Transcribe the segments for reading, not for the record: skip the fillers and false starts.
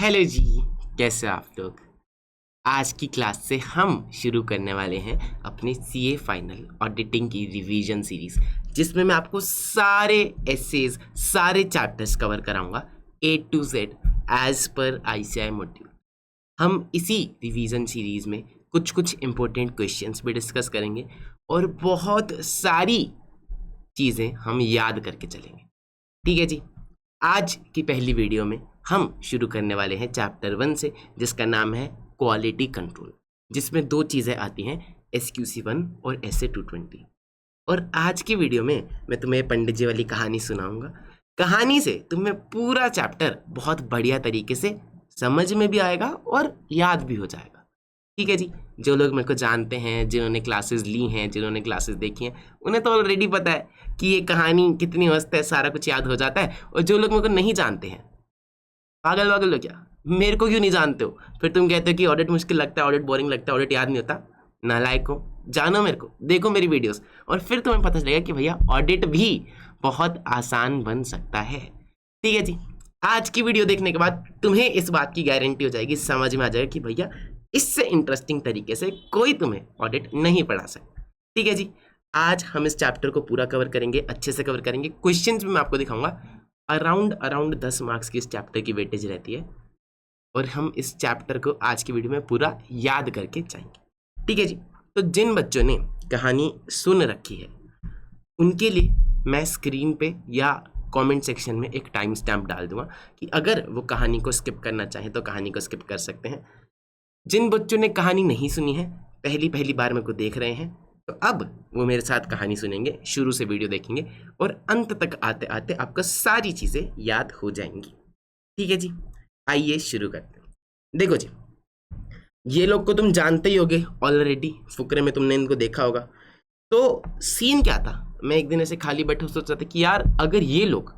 Hello जी, कैसे आप लोग। आज की क्लास से हम शुरू करने वाले हैं अपने सीए फाइनल ऑडिटिंग की रिवीजन सीरीज, जिसमें मैं आपको सारे एसेज, सारे चैप्टर्स कवर कराऊंगा A to Z as per ICAI module. हम इसी रिवीजन सीरीज में कुछ कुछ इम्पोर्टेंट क्वेश्चंस भी डिस्कस करेंगे और बहुत सारी चीज़ें हम याद करके चलेंगे। ठीक है जी। आज की पहली वीडियो में हम शुरू करने वाले हैं चैप्टर 1 से, जिसका नाम है क्वालिटी कंट्रोल, जिसमें दो चीज़ें आती हैं, SQC1 और SA220। और आज की वीडियो में मैं तुम्हें पंडित जी वाली कहानी सुनाऊंगा। कहानी से तुम्हें पूरा चैप्टर बहुत बढ़िया तरीके से समझ में भी आएगा और याद भी हो जाएगा। ठीक है जी। जो लोग मेरे को जानते हैं, जिन्होंने क्लासेस ली हैं, जिन्होंने क्लासेस देखी हैं, उन्हें तो ऑलरेडी पता है कि ये कहानी कितनी मस्त है, सारा कुछ याद हो जाता है। और जो लोग मेरे को नहीं जानते हैं, पागल वागल हो क्या, मेरे को क्यों नहीं जानते हो? फिर तुम कहते हो कि ऑडिट मुश्किल लगता है, ऑडिट बोरिंग लगता है, ऑडिट याद नहीं होता। नालायक हो, जानो मेरे को, देखो मेरी वीडियोस और फिर तुम्हें पता चलेगा कि भैया ऑडिट भी बहुत आसान बन सकता है। ठीक है जी। आज की वीडियो देखने के बाद तुम्हें इस बात की गारंटी हो जाएगी, समझ में आ जाएगा कि भैया इससे इंटरेस्टिंग तरीके से कोई तुम्हें ऑडिट नहीं पढ़ा सकता। ठीक है जी। आज हम इस चैप्टर को पूरा कवर करेंगे, अच्छे से कवर करेंगे। क्वेश्चंस भी मैं आपको दिखाऊंगा। अराउंड 10 मार्क्स की इस चैप्टर की वेटेज रहती है और हम इस चैप्टर को आज की वीडियो में पूरा याद करके जाएंगे। ठीक है जी। तो जिन बच्चों ने कहानी सुन रखी है उनके लिए मैं स्क्रीन पे या कमेंट सेक्शन में एक टाइम स्टैम्प डाल दूंगा कि अगर वो कहानी को स्किप करना चाहें तो कहानी को स्किप कर सकते हैं। जिन बच्चों ने कहानी नहीं सुनी है, पहली बार मेरे को देख रहे हैं, तो अब वो मेरे साथ कहानी सुनेंगे, शुरू से वीडियो देखेंगे और अंत तक आते आते आपको सारी चीज़ें याद हो जाएंगी। ठीक है जी। आइए शुरू करते हैं। देखो जी, ये लोग को तुम जानते ही होगे ऑलरेडी, फुकरे में तुमने इनको देखा होगा। तो सीन क्या था, मैं एक दिन ऐसे खाली बैठे सोच रहा था कि यार अगर ये लोग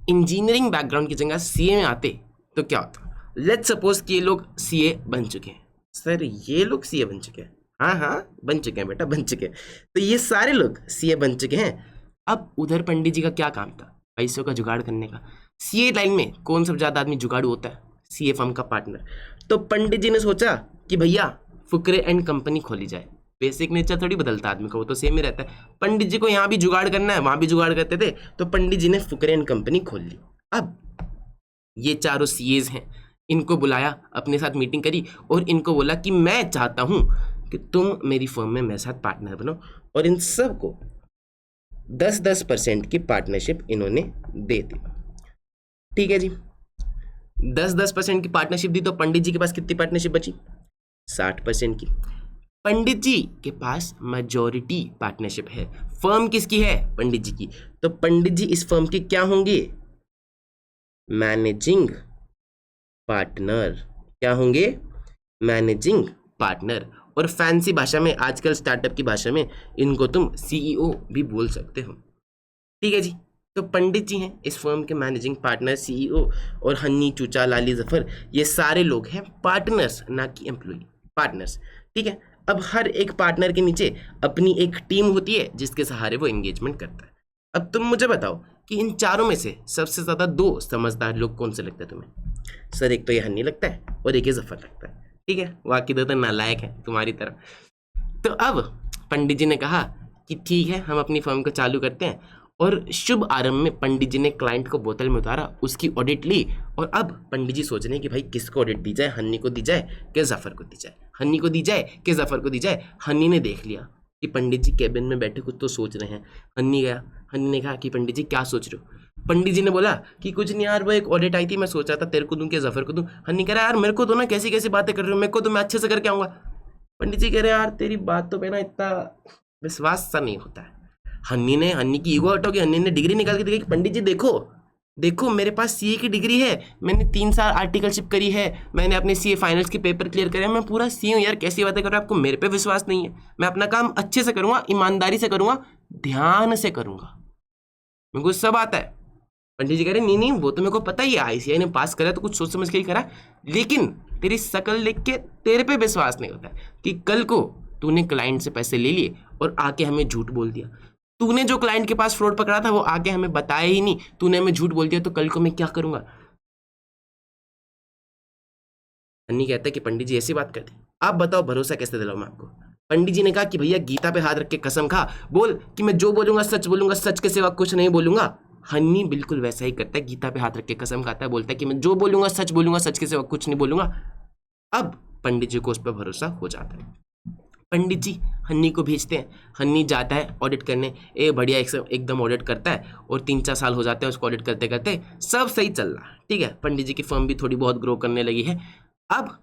इंजीनियरिंग बैकग्राउंड की जगह सीए में आते तो क्या होता। लेट्स सपोज कि ये लोग सीए बन चुके हैं। सर ये लोग सीए बन चुके हैं? हाँ बन चुके हैं बेटा, बन चुके हैं। तो ये सारे लोग सीए बन चुके हैं। अब उधर पंडित जी का क्या काम था? पैसों का जुगाड़ करने का। सीए लाइन में कौन सबसे ज्यादा आदमी जुगाड़ू होता है? सीए फर्म का पार्टनर। तो पंडित जी ने सोचा कि भैया फुकरे एंड कंपनी खोली जाए। बेसिक नेचर थोड़ी बदलता आदमी का, वो तो सेम ही रहता है। पंडित जी को यहाँ भी जुगाड़ करना है, वहां भी जुगाड़ करते थे, तो पंडित जी ने फुकरे एंड कंपनी खोल ली। अब ये चारों सीएज हैं, इनको बुलाया, अपने साथ मीटिंग करी और इनको बोला कि मैं चाहता हूं कि तुम मेरी फर्म में मेरे साथ पार्टनर बनो। और इन सब को 10% की पार्टनरशिप इन्होंने दे दी। ठीक है जी। 10% की पार्टनरशिप दी तो पंडित जी के पास कितनी पार्टनरशिप बची? 60% की। पंडित जी के पास मेजॉरिटी पार्टनरशिप है। फर्म किसकी है? पंडित जी की। तो पंडित जी इस फर्म के क्या होंगे? Managing partner. क्या होंगे? Managing partner. और फैंसी भाषा में, आजकल स्टार्टअप की भाषा में, इनको तुम CEO भी बोल सकते हो। ठीक है जी। तो पंडित जी हैं इस फर्म के मैनेजिंग पार्टनर, CEO। और हन्नी, चूचा, लाली, जफर, ये सारे लोग हैं पार्टनर्स, ना कि एम्प्लॉय, पार्टनर्स। ठीक है। अब हर एक पार्टनर के नीचे अपनी एक टीम होती है जिसके सहारे वो एंगेजमेंट करता है। अब तुम मुझे बताओ कि इन चारों में से सबसे ज्यादा दो समझदार लोग कौन से लगते हैं तुम्हें? सर एक तो ये हन्नी लगता है और एक ये जफर लगता है। ठीक है। बाकी दो तो नालायक है तुम्हारी तरह। तो अब पंडित जी ने कहा कि ठीक है, हम अपनी फर्म को चालू करते हैं। और शुभ आरंभ में पंडित जी ने क्लाइंट को बोतल में उतारा, उसकी ऑडिट ली। और अब पंडित जी सोच रहे हैं कि भाई किसको ऑडिट दी जाए, हन्नी को दी जाए कि जफर को दी जाए, हन्नी को दी जाए कि जफर को दी जाए। हन्नी ने देख लिया कि पंडित जी कैबिन में बैठे कुछ तो सोच रहे हैं। हन्नी गया, हन्नी ने कहा कि पंडित जी क्या सोच रहे हो? पंडित जी ने बोला कि कुछ नहीं यार, वो एक ऑडिट आई थी, मैं सोच रहा था तेरे को दूं कि जफर को दूं। हन्नी कह रहा यार मेरे को दो ना, कैसी कैसी बातें कर रहे हो, मेरे को तो, मैं अच्छे से करके आऊंगा। पंडित जी कह रहे यार तेरी बातों पे ना इतना विश्वास सा नहीं होता है। हन्नी की ईगो हट होगी। हन्नी ने डिग्री निकाल के देखी, पंडित जी देखो मेरे पास सीए की डिग्री है, मैंने 3 साल आर्टिकलशिप करी है, मैंने अपने सीए फाइनल्स के पेपर क्लियर करे, मैं पूरा सीए हूँ यार, कैसी बातें कर रहे हो? आपको मेरे पे विश्वास नहीं है? मैं अपना काम अच्छे से करूंगा, ईमानदारी से करूंगा, ध्यान से करूंगा, मेरे को सब आता है। पंडित जी कह रहे नहीं वो तो मेरे को पता ही है, ICAI ने पास करा तो कुछ सोच समझ के ही करा, लेकिन तेरी शकल देख के तेरे पे विश्वास नहीं होता कि कल को तूने क्लाइंट से पैसे ले लिए और आके हमें झूठ बोल दिया। तूने जो क्लाइंट के पास फ्रॉड पकड़ा था वो आके हमें बताया ही नहीं, तूने हमें झूठ बोल दिया, तो कल को मैं क्या करूंगा? हन्नी कहता है कि पंडित जी ऐसी बात कर दी, आप बताओ भरोसा कैसे दिलाऊं मैं आपको। पंडित जी ने कहा कि भैया गीता पे हाथ रख के कसम खा, बोल कि मैं जो बोलूंगा सच बोलूंगा, सच के सिवा कुछ नहीं बोलूंगा। हन्नी बिल्कुल वैसा ही करता है, गीता पे हाथ रख के कसम खाता है, बोलता है कि मैं जो बोलूंगा, सच के सिवा कुछ नहीं बोलूंगा। अब पंडित जी को उस पर भरोसा हो जाता है। पंडित जी हन्नी को भेजते हैं, हन्नी जाता है ऑडिट करने, बढ़िया एकदम ऑडिट करता है, और 3-4 साल हो जाते हैं उसको ऑडिट करते करते, सब सही चल रहा है, ठीक है। पंडित जी की फर्म भी थोड़ी बहुत ग्रो करने लगी है। अब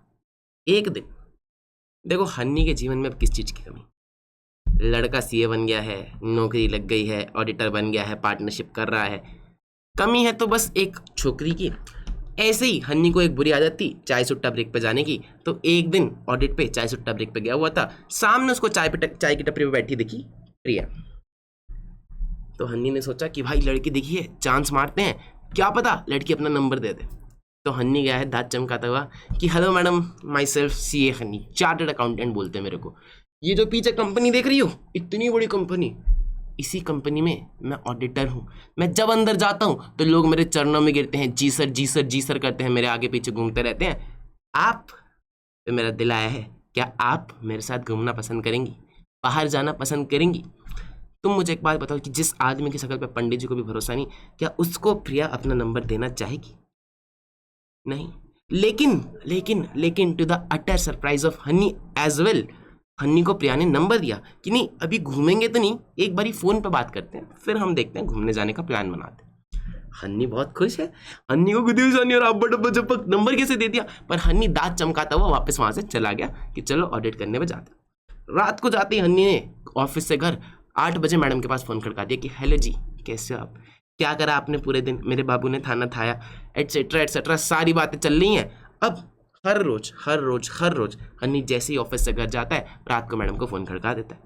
एक दिन देखो हन्नी के जीवन में अब किस चीज़ की कमी, लड़का सीए बन गया है, नौकरी लग गई है, ऑडिटर बन गया है, पार्टनरशिप कर रहा है, कमी है तो बस एक छोकरी की। ऐसे ही हन्नी को एक बुरी आदत थी चाय सुट्टा ब्रेक पे जाने की, तो एक दिन ऑडिट पे चाय सुट्टा ब्रेक पे गया हुआ था, सामने उसको चाय की टपरी पे बैठी दिखी प्रिया। तो हन्नी ने सोचा कि भाई लड़की दिखी है, चांस मारते हैं, क्या पता लड़की अपना नंबर दे दे। तो हन्नी गया है दांत चमकाता हुआ कि hello madam, myself CA Honey, chartered accountant बोलते हैं मेरे को। ये जो पीछे कंपनी देख रही हो, इतनी बड़ी कंपनी, इसी कंपनी में मैं ऑडिटर हूँ। मैं जब अंदर जाता हूँ तो लोग मेरे चरणों में गिरते हैं, जी सर जी सर जी सर करते हैं, मेरे आगे पीछे घूमते रहते हैं। आप तो मेरा दिल आया है, क्या आप मेरे साथ घूमना पसंद करेंगी, बाहर जाना पसंद करेंगी? तुम मुझे एक बात बताओ कि जिस आदमी की शक्ल पे पंडित जी को भी भरोसा नहीं, क्या उसको प्रिया अपना नंबर देना चाहेगी? नहीं। लेकिन लेकिन लेकिन to the utter surprise of Honey as well, Honey को प्रिया ने नंबर दिया कि नहीं अभी घूमेंगे तो नहीं, एक बारी फोन पे बात करते हैं, फिर हम देखते हैं घूमने जाने का प्लान बनाते हैं। हन्नी बहुत खुश है, हन्नी को कुछ नहीं और आप झपक नंबर कैसे दे दिया, पर हन्नी दांत चमकाता हुआ वापस वहां से चला गया कि चलो ऑडिट करने में जाते हैं। रात को जाते ही हन्नी ने ऑफिस से घर 8 बजे मैडम के पास फोन खड़का दिया कि हेलो जी कैसे हो आप, क्या करा आपने पूरे दिन, मेरे बाबू ने थाना थाया, एटसेट्रा एटसेट्रा, सारी बातें चल रही हैं। अब हर रोज हन्नी जैसे ही ऑफिस से घर जाता है, रात को मैडम को फोन खड़का देता है,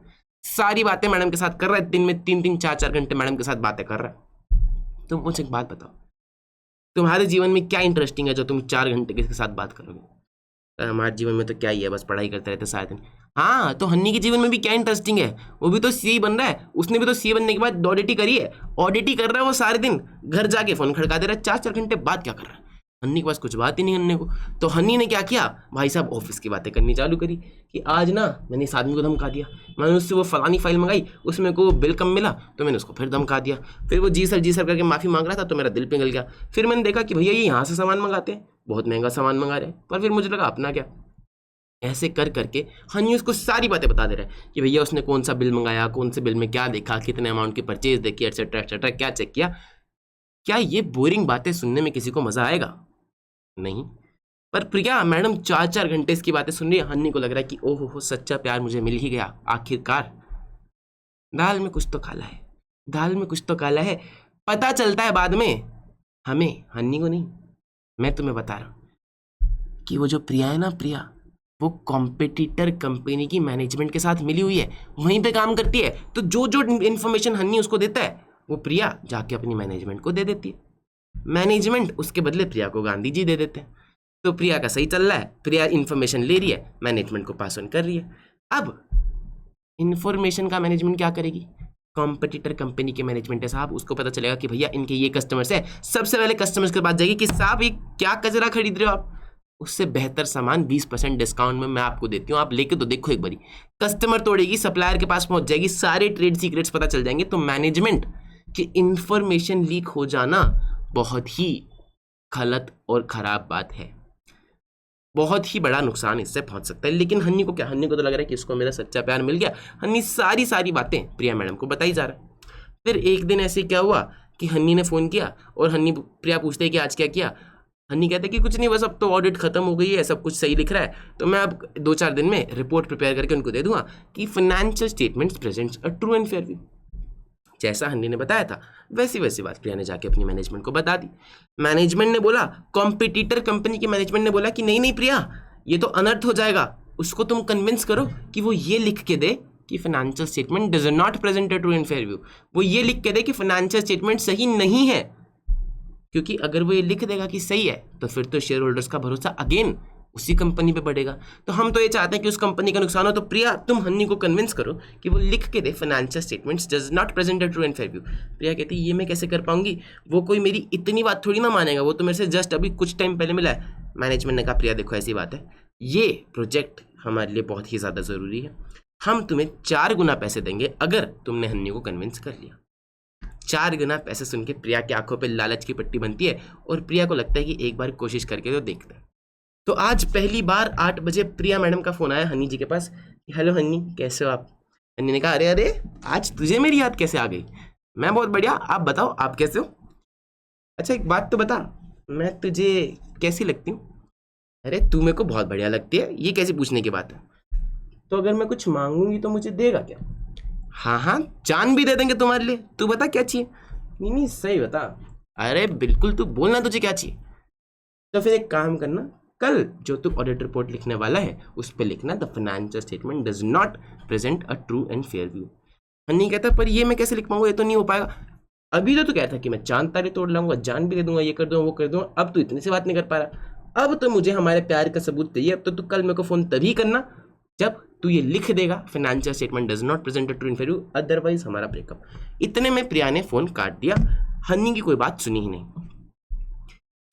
सारी बातें मैडम के साथ कर रहा है, दिन में 3-3 4-4 घंटे मैडम के साथ बातें कर रहा है। तुम मुझे एक बात बताओ, तुम्हारे जीवन में क्या इंटरेस्टिंग है जो तुम 4 घंटे के साथ बात करोगे? हमारे जीवन में तो क्या ही है, बस पढ़ाई करते रहते सारे दिन। हाँ, तो हन्नी के जीवन में भी क्या इंटरेस्टिंग है, वो भी तो सीए बन रहा है, उसने भी तो सीए बनने के बाद ऑडिट ही करी है, ऑडिट ही कर रहा है वो सारे दिन, घर जाके फोन खड़का दे रहा है, 4-4 घंटे बात क्या कर रहा है? हन्नी के पास कुछ बात ही नहीं करने को। तो हन्नी ने क्या किया भाई साहब, ऑफिस की बातें करनी चालू करी कि आज ना मैंने इस आदमी को धमका दिया, मैंने उससे वो फलानी फाइल मंगाई, उसमें को बिल कम मिला तो मैंने उसको फिर धमका दिया, फिर वो जी सर करके माफ़ी मांग रहा था तो मेरा दिल पिघल गया। फिर मैंने देखा कि भैया ये यहाँ से सामान मंगाते हैं, बहुत महंगा सामान मंगा रहे हैं, पर फिर मुझे लगा अपना क्या। ऐसे कर करके हन्नी उसको सारी बातें बता दे रहा है कि भैया उसने कौन सा बिल मंगाया, कौन से बिल में क्या देखा, कितने अमाउंट की परचेज देखी, एटसेट्रा एटसेट्रा, क्या चेक किया। क्या ये बोरिंग बातें सुनने में किसी को मजा आएगा? नहीं। पर प्रिया मैडम 4-4 घंटे इसकी बातें सुन रही है, हन्नी को लग रहा है कि ओहो हो सच्चा प्यार मुझे मिल ही गया आखिरकार। दाल में कुछ तो काला है, दाल में कुछ तो काला है। पता चलता है बाद में हमें, हन्नी को नहीं, मैं तुम्हें बता रहा हूं कि वो जो प्रिया है ना, प्रिया वो कॉम्पिटिटर कंपनी की मैनेजमेंट के साथ मिली हुई है, वहीं पे काम करती है। तो जो जो इन्फॉर्मेशन हन्नी उसको देता है वो प्रिया जाके अपनी मैनेजमेंट को दे देती है, मैनेजमेंट उसके बदले प्रिया को गांधी जी दे देते हैं। तो प्रिया का सही चल रहा है, प्रिया इन्फॉर्मेशन ले रही है, मैनेजमेंट को पास ऑन कर रही है। अब इन्फॉर्मेशन का मैनेजमेंट क्या करेगी? कॉम्पिटिटर कंपनी के मैनेजमेंट है साहब, उसको पता चलेगा कि भैया इनके ये कस्टमर्स है, सबसे पहले कस्टमर्स के पास जाएगी कि साहब ये क्या कचरा खरीद रहे हो आप, उससे बेहतर सामान 20% डिस्काउंट में मैं आपको देती हूँ, आप लेके तो देखो एक बारी। कस्टमर तोड़ेगी, सप्लायर के पास पहुंच जाएगी, सारे ट्रेड सीक्रेट्स पता चल जाएंगे। तो मैनेजमेंट की इंफॉर्मेशन लीक हो जाना बहुत ही गलत और खराब बात है, बहुत ही बड़ा नुकसान इससे पहुंच सकता है। लेकिन हन्नी को क्या, हन्नी को तो लग रहा है कि इसको मेरा सच्चा प्यार मिल गया, हन्नी सारी बातें प्रिया मैडम को बताई जा रहा है। फिर एक दिन ऐसे क्या हुआ कि हन्नी ने फ़ोन किया और हन्नी, प्रिया पूछते हैं कि आज क्या किया। हन्नी कहते हैं कि कुछ नहीं, बस अब तो ऑडिट खत्म हो गई है, सब कुछ सही लिख रहा है, तो मैं अब 2-4 दिन में रिपोर्ट प्रिपेयर करके उनको दे दूंगा कि financial statements presents a true and fair view. जैसा हन्नी ने बताया था वैसी बात प्रिया ने जाके अपनी मैनेजमेंट को बता दी। मैनेजमेंट ने बोला, कॉम्पिटिटर कंपनी की मैनेजमेंट ने बोला कि नहीं प्रिया ये तो अनर्थ हो जाएगा, उसको तुम कन्विंस करो कि वो ये लिख के दे कि financial statement does not present a true and fair view, वो ये लिख के दे कि फाइनेंशियल स्टेटमेंट सही नहीं है। क्योंकि अगर वो ये लिख देगा कि सही है तो फिर तो शेयर होल्डर्स का भरोसा अगेन उसी कंपनी पे बढ़ेगा। तो हम तो ये चाहते हैं कि उस कंपनी का नुकसान हो। तो प्रिया तुम हन्नी को कन्विंस करो कि वो लिख के दे financial statements does not present a true and fair view. Priya कहती है ये मैं कैसे कर पाऊंगी, वो कोई मेरी इतनी बात थोड़ी ना मानेगा, वो तो मेरे से जस्ट अभी कुछ टाइम पहले मिला है, मैनेजमेंट ने कहा प्रिया देखो ऐसी बात है, ये प्रोजेक्ट हमारे लिए बहुत ही ज़्यादा ज़रूरी है, हम तुम्हें 4 गुना पैसे देंगे अगर तुमने हन्नी को कन्विंस कर लिया। 4 गुना पैसे सुन के प्रिया की आंखों पे लालच की पट्टी बनती है और प्रिया को लगता है कि एक बार कोशिश करके तो देखते हैं। तो आज पहली बार 8 बजे प्रिया मैडम का फ़ोन आया हन्नी जी के पास, हेलो हन्नी कैसे हो आप। हन्नी ने कहा अरे अरे आज तुझे मेरी याद कैसे आ गई। मैं बहुत बढ़िया, आप बताओ आप कैसे हो। अच्छा एक बात तो बता, मैं तुझे कैसी लगती हूँ। अरे तू मेरे को बहुत बढ़िया लगती है, ये कैसे पूछने की बात है। तो अगर मैं कुछ मांगूंगी तो मुझे देगा क्या। हाँ हाँ जान भी दे देंगे तुम्हारे लिए, तू बता क्या चाहिए। नहीं सही बता। अरे बिल्कुल तू बोलना तुझे क्या चाहिए। तो फिर एक काम करना, कल जो तू ऑडिट रिपोर्ट लिखने वाला है उस पर लिखना the financial statement does not present a true and fair view. Honey कहता पर ये मैं कैसे लिख पाऊंगा, ये तो नहीं हो पाएगा। अभी तो तू कहता कि मैं चांद तारे तोड़ लाऊंगा, जान भी दे दूंगा, ये कर दूंगा वो कर दूंगा, अब तू इतनी से बात नहीं कर पा रहा। अब तो मुझे हमारे प्यार का सबूत चाहिए। अब तो तू कल मेरे को फोन तभी करना जब तू ये लिख देगा financial statement does not present a true and fair view, otherwise हमारा ब्रेकअप। इतने में प्रिया ने फोन काट दिया। हन्नी की कोई बात सुनी ही नहीं।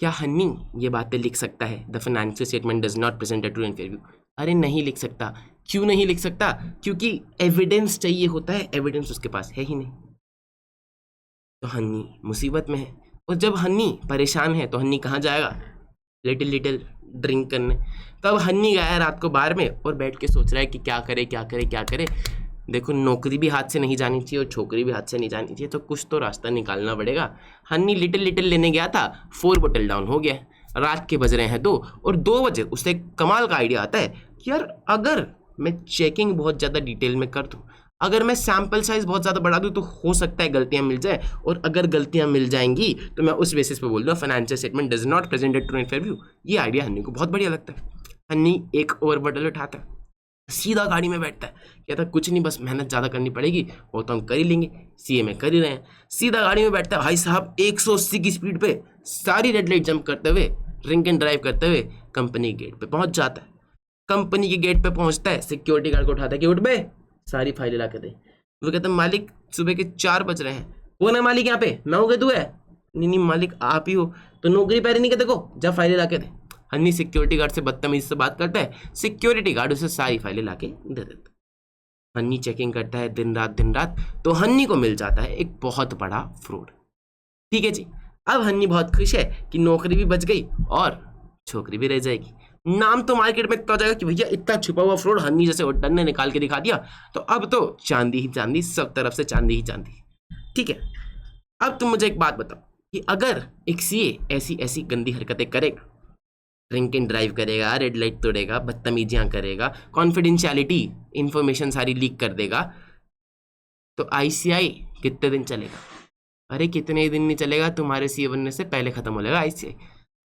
क्या हन्नी ये बातें लिख सकता है the financial statement does not present a true and fair view. अरे नहीं लिख सकता। क्यों नहीं लिख सकता, क्योंकि एविडेंस चाहिए होता है, एविडेंस उसके पास है ही नहीं। तो हन्नी मुसीबत में है। और जब हन्नी परेशान है तो हन्नी कहाँ जाएगा, लिटिल ड्रिंक करने। तब हन्नी गया रात को बार में और बैठ के सोच रहा है कि क्या करे क्या करे क्या करे। देखो नौकरी भी हाथ से नहीं जानी चाहिए और छोकरी भी हाथ से नहीं जानी चाहिए, तो कुछ तो रास्ता निकालना पड़ेगा। हन्नी लिटिल लेने गया था, 4 बोतल डाउन हो गया। रात के बज रहे हैं 2 और 2 बजे उसे एक कमाल का आइडिया आता है कि यार अगर मैं चेकिंग बहुत ज़्यादा डिटेल में कर दूँ, अगर मैं सैम्पल साइज बहुत ज़्यादा बढ़ा दूँ तो हो सकता है गलतियाँ मिल जाए, और अगर गलतियाँ मिल जाएंगी तो मैं उस बेसिस पे बोल दूँ financial statement does not present a true and fair view. ये आइडिया हन्नी को बहुत बढ़िया लगता है। हन्नी एक और बोतल उठाता है, सीधा गाड़ी में बैठता है, कहता कुछ नहीं बस मेहनत ज़्यादा करनी पड़ेगी, वो तो हम कर ही लेंगे, सीए में कर ही रहे हैं। सीधा गाड़ी में बैठता है, भाई साहब 180 की स्पीड पे सारी रेड लाइट जंप करते हुए, ड्रिंक एंड ड्राइव करते हुए कंपनी गेट पे पहुंच जाता है। कंपनी के गेट पे पहुंचता है, सिक्योरिटी गार्ड को उठाता है कि उठ बे सारी फाइलें ला के दे। वो कहता है मालिक सुबह के 4 बज रहे हैं। कौन है मालिक यहाँ पे, मैं हूँ, तू है। नहीं मालिक आप ही हो, तो नौकरी पैरे नहीं कहते को, जा फाइलें ला के दे। हन्नी सिक्योरिटी गार्ड से बदतमीजी से बात करता है, सिक्योरिटी गार्ड उसे सारी फाइलें लाके दे देता है। हन्नी चेकिंग करता है दिन रात, तो हन्नी को मिल जाता है एक बहुत बड़ा फ्रॉड। ठीक है जी, अब हन्नी बहुत खुश है कि नौकरी भी बच गई और छोकरी भी रह जाएगी। नाम तो मार्केट में इतना हो जाएगा कि भैया इतना छुपा हुआ फ्रॉड हन्नी जैसे होटल ने निकाल के दिखा दिया, तो अब तो चांदी ही चांदी, सब तरफ से चांदी ही चांदी। ठीक है, अब तुम मुझे एक बात बताओ कि अगर एक सीए ऐसी गंदी हरकतें करेगा, ड्रिंक एंड ड्राइव करेगा, रेड लाइट तोड़ेगा, बदतमीजियां करेगा, कॉन्फिडेंशियलिटी इंफॉर्मेशन सारी लीक कर देगा, तो आईसीआई कितने दिन चलेगा। अरे कितने दिन नहीं चलेगा, तुम्हारे सीए बनने से पहले खत्म हो जाएगा आईसीआई।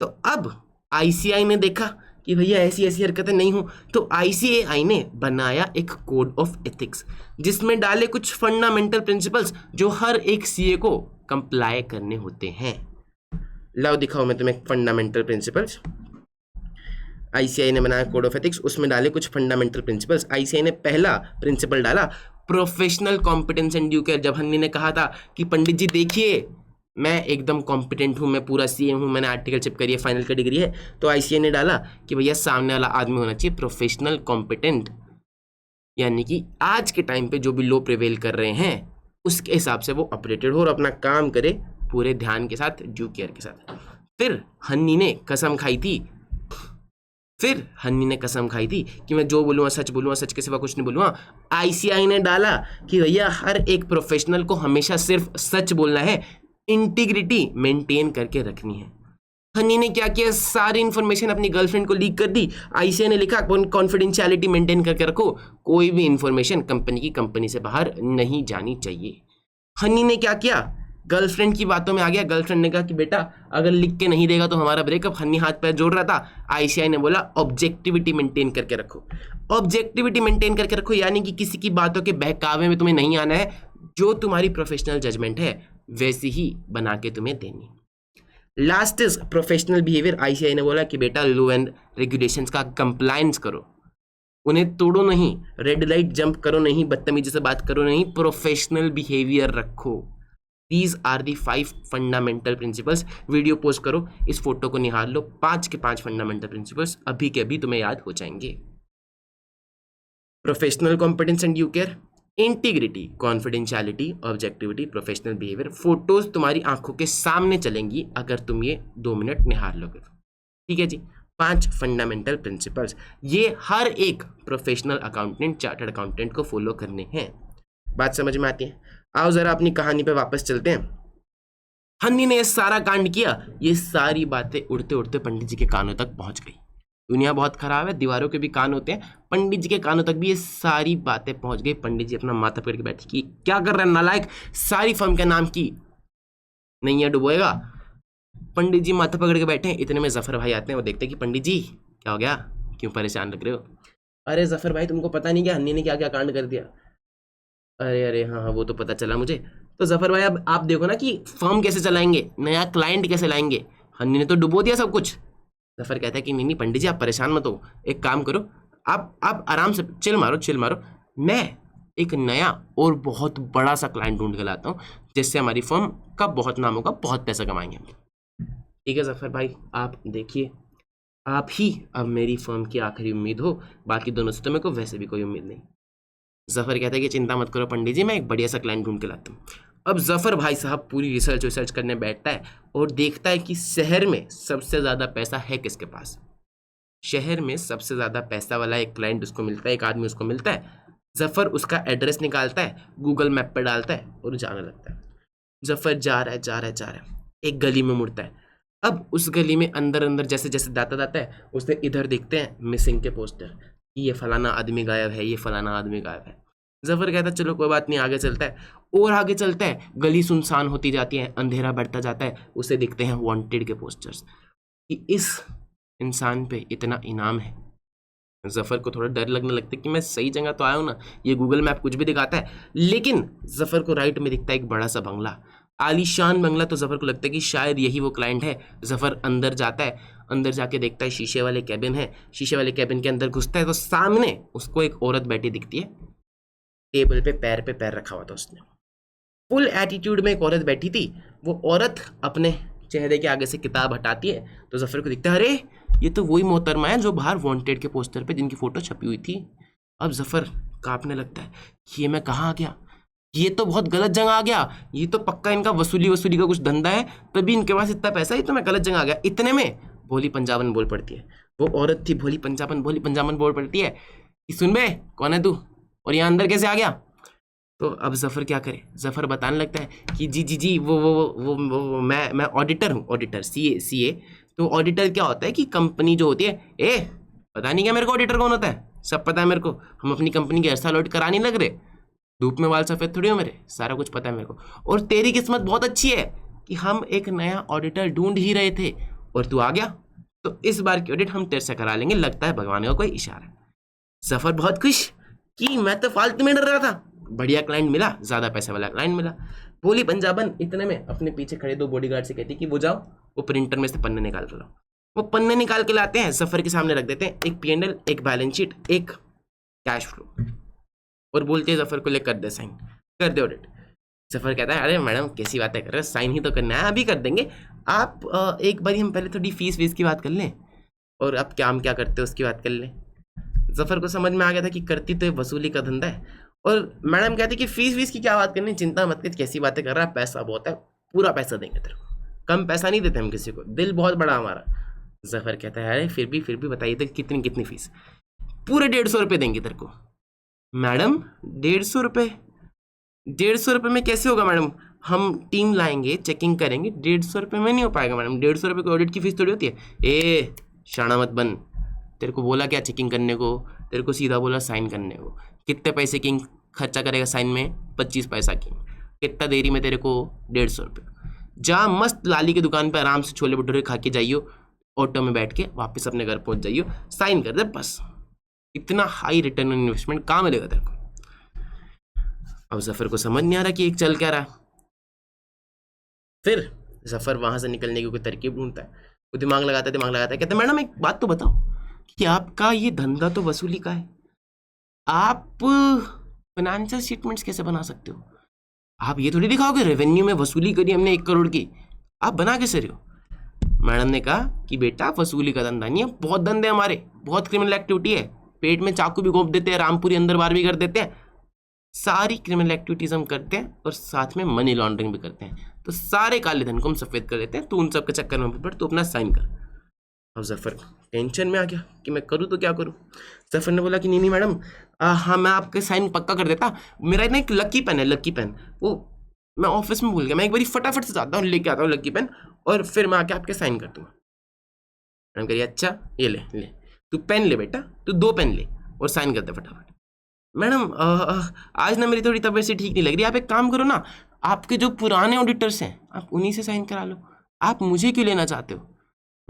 तो अब आईसीआई ने देखा कि भैया ऐसी हरकतें नहीं हो, तो आईसीएआई ने बनाया एक कोड ऑफ एथिक्स जिसमें डाले कुछ फंडामेंटल प्रिंसिपल्स जो हर एक सीए को कंप्लाई करने होते हैं। लाओ दिखाओ मैं तुम्हें फंडामेंटल प्रिंसिपल्स। आईसीआई ने बनाया कोड ऑफ एथिक्स, उसमें डाले कुछ फंडामेंटल प्रिंसिपल्स। आईसीआई ने पहला प्रिंसिपल डाला professional competence and due care. जब हन्नी ने कहा था कि पंडित जी देखिए मैं एकदम कॉम्पिटेंट हूँ, मैं पूरा सीए हूँ, मैंने आर्टिकलशिप करी है, फाइनल का डिग्री है, तो आईसीआई ने डाला कि भैया सामने वाला आदमी होना चाहिए प्रोफेशनल कॉम्पिटेंट, यानी कि आज के टाइम पे जो भी लॉ प्रिवेल कर रहे हैं उसके हिसाब से वो अपडेटेड हो और अपना काम करे पूरे ध्यान के साथ, ड्यू केयर के साथ। फिर हन्नी ने कसम खाई थी कि मैं जो बोलूँगा सच बोलूँगा, सच के सिवा कुछ नहीं बोलूँगा। आईसीआई ने डाला कि भैया हर एक प्रोफेशनल को हमेशा सिर्फ सच बोलना है, इंटीग्रिटी मेंटेन करके रखनी है। हनी ने क्या किया, सारी इन्फॉर्मेशन अपनी गर्लफ्रेंड को लीक कर दी। आईसीआई ने लिखा कॉन्फिडेंशियलिटी मेंटेन करके रखो, कोई भी इन्फॉर्मेशन कंपनी से बाहर नहीं जानी चाहिए। हनी ने क्या किया, गर्लफ्रेंड की बातों में आ गया। गर्लफ्रेंड ने कहा कि बेटा अगर लिख के नहीं देगा तो हमारा ब्रेकअप। हनी हाथ पैर जोड़ रहा था, आईसीआई ने बोला ऑब्जेक्टिविटी मेंटेन करके रखो। ऑब्जेक्टिविटी मेंटेन करके रखो यानी कि किसी की बातों के बहकावे में तुम्हें नहीं आना है, जो तुम्हारी प्रोफेशनल जजमेंट है वैसी ही बना के तुम्हें देनी। Last is professional behaviour. ICI ने बोला कि बेटा लॉ एंड रेगुलेशंस का कंप्लायंस करो, उन्हें तोड़ो नहीं, रेड लाइट जंप करो नहीं, बदतमीजी से बात करो नहीं, प्रोफेशनल बिहेवियर रखो। These are the 5 fundamental principles. Video post करो, इस फोटो को निहार लो, 5 के 5 फंडामेंटल प्रिंसिपल्स अभी के अभी तुम्हें याद हो जाएंगे। Professional competence and due care, integrity, confidentiality, objectivity, professional behaviour. Photos तुम्हारी आंखों के सामने चलेंगी अगर तुम ये 2 मिनट निहार लोगे। ठीक है जी, 5 फंडामेंटल प्रिंसिपल्स, ये हर एक प्रोफेशनल अकाउंटेंट, चार्टर्ड अकाउंटेंट को फॉलो करने हैं। बात समझ में आती है? आओ जरा अपनी कहानी पे वापस चलते हैं। हन्नी ने ये सारा कांड किया, ये सारी बातें उड़ते उड़ते पंडित जी के कानों तक पहुंच गई। दुनिया बहुत खराब है, दीवारों के भी कान होते हैं, पंडित जी के कानों तक भी ये सारी बातें पहुंच गई। पंडित जी अपना माथा पकड़ के बैठे कि क्या कर रहा है नालायक, सारी फर्म के नाम की नैया डुबोएगा। पंडित जी माथा पकड़ के बैठे हैं, इतने में जफर भाई आते हैं। वो देखते हैं कि पंडित जी क्या हो गया, क्यों परेशान लग रहे हो? अरे जफर भाई तुमको पता नहीं क्या हन्नी ने क्या क्या कांड कर दिया? अरे अरे हाँ हाँ वो तो पता चला मुझे। तो जफर भाई अब आप देखो ना कि फर्म कैसे चलाएंगे, नया क्लाइंट कैसे लाएंगे, हन्नी ने तो डुबो दिया सब कुछ। जफर कहता है कि नहीं नहीं पंडित जी आप परेशान मत हो, एक काम करो, आप आराम से चिल मारो, मैं एक नया और बहुत बड़ा सा क्लाइंट ढूंढ के लाता हूँ जिससे हमारी फर्म का बहुत नाम होगा, बहुत पैसा कमाएंगे हम। ठीक है जफर भाई आप देखिए, आप ही अब मेरी फर्म की आखिरी उम्मीद हो, बाकी दोनों से तो मेरे को वैसे भी कोई उम्मीद नहीं। जफर कहता है कि चिंता मत करो पंडित जी, मैं एक बढ़िया सा क्लाइंट ढूंढ के लाता हूँ। अब जफर भाई साहब पूरी रिसर्च करने बैठता है और देखता है कि शहर में सबसे ज़्यादा पैसा है किसके पास। शहर में सबसे ज़्यादा पैसा वाला एक क्लाइंट उसको मिलता है, एक आदमी उसको मिलता है। जफर उसका एड्रेस निकालता है, गूगल मैप पर डालता है और जाने लगता है। जफर जा रहा है, एक गली में मुड़ता है। अब उस गली में अंदर जैसे जैसे जाता है, उसने इधर देखते हैं मिसिंग के पोस्टर, ये फलाना आदमी गायब है, ये फलाना आदमी गायब है। जफर कहता है चलो कोई बात नहीं, आगे चलता है और आगे चलता है। गली सुनसान होती जाती है, अंधेरा बढ़ता जाता है, उसे दिखते हैं वांटेड के पोस्टर्स कि इस इंसान पे इतना इनाम है। जफर को थोड़ा डर लगने लगता है कि मैं सही जगह तो आया हूँ ना, ये गूगल मैप कुछ भी दिखाता है। लेकिन जफर को राइट में दिखता है एक बड़ा सा बंगला, आलीशान बंगला। तो जफर को लगता है कि शायद यही वो क्लाइंट है। जफर अंदर जाता है, अंदर जाके देखता है शीशे वाले कैबिन है। शीशे वाले कैबिन के अंदर घुसता है तो सामने उसको एक औरत बैठी दिखती है, टेबल पे पैर रखा हुआ था उसने, फुल एटीट्यूड में एक औरत बैठी थी। वो औरत अपने चेहरे के आगे से किताब हटाती है तो जफर को दिखता है अरे ये तो वही मोहतरमा है जो बाहर वांटेड के पोस्टर पे जिनकी फोटो छपी हुई थी। अब जफर कांपने लगता है कि ये मैं कहाँ आ गया, ये तो बहुत गलत जगह आ गया, ये तो पक्का इनका वसूली का कुछ धंधा है, तभी इनके पास इतना पैसा है, तो मैं गलत जगह आ गया। इतने में भोली पंजाबन बोल पड़ती है, वो औरत थी भोली पंजाबन बोल पड़ती है कि सुन बे कौन है तू और यहाँ अंदर कैसे आ गया? तो अब जफर क्या करे, जफर बताने लगता है कि जी वो मैं ऑडिटर हूँ, ऑडिटर सीए। तो ऑडिटर क्या होता है कि कंपनी जो होती है, पता नहीं क्या मेरे को ऑडिटर कौन होता है, सब पता है मेरे को, हम अपनी कंपनी की ऐसा ऑडिट करा नहीं लग रहे, धूप में बाल सफ़ेद थोड़ी हो मेरे, सारा कुछ पता है मेरे को। और तेरी किस्मत बहुत अच्छी है कि हम एक नया ऑडिटर ढूंढ ही रहे थे और तू आ गया, तो इस बार की ऑडिट हम तेरे से करा लेंगे, लगता है भगवान का कोई इशारा। जफर बहुत खुश कि मैं तो फालतू में डर रहा था, बढ़िया क्लाइंट मिला, ज़्यादा पैसे वाला क्लाइंट मिला। भोली पंजाबन इतने में अपने पीछे खड़े 2 बॉडीगार्ड से कहती कि वो जाओ वो प्रिंटर में से पन्ने निकाल के लाओ। वो पन्ने निकाल के लाते हैं, जफर के सामने रख देते हैं, एक P&L, एक बैलेंस शीट, एक कैश फ्लो, और बोलते हैं जफर को ले कर दे साइन, कर दे ऑडिट। जफर कहता है अरे मैडम कैसी बातें कर रहे हो, साइन ही तो करना है, अभी कर देंगे आप, एक बार हम पहले थोड़ी फीस की बात कर लें और आप काम क्या करते हो उसकी बात कर लें। जफर को समझ में आ गया था कि करती तो वसूली का धंधा है, और मैडम कहती कि फीस की क्या बात करनी, चिंता मत कर, कैसी बातें कर रहा है, पैसा बहुत है, पूरा पैसा देंगे तेरे को, कम पैसा नहीं देते हम किसी को, दिल बहुत बड़ा हमारा। जफर कहता है अरे फिर भी बताइए तो कितनी फीस? पूरे 150 रुपये देंगे तेरे को। मैडम 150 रुपये? 150 रुपये में कैसे होगा मैडम, हम टीम लाएंगे, चेकिंग करेंगे, 150 रुपये में नहीं हो पाएगा मैडम, 150 रुपये की ऑडिट की फीस थोड़ी होती है। शाना मत बन, तेरे को बोला क्या चेकिंग करने को, तेरे को सीधा बोला साइन करने को। कितने पैसे की खर्चा करेगा साइन में? 25 पैसा की। कितना देरी में तेरे को? 150 रुपये। जा मस्त लाली की दुकान पे आराम से छोले भटूरे खा के जाइयो, ऑटो में बैठ के वापस अपने घर पहुंच जाइयो, साइन कर दे बस। इतना हाई रिटर्न ऑन इन्वेस्टमेंट कहाँ मिलेगा तेरे को? अब जफर को समझ नहीं आ रहा कि एक चल क्या रहा। फिर जफर वहां से निकलने की कोई तरकीब ढूंढता है, वो दिमाग लगाता है, कहता है मैडम एक बात तो बताओ कि आपका ये धंधा तो वसूली का है, आप फाइनेंशियल स्टेटमेंट्स कैसे बना सकते हो? आप ये थोड़ी दिखाओगे रेवेन्यू में वसूली करी हमने 1 करोड़ की, आप बना कैसे रहे हो? मैडम ने कहा कि बेटा वसूली का धंधा नहीं है, बहुत धंधे हमारे, बहुत क्रिमिनल एक्टिविटी है, पेट में चाकू भी घोंप देते हैं, रामपुरी अंदर बार भी कर देते हैं, सारी क्रिमिनल एक्टिविटीज हम करते हैं और साथ में मनी लॉन्ड्रिंग भी करते हैं, तो सारे काले धन को हम सफेद कर देते हैं, तो उन सब के चक्कर में पड़, तो अपना साइन कर। अब जफर टेंशन में आ गया कि मैं करूँ तो क्या करूँ। जफर ने बोला कि नहीं मैडम, हाँ मैं आपके साइन पक्का कर देता, मेरा ना एक लकी पेन है, लकी पेन, वो मैं ऑफिस में भूल गया, मैं एक बारी फटाफट से जाता हूँ लेके आता हूँ लकी पेन, और फिर मैं आके आपके साइन कर दूंगा। मैडम कहिए अच्छा ये ले ले, तू पेन ले बेटा, तू 2 पेन ले और साइन कर दे फटाफट। मैडम आज ना मेरी थोड़ी तबीयत से ठीक नहीं लग रही, आप एक काम करो ना, आपके जो पुराने ऑडिटर्स हैं आप उन्हीं से साइन करा लो, आप मुझे क्यों लेना चाहते हो?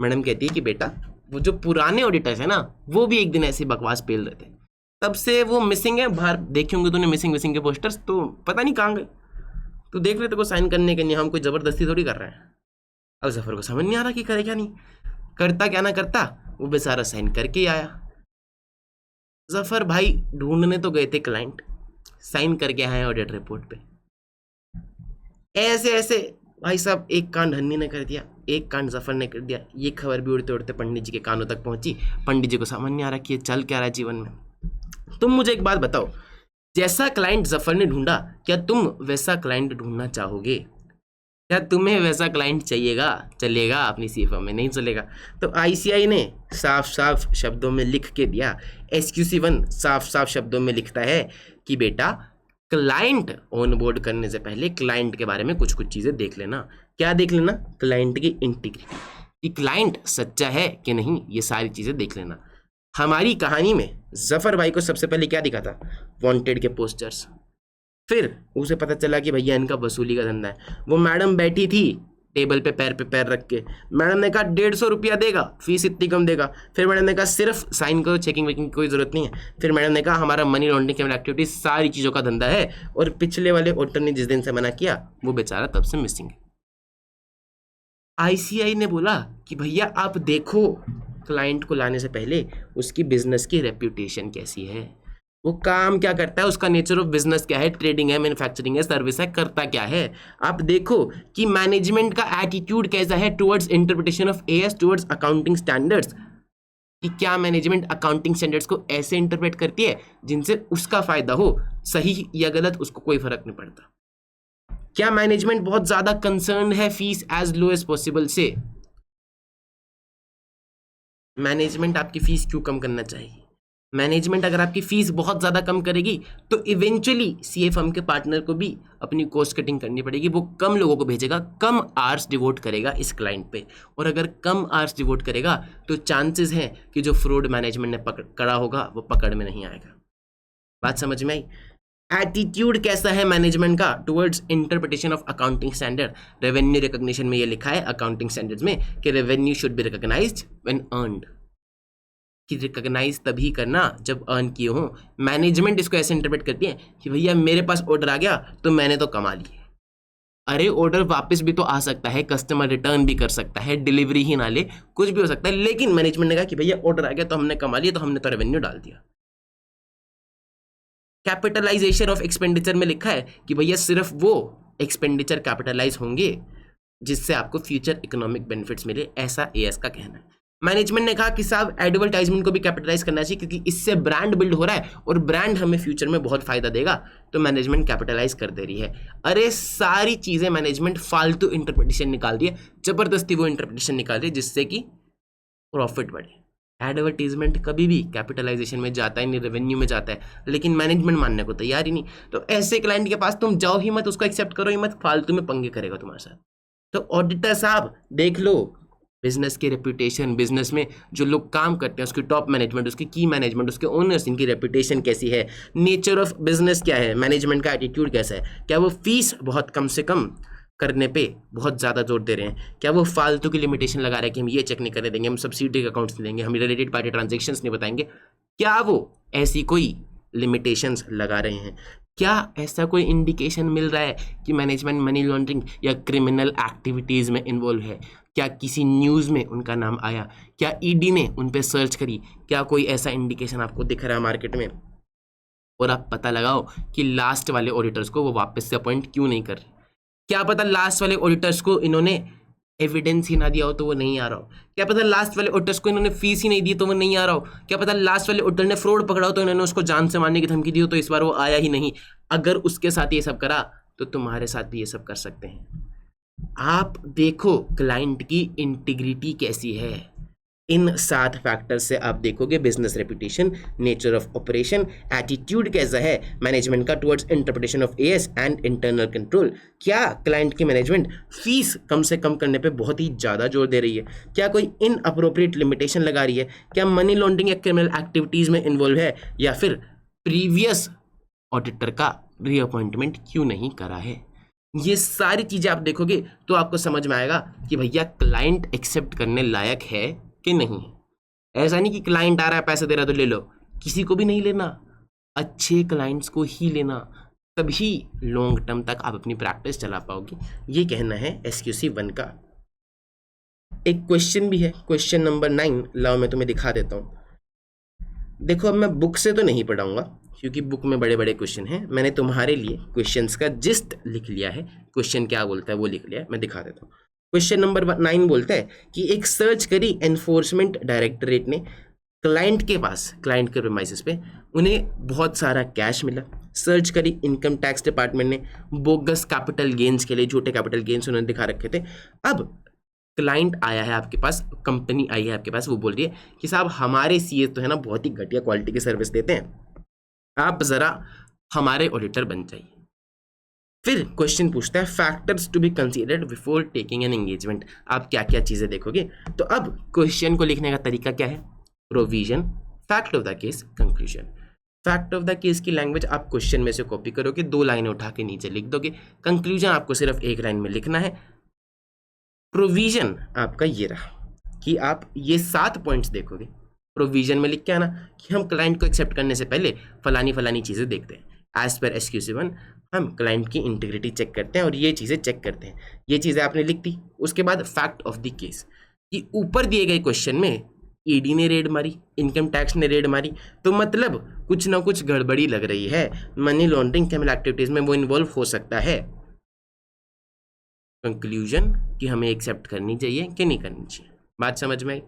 मैडम कहती है कि बेटा वो जो पुराने ऑडिटर्स हैं ना, वो भी एक दिन ऐसी बकवास पेल रहे थे, तब से वो मिसिंग है, बाहर देखे होंगे तूने मिसिंग के पोस्टर्स, तो पता नहीं कहाँ गए, तू देख रहे थे को साइन करने के लिए, हम कोई ज़बरदस्ती थोड़ी कर रहे हैं। अब जफर को समझ नहीं आ रहा कि करे क्या नहीं, करता क्या ना करता, वो बेचारा साइन करके ही आया। जफर भाई ढूंढने तो गए थे क्लाइंट, साइन करके आए ऑडिट रिपोर्ट पे। ऐसे ऐसे भाई साहब एक कांड हन्नी ने कर दिया, एक कांड जफर ने कर दिया, ये खबर भी उड़ते उड़ते पंडित जी के कानों तक पहुंची। पंडित जी को समझ नहीं आ रहा कि ये चल क्या रहा है जीवन में। तुम मुझे एक बात बताओ, जैसा क्लाइंट जफर ने ढूंढा, क्या तुम वैसा क्लाइंट ढूंढना चाहोगे? क्या तुम्हें वैसा क्लाइंट चाहिएगा? चलेगा अपनी सी फर्म में? नहीं चलेगा। तो आईसीआई ने साफ साफ शब्दों में लिख के दिया, SQC1 साफ साफ शब्दों में लिखता है कि बेटा क्लाइंट ऑन बोर्ड करने से पहले क्लाइंट के बारे में कुछ कुछ चीज़ें देख लेना। क्या देख लेना? क्लाइंट की इंटीग्रिटी, कि क्लाइंट सच्चा है कि नहीं, ये सारी चीज़ें देख लेना। हमारी कहानी में जफर भाई को सबसे पहले क्या दिखा था? वांटेड के पोस्टर्स। फिर उसे पता चला कि भैया इनका वसूली का धंधा है। वो मैडम बैठी थी टेबल पे पैर रख के, मैडम ने कहा 150 रुपया देगा, फीस इतनी कम देगा। फिर मैडम ने कहा सिर्फ साइन करो, चेकिंग वेकिंग की कोई ज़रूरत नहीं है। फिर मैडम ने कहा हमारा मनी लॉन्ड्रिंग क्रिमिनल एक्टिविटीज सारी चीज़ों का धंधा है, और पिछले वाले ऑडिटर ने जिस दिन से मना किया वो बेचारा तब से मिसिंग है। आईसीआई ने बोला कि भैया आप देखो क्लाइंट को लाने से पहले उसकी बिजनेस की रेप्यूटेशन कैसी है, वो काम क्या करता है, उसका नेचर ऑफ बिजनेस क्या है, ट्रेडिंग है, मैन्युफैक्चरिंग है, सर्विस है, करता क्या है। आप देखो कि मैनेजमेंट का एटीट्यूड कैसा है towards interpretation of as, towards accounting standards, कि क्या मैनेजमेंट अकाउंटिंग स्टैंडर्ड्स को ऐसे इंटरप्रेट करती है जिनसे उसका फायदा हो, सही या गलत उसको कोई फर्क नहीं पड़ता। क्या मैनेजमेंट बहुत ज्यादा कंसर्न है fees as low as possible से? मैनेजमेंट आपकी फीस क्यों कम करना चाहिए? मैनेजमेंट अगर आपकी फीस बहुत ज़्यादा कम करेगी तो इवेंचुअली सीए फर्म के पार्टनर को भी अपनी कॉस्ट कटिंग करनी पड़ेगी, वो कम लोगों को भेजेगा, कम आवर्स डिवोट करेगा इस क्लाइंट पे, और अगर कम आवर्स डिवोट करेगा तो चांसेस हैं कि जो फ्रॉड मैनेजमेंट ने पकड़ा होगा वो पकड़ में नहीं आएगा। बात समझ में आई? एटीट्यूड कैसा है मैनेजमेंट का towards interpretation of accounting standard? Revenue recognition में ये लिखा है अकाउंटिंग स्टैंडर्ड्स में कि revenue should be recognised when earned, कि रिकॉग्नाइज तभी करना जब अर्न किए हो। मैनेजमेंट इसको ऐसे इंटरप्रेट करती है कि भैया मेरे पास ऑर्डर आ गया तो मैंने तो कमा ली है। अरे ऑर्डर वापस भी तो आ सकता है, कस्टमर रिटर्न भी कर सकता है, डिलीवरी ही ना ले, कुछ भी हो सकता है, लेकिन मैनेजमेंट ने कहा कि भैया ऑर्डर आ गया तो हमने कमा लिया, तो हमने तो रेवेन्यू डाल दिया। कैपिटलाइजेशन ऑफ एक्सपेंडिचर में लिखा है कि भैया सिर्फ वो एक्सपेंडिचर कैपिटलाइज होंगे जिससे आपको फ्यूचर इकोनॉमिक बेनिफिट्स मिले, ऐसा एएस का कहना है। मैनेजमेंट ने कहा कि साहब एडवर्टाइजमेंट को भी कैपिटलाइज करना चाहिए क्योंकि इससे ब्रांड बिल्ड हो रहा है और ब्रांड हमें फ्यूचर में बहुत फायदा देगा, तो मैनेजमेंट कैपिटलाइज कर दे रही है। अरे सारी चीजें मैनेजमेंट फालतू इंटरप्रिटेशन निकाल दी है, जबरदस्ती वो इंटरप्रिटेशन निकाल रही है जिससे कि प्रॉफिट बढ़े। एडवर्टीजमेंट कभी भी कैपिटलाइजेशन में जाता है नहीं, रेवेन्यू में जाता है, लेकिन मैनेजमेंट मानने को तैयार ही नहीं। तो ऐसे क्लाइंट के पास तुम जाओ ही मत, उसको एक्सेप्ट करो ही मत, फालतू में पंगे करेगा तुम्हारे साथ। तो ऑडिटर साहब देख लो बिजनेस की रेपुटेशन, बिजनेस में जो लोग काम करते हैं उसकी टॉप मैनेजमेंट, उसकी की मैनेजमेंट, उसके ओनर्स, इनकी रेपुटेशन कैसी है, नेचर ऑफ बिजनेस क्या है, मैनेजमेंट का एटीट्यूड कैसा है, क्या वो फीस बहुत कम से कम करने पे बहुत ज़्यादा जोर दे रहे हैं, क्या वो फालतू की लिमिटेशन लगा रहे हैं कि हम ये चेक नहीं करने देंगे, हम सब्सिडी के अकाउंट्स नहीं देंगे, हम रिलेटेड पार्टी ट्रांजेक्शन्स नहीं बताएंगे, क्या वो ऐसी कोई लिमिटेशंस लगा रहे हैं? क्या ऐसा कोई इंडिकेशन मिल रहा है कि मैनेजमेंट मनी लॉन्ड्रिंग या क्रिमिनल एक्टिविटीज़ में इन्वॉल्व है? क्या किसी न्यूज़ में उनका नाम आया? क्या ईडी ने उन पे सर्च करी? क्या कोई ऐसा इंडिकेशन आपको दिख रहा है मार्केट में? और आप पता लगाओ कि लास्ट वाले ऑडिटर्स को वो वापस से अपॉइंट क्यों नहीं कर रहे। क्या पता लास्ट वाले ऑडिटर्स को इन्होंने एविडेंस ही ना दिया हो तो वो नहीं आ रहा हो। क्या पता लास्ट वाले ऑडिटर्स को इन्होंने फीस ही नहीं दी तो वो नहीं आ रहा हो। क्या पता लास्ट वाले ऑडिटर ने फ्रॉड पकड़ा हो तो इन्होंने उसको जान से मारने की धमकी दी हो तो इस बार वो आया ही नहीं। अगर उसके साथ ये सब करा तो तुम्हारे साथ भी ये सब कर सकते हैं। आप देखो क्लाइंट की इंटीग्रिटी कैसी है। इन 7 फैक्टर से आप देखोगे business reputation, nature of operation, attitude कैसा है मैनेजमेंट का towards interpretation of as and internal control. क्या क्लाइंट की मैनेजमेंट फीस कम से कम करने पे बहुत ही ज़्यादा जोर दे रही है? क्या कोई इनअप्रोप्रिएट लिमिटेशन लगा रही है? क्या मनी लॉन्ड्रिंग या क्रिमिनल एक्टिविटीज़ में इन्वॉल्व है? या फिर प्रीवियस ऑडिटर का रीअपॉइंटमेंट क्यों नहीं करा है? ये सारी चीज़ें आप देखोगे तो आपको समझ में आएगा कि भैया क्लाइंट एक्सेप्ट करने लायक है कि नहीं है। ऐसा नहीं कि क्लाइंट आ रहा है पैसे दे रहा है तो ले लो, किसी को भी नहीं लेना, अच्छे क्लाइंट्स को ही लेना, तभी लॉन्ग टर्म तक आप अपनी प्रैक्टिस चला पाओगे। ये कहना है SQC 1 का। एक क्वेश्चन भी है, क्वेश्चन नंबर 9। लाओ मैं तुम्हें दिखा देता हूँ। देखो अब मैं बुक से तो नहीं पढ़ाऊंगा क्योंकि बुक में बड़े बड़े क्वेश्चन हैं। मैंने तुम्हारे लिए क्वेश्चंस का जिस्ट लिख लिया है, क्वेश्चन क्या बोलता है वो लिख लिया है, मैं दिखा देता हूँ। क्वेश्चन नंबर 9 बोलता है कि एक सर्च करी एनफोर्समेंट डायरेक्टरेट ने क्लाइंट के पास, क्लाइंट के प्रीमाइसेस पे उन्हें बहुत सारा कैश मिला। सर्च करी इनकम टैक्स डिपार्टमेंट ने बोगस कैपिटल गेन्स के लिए, झूठे कैपिटल गेन्स उन्होंने दिखा रखे थे। अब क्लाइंट आया है आपके पास, कंपनी आई है आपके पास, वो बोल रही है कि साहब हमारे सीए तो है ना बहुत ही घटिया क्वालिटी की सर्विस देते हैं, आप ज़रा हमारे ऑडिटर बन जाइए। फिर क्वेश्चन पूछता है factors to be considered before taking an engagement. आप क्या क्या चीज़ें देखोगे? तो अब क्वेश्चन को लिखने का तरीका क्या है? Provision, fact of the case, conclusion. Fact of the case की लैंग्वेज आप क्वेश्चन में से कॉपी करोगे, 2 लाइनें उठा के नीचे लिख दोगे। कंक्लूजन आपको सिर्फ 1 लाइन में लिखना है। प्रोविजन आपका ये रहा कि आप ये 7 पॉइंट्स देखोगे। प्रोविजन में लिख के आना कि हम क्लाइंट को एक्सेप्ट करने से पहले फलानी फलानी चीज़ें देखते हैं। एज पर SQC 1 हम क्लाइंट की इंटीग्रिटी चेक करते हैं और ये चीज़ें चेक करते हैं। ये चीज़ें आपने लिख दी। उसके बाद फैक्ट ऑफ द केस कि ऊपर दिए गए क्वेश्चन में ED ने रेड मारी, इनकम टैक्स ने रेड मारी, तो मतलब कुछ ना कुछ गड़बड़ी लग रही है, मनी लॉन्ड्रिंग क्रिमिनल एक्टिविटीज़ में वो इन्वॉल्व हो सकता है। कंक्लूजन कि हमें एक्सेप्ट करनी चाहिए कि नहीं करनी चाहिए। बात समझ में आई?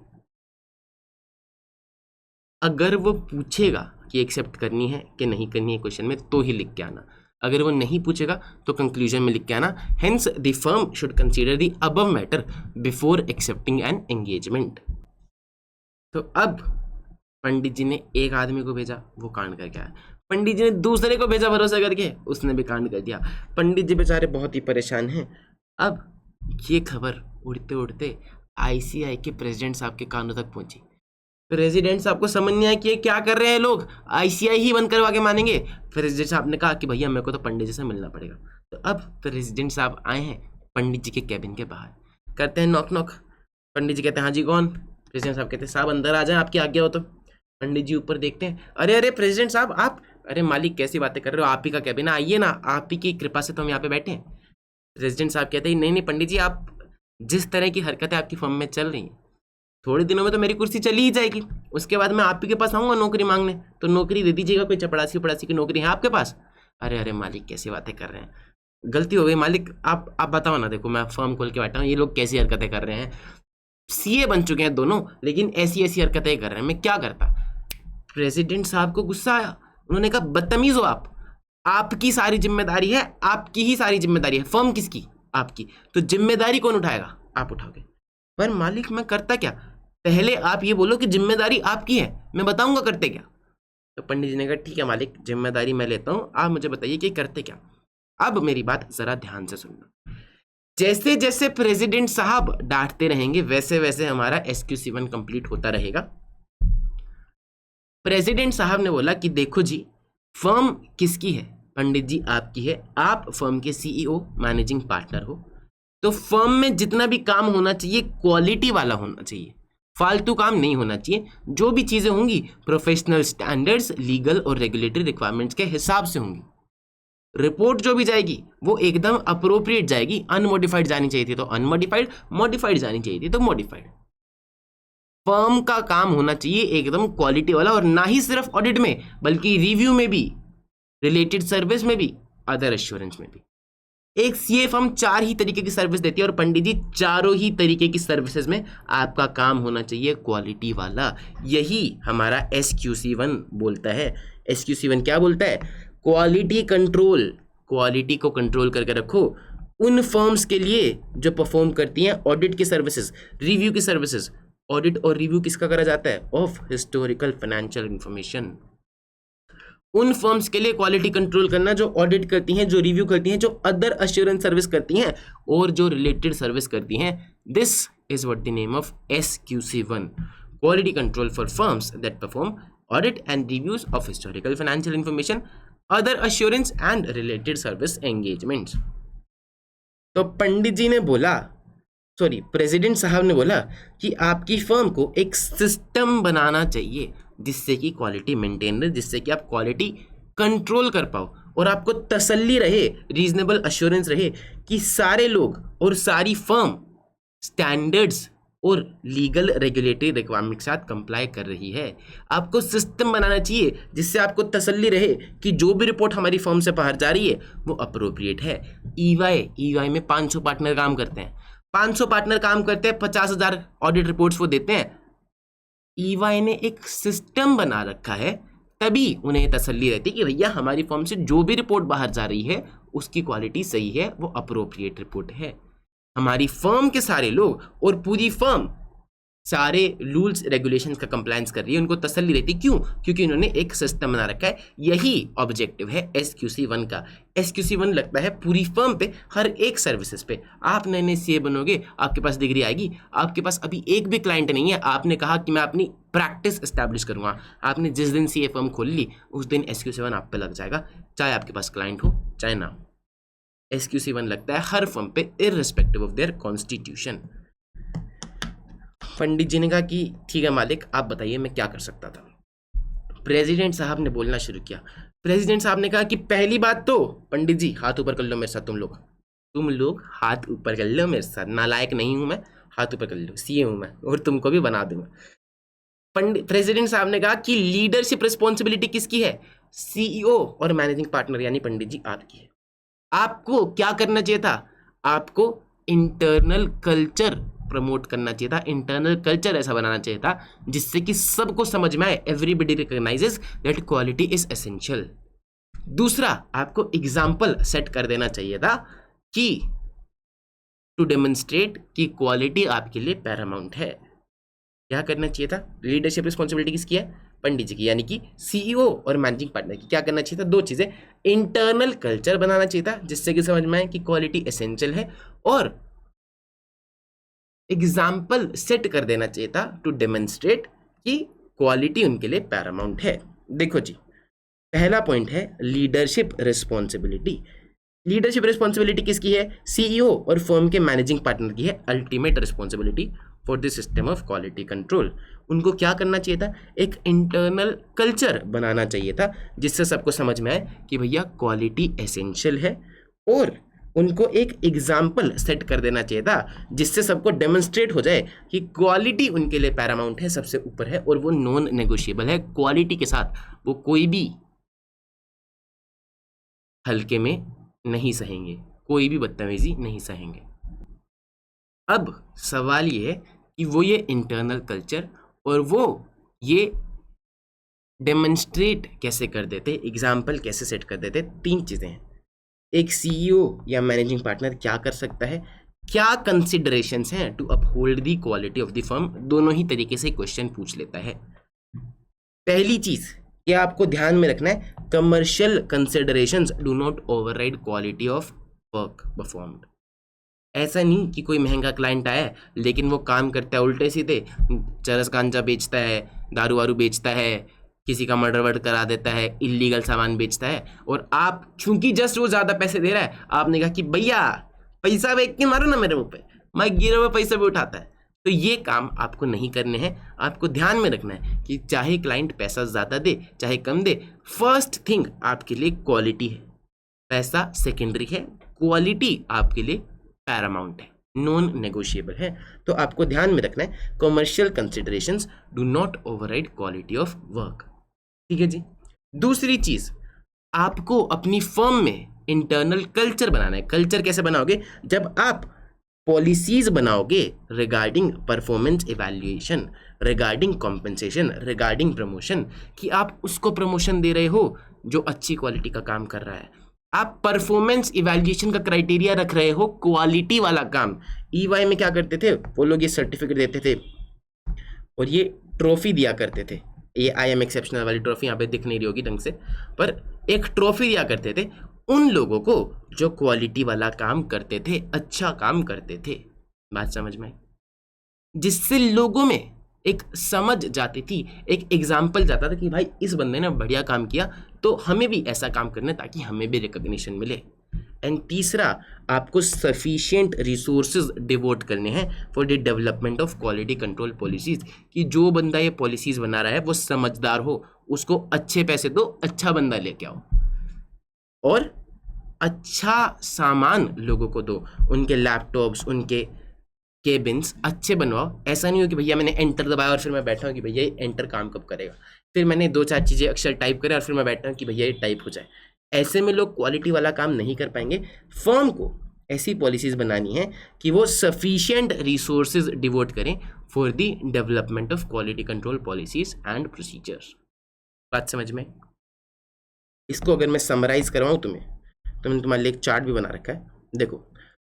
अगर वो पूछेगा कि एक्सेप्ट करनी है कि नहीं करनी है क्वेश्चन में तो ही लिख के आना। अगर वो नहीं पूछेगा तो कंक्लूजन में लिख के आना hence the firm should consider the above matter before accepting an engagement. तो अब पंडित जी ने एक आदमी को भेजा, वो कांड करके आया। पंडित जी ने दूसरे को भेजा भरोसा करके, उसने भी कांड कर दिया। पंडित जी बेचारे बहुत ही परेशान हैं। अब ये खबर उड़ते उड़ते ICI के प्रेसिडेंट साहब के कानों तक पहुंची। प्रेसिडेंट साहब को समझ नहीं आया कि ये क्या कर रहे हैं लोग, ICI ही बंद करवा के मानेंगे। प्रेसिडेंट साहब ने कहा कि भैया मेरे को तो पंडित जी से मिलना पड़ेगा। तो अब प्रेसिडेंट साहब आए हैं पंडित जी के कैबिन के बाहर, करते हैं नॉक नॉक। पंडित जी कहते हैं हाँ जी कौन? प्रेसिडेंट साहब कहते हैं साहब अंदर आ जाए, आपकी आज्ञा हो तो। पंडित जी ऊपर देखते हैं, अरे अरे प्रेसिडेंट साहब आप, अरे मालिक कैसी बातें कर रहे हो, आप ही का कैबिन, आइए ना, आप ही की कृपा से तो हम यहाँ पे बैठे हैं। प्रेसिडेंट साहब कहते हैं नहीं नहीं पंडित जी, आप जिस तरह की हरकतें आपकी फर्म में चल रही हैं, थोड़े दिनों में तो मेरी कुर्सी चली ही जाएगी। उसके बाद मैं आप ही के पास आऊँगा नौकरी मांगने, तो नौकरी दे दीजिएगा, कोई चपड़ासी उपड़ासी की नौकरी है आपके पास? अरे अरे मालिक कैसी बातें कर रहे हैं, गलती हो गई मालिक, आप बताओ ना। देखो मैं फर्म खोल के बैठा हूँ, ये लोग कैसी हरकतें कर रहे हैं, CA बन चुके हैं दोनों, लेकिन ऐसी ऐसी हरकतें कर रहे हैं, मैं क्या करता? प्रेसिडेंट साहब को गुस्सा आया, उन्होंने कहा बदतमीज हो आप, आपकी सारी जिम्मेदारी है, आपकी ही सारी जिम्मेदारी है, फर्म किसकी? आपकी, तो जिम्मेदारी कौन उठाएगा? आप उठाओगे। पर मालिक मैं करता क्या? पहले आप ये बोलो कि जिम्मेदारी आपकी है, मैं बताऊंगा करते क्या। तो पंडित जी ने कहा ठीक है मालिक, जिम्मेदारी मैं लेता हूं, आप मुझे बताइए कि करते क्या। अब मेरी बात जरा ध्यान से सुनना। जैसे जैसे प्रेसिडेंट साहब डांटते रहेंगे वैसे वैसे हमारा SQC 1 कंप्लीट होता रहेगा। प्रेसिडेंट साहब ने बोला कि देखो जी, फर्म किसकी है? पंडित जी आपकी है, आप फर्म के CEO मैनेजिंग पार्टनर हो, तो फर्म में जितना भी काम होना चाहिए क्वालिटी वाला होना चाहिए, फालतू काम नहीं होना चाहिए। जो भी चीज़ें होंगी प्रोफेशनल स्टैंडर्ड्स, लीगल और रेगुलेटरी रिक्वायरमेंट्स के हिसाब से होंगी। रिपोर्ट जो भी जाएगी वो एकदम अप्रोप्रिएट जाएगी, अनमोडिफाइड जानी चाहिए थी तो अनमोडिफाइड, मॉडिफाइड जानी चाहिए थी तो मॉडिफाइड। फर्म का काम होना चाहिए एकदम क्वालिटी वाला, और ना ही सिर्फ ऑडिट में बल्कि रिव्यू में भी रिलेटेड सर्विस में भी, अदर एश्योरेंस में भी। एक सीए फर्म 4 ही तरीके की सर्विस देती है और पंडित जी चारों ही तरीके की सर्विसेज में आपका काम होना चाहिए क्वालिटी वाला। यही हमारा SQC1 बोलता है। SQC1 क्या बोलता है? Quality control. क्वालिटी को कंट्रोल करके रखो उन फर्म्स के लिए जो परफॉर्म करती हैं ऑडिट की सर्विसेज, रिव्यू की सर्विसेज। ऑडिट और रिव्यू किसका करा जाता है? Of historical financial information. उन फर्म्स के लिए क्वालिटी कंट्रोल करना जो ऑडिट करती हैं, जो रिव्यू करती हैं, जो अदर अश्योरेंस सर्विस करती हैं और जो रिलेटेड सर्विस करती हैं। This is what the name of SQC1, quality control for firms that perform audit and reviews of historical financial information, other assurance and related service engagements. तो पंडित जी ने बोला, sorry president साहब ने बोला कि आपकी फर्म को एक सिस्टम बनाना चाहिए जिससे कि क्वालिटी मेंटेन रहे, जिससे कि आप क्वालिटी कंट्रोल कर पाओ और आपको तसल्ली रहे, रीजनेबल अश्योरेंस रहे कि सारे लोग और सारी फर्म स्टैंडर्ड्स और लीगल रेगुलेटरी रिक्वायरमेंट के साथ कंप्लाई कर रही है। आपको सिस्टम बनाना चाहिए जिससे आपको तसल्ली रहे कि जो भी रिपोर्ट हमारी फर्म से बाहर जा रही है वो अप्रोप्रिएट है। EY में 500 पार्टनर काम करते हैं, 500 पार्टनर काम करते हैं, 50,000 ऑडिट रिपोर्ट्स वो देते हैं। EY ने एक सिस्टम बना रखा है, तभी उन्हें तसल्ली रहती है कि भैया हमारी फर्म से जो भी रिपोर्ट बाहर जा रही है उसकी क्वालिटी सही है, वो अप्रोप्रिएट रिपोर्ट है। हमारी फर्म के सारे लोग और पूरी फर्म सारे रूल्स रेगुलेशंस का कंप्लायंस कर रही है, उनको तसल्ली रहती। क्यों? क्योंकि उन्होंने एक सिस्टम बना रखा है। यही ऑब्जेक्टिव है SQC1 का। SQC1 लगता है पूरी फर्म पे, हर एक सर्विसेज पे। आप नए नए CA बनोगे, आपके पास डिग्री आएगी, आपके पास अभी एक भी क्लाइंट नहीं है, आपने कहा कि मैं अपनी प्रैक्टिस एस्टैब्लिश करूँगा, आपने जिस दिन CA फर्म खोल ली उस दिन SQC1 आप पे लग जाएगा, चाहे आपके पास क्लाइंट हो चाहे ना हो। SQC1 लगता है हर फर्म पे इररिस्पेक्टिव ऑफ देयर कॉन्स्टिट्यूशन। पंडित जी ने कहा कि ठीक है मालिक, आप बताइए मैं क्या कर सकता था। प्रेसिडेंट साहब ने बोलना शुरू किया। प्रेसिडेंट साहब ने कहा कि पहली बात तो पंडित जी हाथ ऊपर कर लो मेरे साथ, तुम लोग हाथ ऊपर कर लो मेरे साथ। नालायक नहीं हूं मैं, हाथ ऊपर कर लो, CA हूं मैं और तुमको भी बना दूंगा। प्रेसिडेंट साहब ने कहा कि लीडरशिप रिस्पॉन्सिबिलिटी किसकी है? CEO और मैनेजिंग पार्टनर यानी पंडित जी आपकी है। आपको क्या करना चाहिए था? आपको इंटरनल कल्चर प्रमोट करना चाहिए था, इंटरनल कल्चर ऐसा बनाना चाहिए था जिससे कि सबको समझ में आए, everybody recognises that quality is essential. दूसरा, आपको एग्जाम्पल सेट कर देना चाहिए था कि टू डेमोन्स्ट्रेट कि क्वालिटी आपके लिए पैरामाउंट है। क्या करना चाहिए था? लीडरशिप रिस्पॉन्सिबिलिटी किसकी है? पंडित जी की, यानी कि CEO और मैनेजिंग पार्टनर की। क्या करना चाहिए था? 2 चीजें, इंटरनल कल्चर बनाना चाहिए था जिससे कि समझ में आए कि क्वालिटी एसेंशियल है, और एग्जाम्पल सेट कर देना चाहिए था टू डेमोन्स्ट्रेट कि क्वालिटी उनके लिए पैरामाउंट है। देखो जी, पहला पॉइंट है लीडरशिप रिस्पॉन्सिबिलिटी। लीडरशिप रिस्पॉन्सिबिलिटी किसकी है? CEO और फर्म के मैनेजिंग पार्टनर की है, ultimate responsibility for the system of quality control. उनको क्या करना चाहिए था? एक इंटरनल कल्चर बनाना चाहिए था जिससे सबको समझ में आए कि भैया क्वालिटी एसेंशियल है, और उनको एक एग्जाम्पल सेट कर देना चाहिए था जिससे सबको डेमोन्स्ट्रेट हो जाए कि क्वालिटी उनके लिए पैरामाउंट है, सबसे ऊपर है, और वो नॉन नेगोशिएबल है। क्वालिटी के साथ वो कोई भी हल्के में नहीं सहेंगे, कोई भी बदतमीजी नहीं सहेंगे। अब सवाल ये है कि वो ये इंटरनल कल्चर और वो ये डेमोन्स्ट्रेट कैसे कर देते, एग्जाम्पल कैसे सेट कर देते। 3 चीज़ें हैं। एक CEO या मैनेजिंग पार्टनर क्या कर सकता है, क्या कंसिडरेशंस हैं to uphold the quality of the firm, दोनों ही तरीके से क्वेश्चन पूछ लेता है। पहली चीज़ क्या आपको ध्यान में रखना है, commercial considerations do not override quality of work performed. ऐसा नहीं कि कोई महंगा क्लाइंट आया है लेकिन वो काम करता है उल्टे सीधे, चरस गांजा बेचता है, दारू वारू बेचता है, किसी का मर्डर वर्ड करा देता है, इलीगल सामान बेचता है, और आप चूंकि जस्ट वो ज़्यादा पैसे दे रहा है, आपने कहा कि भैया पैसा बेच के मारो ना मेरे मुंह पे, मैं गिरे हुए पैसा भी उठाता है। तो ये काम आपको नहीं करने हैं। आपको ध्यान में रखना है कि चाहे क्लाइंट पैसा ज़्यादा दे चाहे कम दे, फर्स्ट थिंग आपके लिए क्वालिटी है, पैसा सेकेंडरी है, क्वालिटी आपके लिए पैरामाउंट है, नॉन नेगोशिएबल है। तो आपको ध्यान में रखना है commercial considerations do not override quality of work. ठीक है जी। दूसरी चीज़, आपको अपनी फर्म में इंटरनल कल्चर बनाना है। कल्चर कैसे बनाओगे? जब आप पॉलिसीज बनाओगे regarding performance evaluation, regarding compensation, regarding promotion, कि आप उसको प्रमोशन दे रहे हो जो अच्छी क्वालिटी का काम कर रहा है। आप परफॉर्मेंस इवैल्यूएशन का क्राइटेरिया रख रहे हो क्वालिटी वाला काम। ईवाई में क्या करते थे वो लोग? ये सर्टिफिकेट देते थे और ये ट्रॉफी दिया करते थे। ये आई एम एक्सेप्शनल वाली ट्रॉफी यहाँ पे दिख नहीं रही होगी ढंग से, पर एक ट्रॉफी दिया करते थे उन लोगों को जो क्वालिटी वाला काम करते थे, अच्छा काम करते थे। बात समझ में आई? जिससे लोगों में एक समझ जाती थी, एक एग्जाम्पल जाता था कि भाई इस बंदे ने बढ़िया काम किया तो हमें भी ऐसा काम करना है ताकि हमें भी रिकॉग्निशन मिले। एंड तीसरा, आपको सफिशिएंट रिसोर्सेज डिवोट करने हैं for the development of quality control policies, कि जो बंदा ये पॉलिसीज बना रहा है वो समझदार हो, उसको अच्छे पैसे दो, अच्छा बंदा लेके आओ और अच्छा सामान लोगों को दो, उनके लैपटॉप्स, उनके केबिन्स अच्छे बनवाओ। ऐसा नहीं हो कि भैया मैंने एंटर दबाया और फिर मैं बैठा हूँ कि भैया ये एंटर काम कब करेगा, फिर मैंने 2-4 चीज़ें अक्षर टाइप करे और फिर मैं बैठा हूँ कि भैया ये टाइप हो जाए। ऐसे में लोग क्वालिटी वाला काम नहीं कर पाएंगे। फर्म को ऐसी पॉलिसीज बनानी है कि वो सफिशिएंट रिसोर्सेज डिवोट करें for the development of quality control policies and procedures. बात समझ में? इसको अगर मैं समराइज करवाऊँ तुम्हें, तो मैंने तुम्हारे लिए एक चार्ट भी बना रखा है। देखो,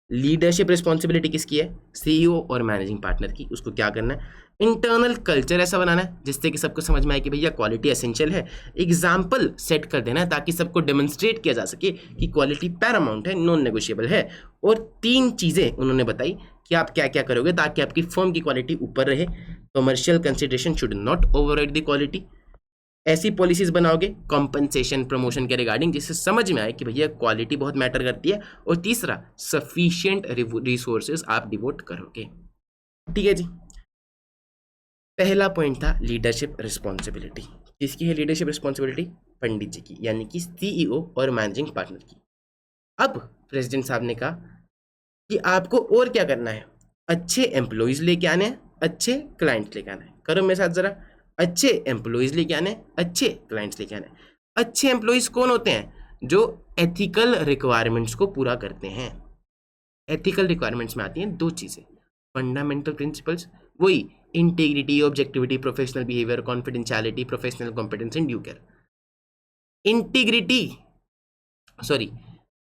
लीडरशिप रिस्पॉन्सिबिलिटी किसकी है? सीईओ और मैनेजिंग पार्टनर की। उसको क्या करना है? इंटरनल कल्चर ऐसा बनाना है जिससे कि सबको समझ में आए कि भैया क्वालिटी एसेंशियल है। एग्जाम्पल सेट कर देना है ताकि सबको डेमोन्स्ट्रेट किया जा सके कि क्वालिटी पैरामाउंट है, नॉन नेगोशिएबल है। और 3 चीज़ें उन्होंने बताई कि आप क्या क्या करोगे ताकि आपकी फर्म की क्वालिटी ऊपर रहे। Commercial consideration should not override the quality. ऐसी पॉलिसीज बनाओगे कॉम्पनसेशन, प्रमोशन के रिगार्डिंग, जिससे समझ में आए कि भैया क्वालिटी बहुत मैटर करती है। और तीसरा, सफिशिएंट रिसोर्सेज आप डिवोट करोगे। ठीक है जी। पहला पॉइंट था लीडरशिप रिस्पॉन्सिबिलिटी। किसकी है लीडरशिप रिस्पॉन्सिबिलिटी? पंडित जी की, यानी कि सीईओ और मैनेजिंग पार्टनर की। अब प्रेसिडेंट साहब ने कहा कि आपको और क्या करना है? अच्छे एम्प्लॉयज लेके आने हैं, अच्छे क्लाइंट्स लेके आना है। करो मेरे साथ जरा, अच्छे एम्प्लॉयज लेके आने, अच्छे क्लाइंट्स लेके आने। अच्छे एम्प्लॉयज कौन होते हैं? जो एथिकल रिक्वायरमेंट्स को पूरा करते हैं। एथिकल रिक्वायरमेंट्स में आती हैं 2 चीज़ें, फंडामेंटल प्रिंसिपल्स, वही integrity, objectivity, professional behaviour, confidentiality, professional competence and due care.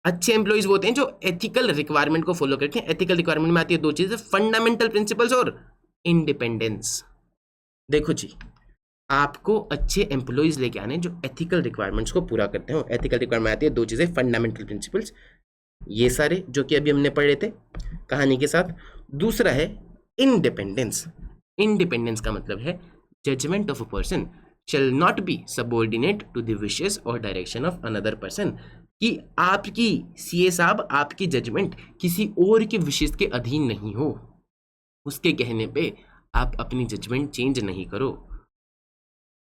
अच्छे एम्प्लॉयज वो होते हैं जो एथिकल रिक्वायरमेंट को फॉलो करते हैं। एथिकल रिक्वायरमेंट में आती है 2 चीज़ें, फंडामेंटल प्रिंसिपल्स और इंडिपेंडेंस। देखो जी, आपको अच्छे एम्प्लॉयज लेके आने जो एथिकल रिक्वायरमेंट्स को पूरा करते हो। एथिकल रिक्वायरमेंट आती है 2 चीज़ें, फंडामेंटल प्रिंसिपल्स, ये सारे जो कि अभी हमने पढ़े थे कहानी के साथ। दूसरा है इंडिपेंडेंस। इंडिपेंडेंस का मतलब है judgement of a person shall not be subordinate to the wishes और डायरेक्शन ऑफ अनदर पर्सन, कि आपकी सीए साहब, आपकी जजमेंट किसी और के विशेष के अधीन नहीं हो। उसके कहने पे आप अपनी जजमेंट चेंज नहीं करो।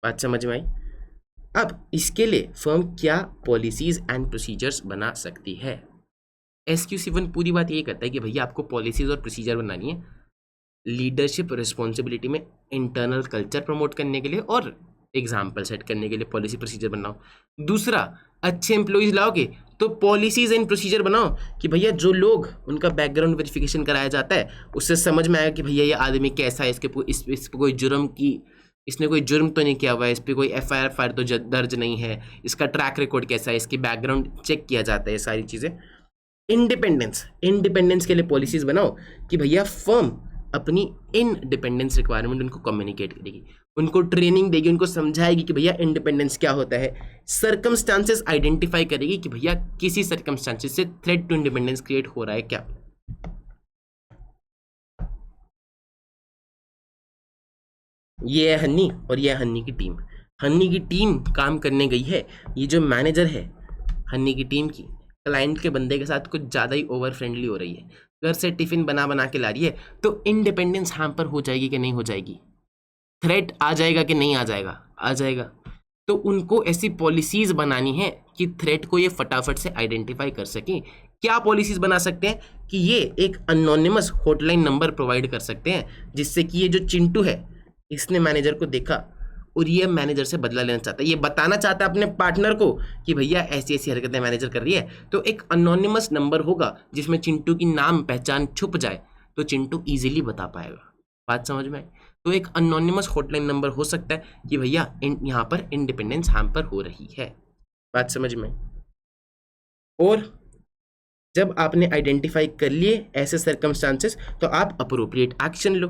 बात समझ में आई? अब इसके लिए फर्म क्या पॉलिसीज एंड प्रोसीजर्स बना सकती है? SQ7 पूरी बात ये करता है कि भैया आपको पॉलिसीज और प्रोसीजर बनानी है लीडरशिप रिस्पॉन्सिबिलिटी में इंटरनल कल्चर प्रमोट करने के लिए और एग्जाम्पल सेट करने के लिए पॉलिसी प्रोसीजर बनाओ। दूसरा, अच्छे एम्प्लॉयज लाओगे तो पॉलिसीज एंड प्रोसीजर बनाओ कि भैया जो लोग उनका बैकग्राउंड वेरिफिकेशन कराया जाता है उससे समझ में आएगा कि भैया ये आदमी कैसा है, इस पे कोई इसने कोई जुर्म तो नहीं किया हुआ है, इस पर कोई FIR तो दर्ज नहीं है, इसका ट्रैक रिकॉर्ड कैसा है, इसकी बैकग्राउंड चेक किया जाता है, सारी चीज़ें। इंडिपेंडेंस के लिए पॉलिसीज बनाओ कि भैया फर्म अपनी इंडिपेंडेंस रिक्वायरमेंट उनको कम्युनिकेट करेगी, उनको ट्रेनिंग देगी, उनको समझाएगी कि भैया इंडिपेंडेंस क्या होता है। सर्कमस्टांसेस आइडेंटिफाई करेगी कि भैया किसी सर्कमस्टांसेस से थ्रेट टू इंडिपेंडेंस क्रिएट हो रहा है क्या। ये है हन्नी और ये है हन्नी की टीम। हन्नी की टीम काम करने गई है, ये जो मैनेजर है हन्नी की टीम की, क्लाइंट के बंदे के साथ कुछ ज़्यादा ही ओवर फ्रेंडली हो रही है, घर से टिफिन बना के ला रही है, तो इंडिपेंडेंस हैम्पर हो जाएगी कि नहीं हो जाएगी? थ्रेट आ जाएगा कि नहीं आ जाएगा? आ जाएगा। तो उनको ऐसी पॉलिसीज बनानी है कि थ्रेट को ये फटाफट से आइडेंटिफाई कर सकें। क्या पॉलिसीज बना सकते हैं कि ये एक अनोनिमस हॉटलाइन नंबर प्रोवाइड कर सकते हैं, जिससे कि ये जो चिंटू है इसने मैनेजर को देखा और ये मैनेजर से बदला लेना चाहता है, ये बताना चाहता है अपने पार्टनर को कि भैया ऐसी ऐसी हरकतें मैनेजर कर रही है। तो एक अनोनिमस नंबर होगा जिसमें चिंटू की नाम पहचान छुप जाए तो चिंटू ईजिली बता पाएगा। बात समझ में आई? तो एक अनोनिमस हॉटलाइन नंबर हो सकता है कि भैया यहाँ पर इंडिपेंडेंस हैम्पर हो रही है। बात समझ में? और जब आपने आइडेंटिफाई कर लिए ऐसे सर्कमस्टांसेस तो आप अप्रोप्रिएट एक्शन लो।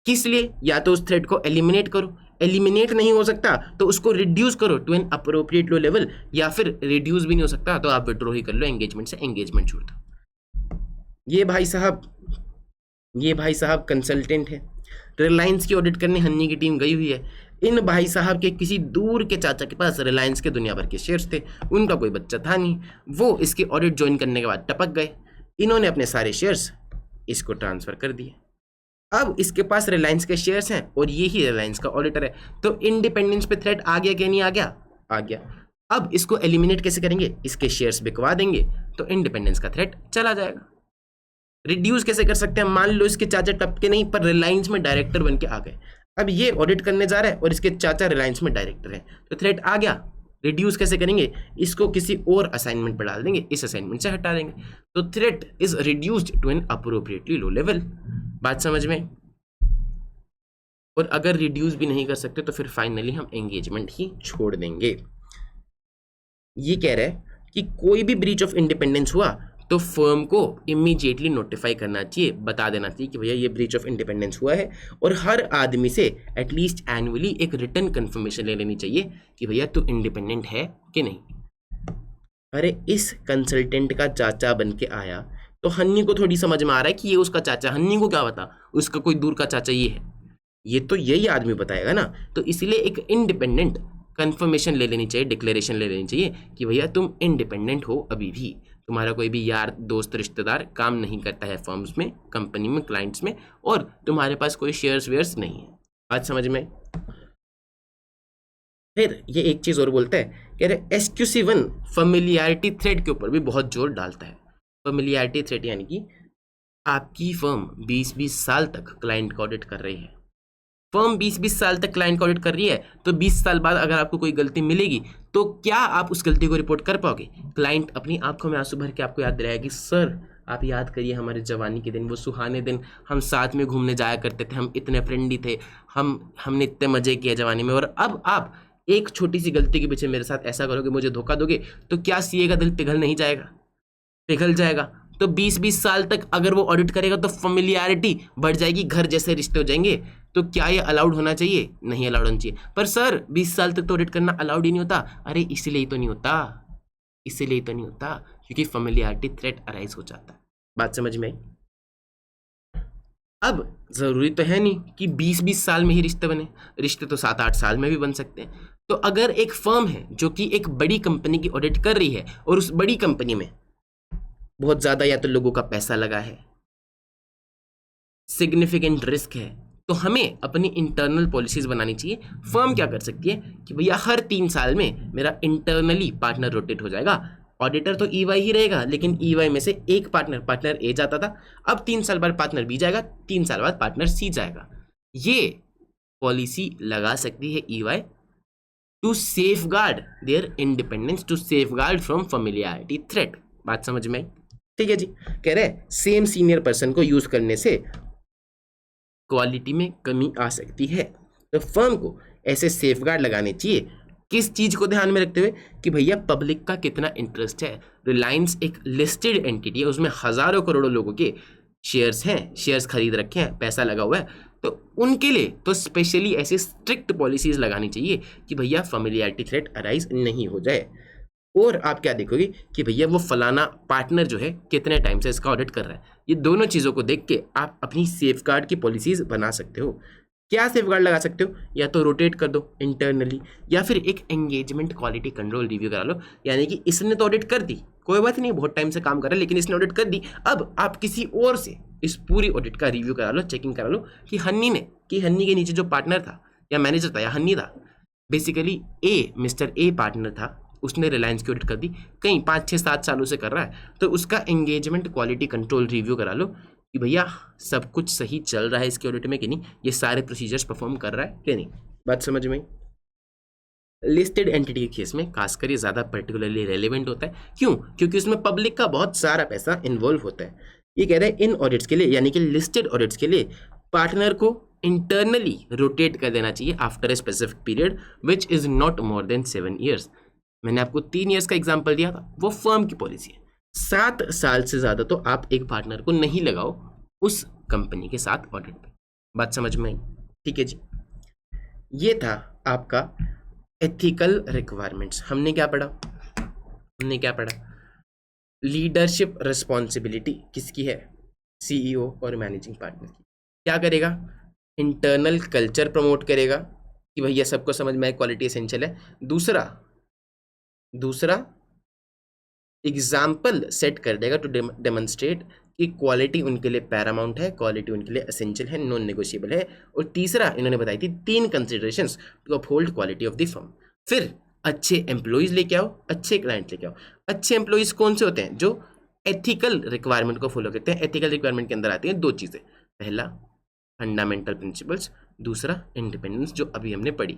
किस लिए? या तो उस थ्रेड को एलिमिनेट करो, एलिमिनेट नहीं हो सकता तो उसको रिड्यूस करो to an appropriate low level, या फिर रिड्यूस भी नहीं हो सकता तो आप विड्रॉ ही कर लो एंगेजमेंट से, एंगेजमेंट छोड़ दो। ये भाई साहब कंसल्टेंट है, रिलायंस की ऑडिट करने हन्नी की टीम गई हुई है। इन भाई साहब के किसी दूर के चाचा के पास रिलायंस के दुनिया भर के शेयर्स थे, उनका कोई बच्चा था नहीं, वो इसके ऑडिट ज्वाइन करने के बाद टपक गए। इन्होंने अपने सारे शेयर्स इसको ट्रांसफर कर दिए। अब इसके पास रिलायंस के शेयर्स हैं और ये ही रिलायंस का ऑडिटर है, तो इंडिपेंडेंस पे थ्रेट आ गया क्या नहीं आ गया? आ गया। अब इसको एलिमिनेट कैसे करेंगे? इसके शेयर्स बिकवा देंगे तो इंडिपेंडेंस का थ्रेट चला जाएगा। रिड्यूस कैसे कर सकते हैं? मान लो इसके चाचा टपके नहीं पर रिलायंस में डायरेक्टर बन के आ गए, अब ये ऑडिट करने जा रहा है और इसके चाचा रिलायंस में डायरेक्टर है, तो थ्रेट आ गया। रिड्यूस कैसे करेंगे? इसको किसी और असाइनमेंट पर डाल देंगे, इस असाइनमेंट से हटा देंगे, तो threat is reduced to an appropriately low level. बात समझ में? और अगर रिड्यूस भी नहीं कर सकते तो फिर फाइनली हम एंगेजमेंट ही छोड़ देंगे। ये कह रहा है कि कोई भी ब्रीच ऑफ इंडिपेंडेंस हुआ तो फर्म को इमीडिएटली नोटिफाई करना चाहिए, बता देना चाहिए कि भैया ये ब्रीच ऑफ इंडिपेंडेंस हुआ है, और हर आदमी से एटलीस्ट एनुअली एक रिटन कंफर्मेशन ले लेनी चाहिए कि भैया तू इंडिपेंडेंट है कि नहीं। अरे इस कंसल्टेंट का चाचा बन के आया तो हन्नी को थोड़ी समझ में आ रहा है कि ये उसका चाचा, हन्नी को क्या पता उसका कोई दूर का चाचा ये है, ये तो यही आदमी बताएगा ना। तो इसलिए एक इंडिपेंडेंट कंफर्मेशन ले लेनी चाहिए, डिक्लेरेशन ले लेनी चाहिए कि भैया तुम इंडिपेंडेंट हो, अभी भी तुम्हारा कोई भी यार दोस्त रिश्तेदार काम नहीं करता है फर्म्स में, कंपनी में, क्लाइंट्स में, और तुम्हारे पास कोई शेयर्स वेयर्स नहीं है। बात समझ में? फिर ये एक चीज और बोलता है, कह रहे SQC1 फैमिलियरिटी थ्रेड के ऊपर भी बहुत जोर डालता है। फैमिलियरिटी थ्रेड यानी कि आपकी फर्म 20-20 साल तक क्लाइंट का ऑडिट कर रही है, फर्म 20-20 साल तक क्लाइंट का ऑडिट कर रही है, तो 20 साल बाद अगर आपको कोई गलती मिलेगी तो क्या आप उस गलती को रिपोर्ट कर पाओगे? क्लाइंट अपनी आंखों में आंसू भर के आपको याद दिलाएगा कि सर आप याद करिए हमारे जवानी के दिन, वो सुहाने दिन, हम साथ में घूमने जाया करते थे, हम इतने फ्रेंडली थे, हमने इतने मजे किए जवानी में, और अब आप एक छोटी सी गलती के पीछे मेरे साथ ऐसा करोगे, मुझे धोखा दोगे, तो क्या सीए का दिल पिघल नहीं जाएगा? पिघल जाएगा। तो 20-20 साल तक अगर वो ऑडिट करेगा तो फैमिलियरिटी बढ़ जाएगी, घर जैसे रिश्ते हो जाएंगे। तो क्या ये अलाउड होना चाहिए? नहीं अलाउड होना चाहिए। पर सर 20 साल तक तो ऑडिट करना अलाउड ही नहीं होता। अरे इसीलिए तो नहीं होता, इसीलिए तो नहीं होता क्योंकि फैमिलियरिटी थ्रेट अराइज हो जाता है। बात समझ में आई? अब जरूरी तो है नहीं कि 20-20 साल में ही रिश्ते बने, रिश्ते तो 7-8 साल में भी बन सकते हैं। तो अगर एक फर्म है जो कि एक बड़ी कंपनी की ऑडिट कर रही है और उस बड़ी कंपनी में बहुत ज्यादा या तो लोगों का पैसा लगा है, सिग्निफिकेंट रिस्क है, तो हमें अपनी इंटरनल पॉलिसीज बनानी चाहिए। फर्म क्या कर सकती है कि भैया हर 3 साल में मेरा इंटरनली पार्टनर रोटेट हो जाएगा, ऑडिटर तो EY ही रहेगा, लेकिन EY में से एक पार्टनर ए जाता था, अब 3 साल बाद पार्टनर बी जाएगा, 3 साल बाद पार्टनर सी जाएगा। ये पॉलिसी लगा सकती है EY to safeguard their independence, to safeguard from familiarity threat. बात समझ में आई? ठीक है जी। कह रहे सेम सीनियर पर्सन को यूज करने से क्वालिटी में कमी आ सकती है, तो फर्म को ऐसे सेफगार्ड लगाने चाहिए। किस चीज को ध्यान में रखते हुए कि भैया पब्लिक का कितना इंटरेस्ट है। रिलायंस एक लिस्टेड एंटिटी है, उसमें हजारों करोड़ों लोगों के शेयर्स हैं, शेयर्स खरीद रखे हैं, पैसा लगा हुआ है, तो उनके लिए तो स्पेशली ऐसे स्ट्रिक्ट पॉलिसीज लगानी चाहिए कि भैया फैमिलियरिटी थ्रेट अराइज नहीं हो जाए। और आप क्या देखोगे कि भैया वो फलाना पार्टनर जो है कितने टाइम से इसका ऑडिट कर रहा है। ये दोनों चीज़ों को देख के आप अपनी सेफगार्ड की पॉलिसीज बना सकते हो। क्या सेफगार्ड लगा सकते हो? या तो रोटेट कर दो इंटरनली, या फिर एक एंगेजमेंट क्वालिटी कंट्रोल रिव्यू करा लो, यानी कि इसने तो ऑडिट कर दी, कोई बात नहीं, बहुत टाइम से काम कर रहा है, लेकिन इसने ऑडिट कर दी, अब आप किसी और से इस पूरी ऑडिट का रिव्यू करा लो, चेकिंग करा लो कि हन्नी के नीचे जो पार्टनर था या मैनेजर था या हन्नी था, बेसिकली मिस्टर ए पार्टनर था, उसने रिलायंस की ऑडिट कर दी, कहीं 5-6-7 सालों से कर रहा है, तो उसका एंगेजमेंट क्वालिटी कंट्रोल रिव्यू करा लो कि भैया सब कुछ सही चल रहा है इसके ऑडिट में कि नहीं, ये सारे प्रोसीजर्स परफॉर्म कर रहा है कि नहीं। बात समझ में? लिस्टेड एंटिटी के केस में खासकर ये ज़्यादा पर्टिकुलरली रेलिवेंट होता है। क्यों? क्योंकि उसमें पब्लिक का बहुत सारा पैसा इन्वॉल्व होता है। ये कह रहे हैं इन ऑडिट्स के लिए, यानी कि लिस्टेड ऑडिट्स के लिए पार्टनर को इंटरनली रोटेट कर देना चाहिए after a specific period which is not more than 7 years. मैंने आपको 3 ईयर्स का एग्जाम्पल दिया था, वो फर्म की पॉलिसी है। 7 साल से ज़्यादा तो आप एक पार्टनर को नहीं लगाओ उस कंपनी के साथ ऑडिट पे। बात समझ में आई? ठीक है जी, ये था आपका एथिकल रिक्वायरमेंट्स। हमने क्या पढ़ा? लीडरशिप रिस्पॉन्सिबिलिटी किसकी है? सीईओ और मैनेजिंग पार्टनर की। क्या करेगा? इंटरनल कल्चर प्रमोट करेगा कि भैया सबको समझ में आए, क्वालिटी एसेंशियल है। दूसरा एग्जाम्पल सेट कर देगा टू डेमोन्स्ट्रेट कि क्वालिटी उनके लिए पैरामाउंट है, क्वालिटी उनके लिए एसेंशियल है, नॉन नेगोशिएबल है। और तीसरा इन्होंने बताई थी 3 considerations to uphold quality of the firm. फिर अच्छे एम्प्लॉइज लेके आओ, अच्छे क्लाइंट लेके आओ। अच्छे एम्प्लॉइज कौन से होते हैं? जो एथिकल रिक्वायरमेंट को फॉलो करते हैं। एथिकल रिक्वायरमेंट के अंदर आती हैं 2 चीज़ें, पहला फंडामेंटल प्रिंसिपल्स, दूसरा इंडिपेंडेंस जो अभी हमने पढ़ी।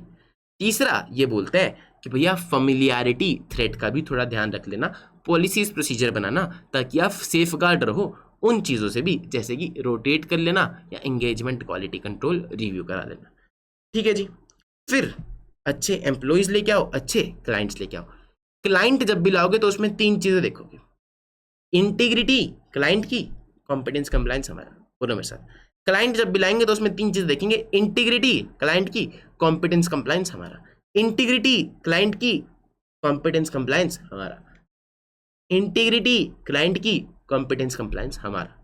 तीसरा ये बोलता है कि भैया फैमिलियरिटी थ्रेट का भी थोड़ा ध्यान रख लेना, पॉलिसीज प्रोसीजर बनाना ताकि आप सेफ गार्ड रहो उन चीज़ों से भी, जैसे कि रोटेट कर लेना या एंगेजमेंट क्वालिटी कंट्रोल रिव्यू करा लेना। ठीक है जी। फिर अच्छे एम्प्लॉयज़ लेके आओ, अच्छे क्लाइंट्स लेके आओ। क्लाइंट जब भी लाओगे तो उसमें 3 चीज़ें देखोगे, इंटीग्रिटी क्लाइंट की, कॉम्पिटेंस कंप्लायंस हमारा। बोलो मेरे साथ, क्लाइंट जब भी लाएंगे तो उसमें 3 चीज़ देखेंगे, इंटीग्रिटी क्लाइंट की, कॉम्पिटेंस कंप्लायंस हमारा। इंटीग्रिटी क्लाइंट की, कॉम्पिटेंस कंप्लायंस हमारा। इंटीग्रिटी क्लाइंट की, कॉम्पिटेंस कंप्लायंस हमारा।